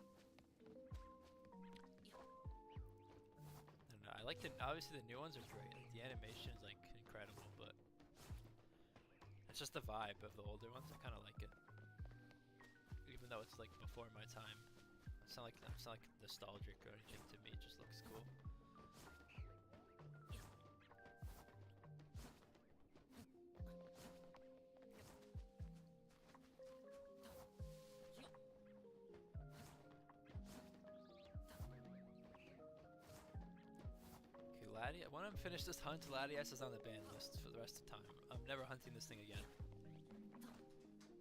I like obviously the new ones are great. Like, the animation is like incredible, but it's just the vibe of the older ones. I kind of like it, even though it's like before my time. It's not like nostalgic or anything to me. It just looks cool. Okay, when I'm finished this hunt, Latias is on the ban list for the rest of the time. I'm never hunting this thing again.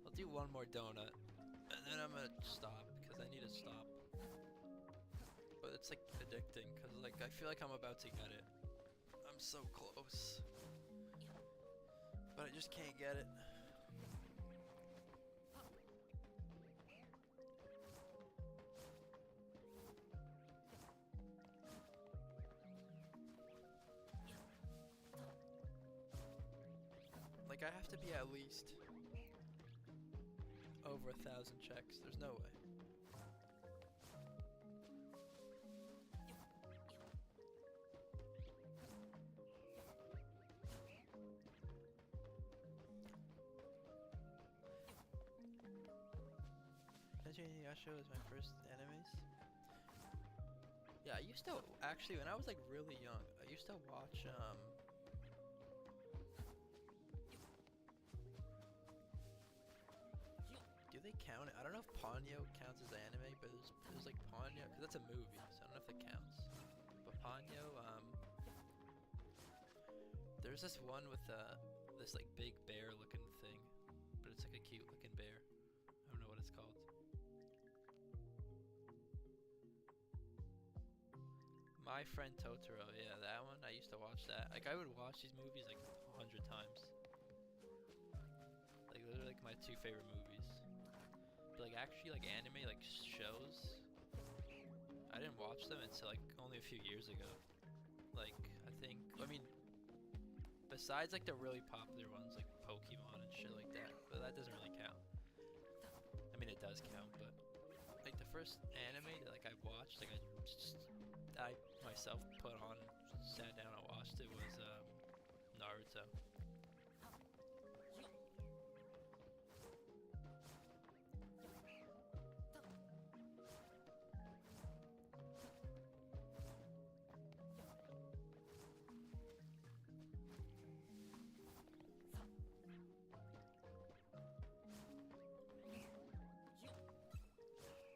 I'll do one more donut, and then I'm gonna stop because I need to stop. But it's like addicting because like I feel like I'm about to get it. I'm so close, but I just can't get it. Like I have to be at least over 1,000 checks. There's no way. Inuyasha was my first animes. Yeah, I used to actually when I was like really young. I used to watch do they count it? I don't know if Ponyo counts as anime, but there's like Ponyo, because that's a movie, so I don't know if it counts. But Ponyo, there's this one with this like big bear looking thing, but it's like a cute looking bear. I don't know what it's called. My Friend Totoro, yeah, that one. I used to watch that. Like I would watch these movies like 100 times. Like those are like my two favorite movies. But like actually like anime like shows, I didn't watch them until like only a few years ago. Like I mean besides like the really popular ones like Pokemon and shit like that, but that doesn't really count. I mean it does count, but like the first anime that like I watched, like I myself put on, sat down and watched it was Naruto.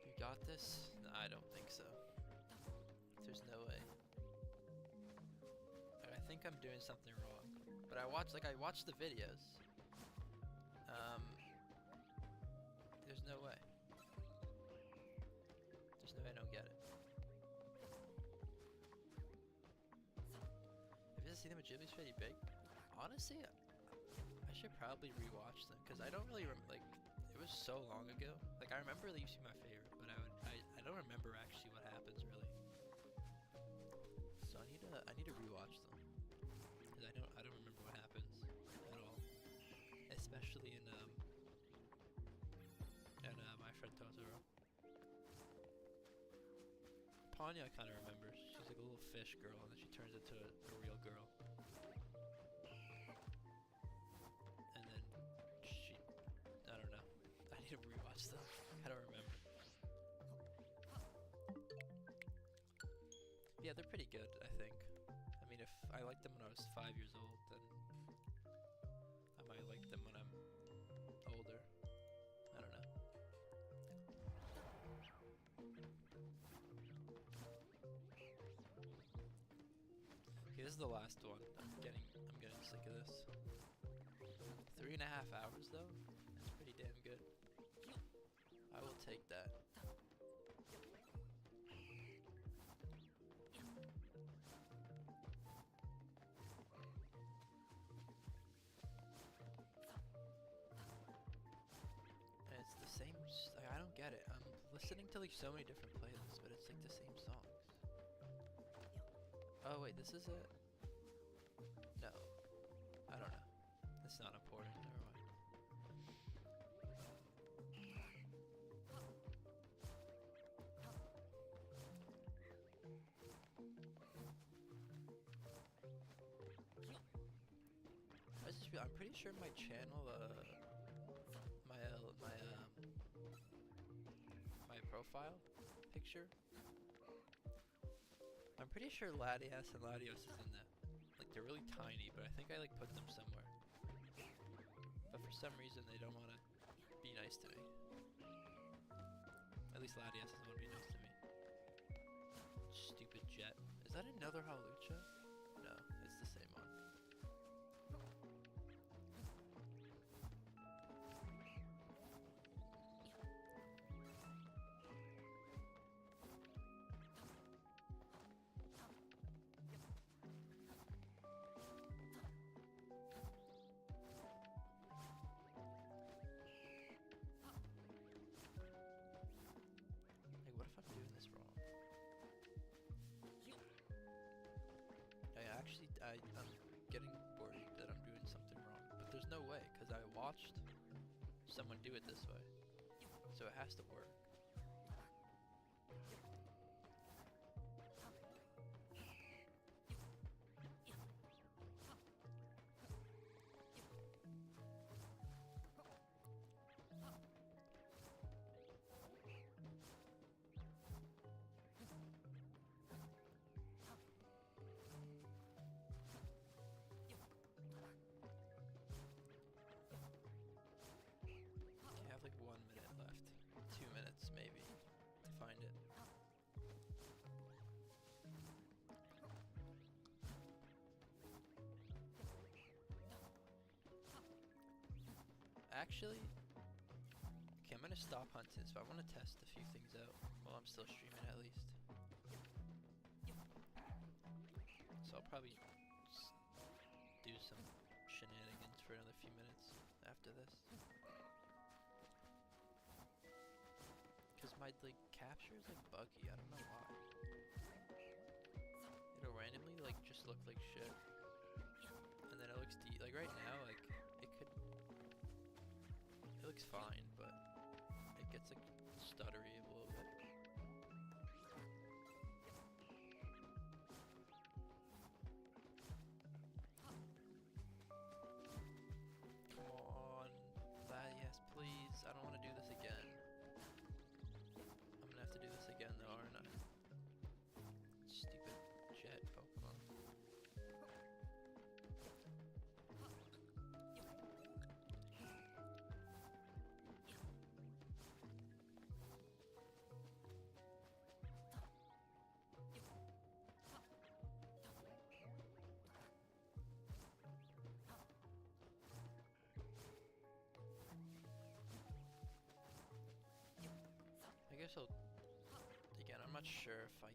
You got this? No, I don't think so. There's no way. I think I'm doing something wrong. But I watched the videos. There's no way. There's no way I don't get it. Have you ever seen them at Ghibli's pretty big? Honestly, I should probably rewatch them because I don't really like. It was so long ago. Like I remember they used to be my favorite, but I don't remember actually what happens really. So I need to rewatch them because I don't remember what happens at all, especially in My Friend Totoro. Ponyo I kind of remember. She's like a little fish girl, and then she turns into a real girl. And then I don't know. I need to rewatch them. I don't remember. Yeah, they're pretty good, I think. I mean, if I liked them when I was 5 years old, then I might like them when I'm Okay, this is the last one. I'm getting sick of this. 3.5 hours though? That's pretty damn good. I will take that. And it's the same, like, I don't get it. I'm listening to like so many different playlists, but it's like the same songs. Oh wait, this is it? No. I don't know. It's not important. Never mind. I'm pretty sure my channel, my profile picture. I'm pretty sure Latias and Latios is in that. Like, they're really tiny, but I think I like put them somewhere. But for some reason they don't want to be nice to me. At least Latias doesn't want to be nice to me. Stupid jet. Is that another Hawlucha? No, it's the same one. Like, what if I'm doing this wrong? I'm getting worried that I'm doing something wrong, but there's no way, because I watched someone do it this way, so it has to work. I have like 1 minute left. 2 minutes maybe to find it. Actually, okay, I'm gonna stop hunting, so I want to test a few things out while I'm still streaming at least. So I'll probably just do some shenanigans for another few minutes after this. Cause my like capture is like buggy, I don't know why. It'll randomly like just look like shit. And then it looks like right now, like it looks fine, but it gets like stuttery a little bit. Come on, Latias, please. I don't want to do this again. I'm gonna have to do this again though, aren't I? Stupid jet Pokemon. I guess again, I'm not sure if I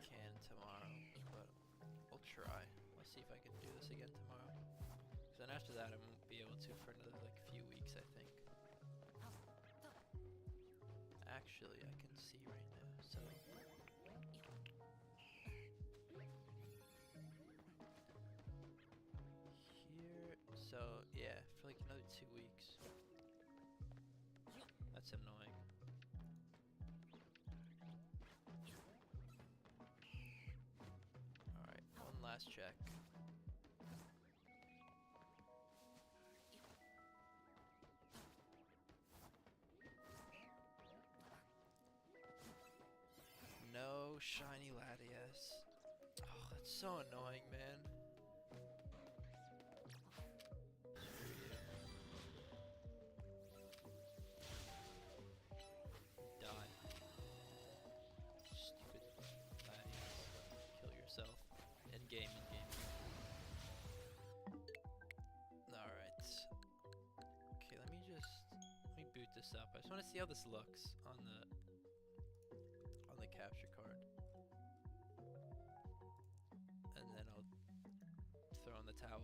can tomorrow, but I'll try. I'll see if I can do this again tomorrow. 'Cause then after that I won't be able to for another like few weeks, I think. Actually, I can see right now, so here, so yeah, for like another 2 weeks. That's annoying. Alright, one last check. No shiny Latias. Oh, that's so annoying, man. Die. Stupid Latias. Kill yourself. In game, in game. this up. I just want to see how this looks on the capture card, and then I'll throw in the towel.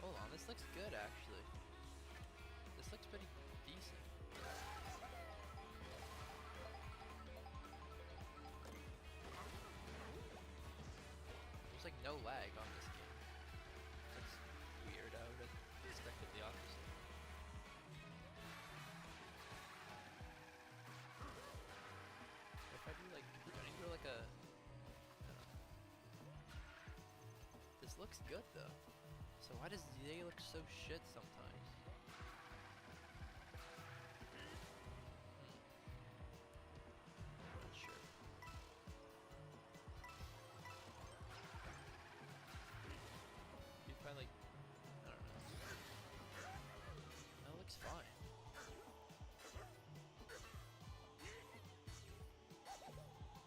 Hold on, this looks good actually. This looks pretty decent. There's like no lag on this game. That's weird. I would have expected the opposite. If I do like, can I do like a? This looks good though. So why does ZA look so shit sometimes? Not sure. If I like, I don't know. That looks fine.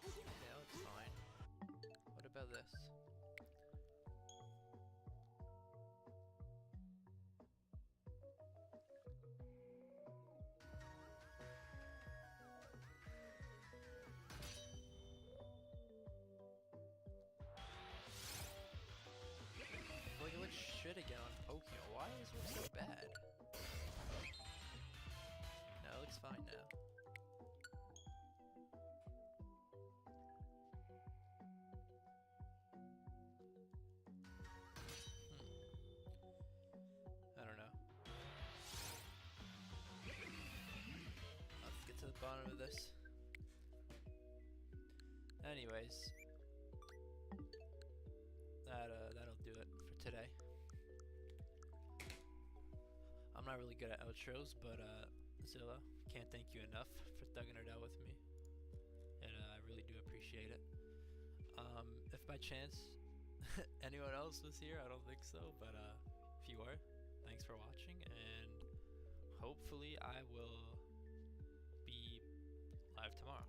Yeah, that looks fine. What about this? Like it looks shit again on Pokemon. Why is it so bad? No, it looks fine now. I don't know. Let's get to the bottom of this. Anyways, that'll do it for today. I'm not really good at outros, but Zilla, can't thank you enough for thugging it out with me, and I really do appreciate it. If by chance anyone else was here, I don't think so, but if you are, thanks for watching, and hopefully I will be live tomorrow.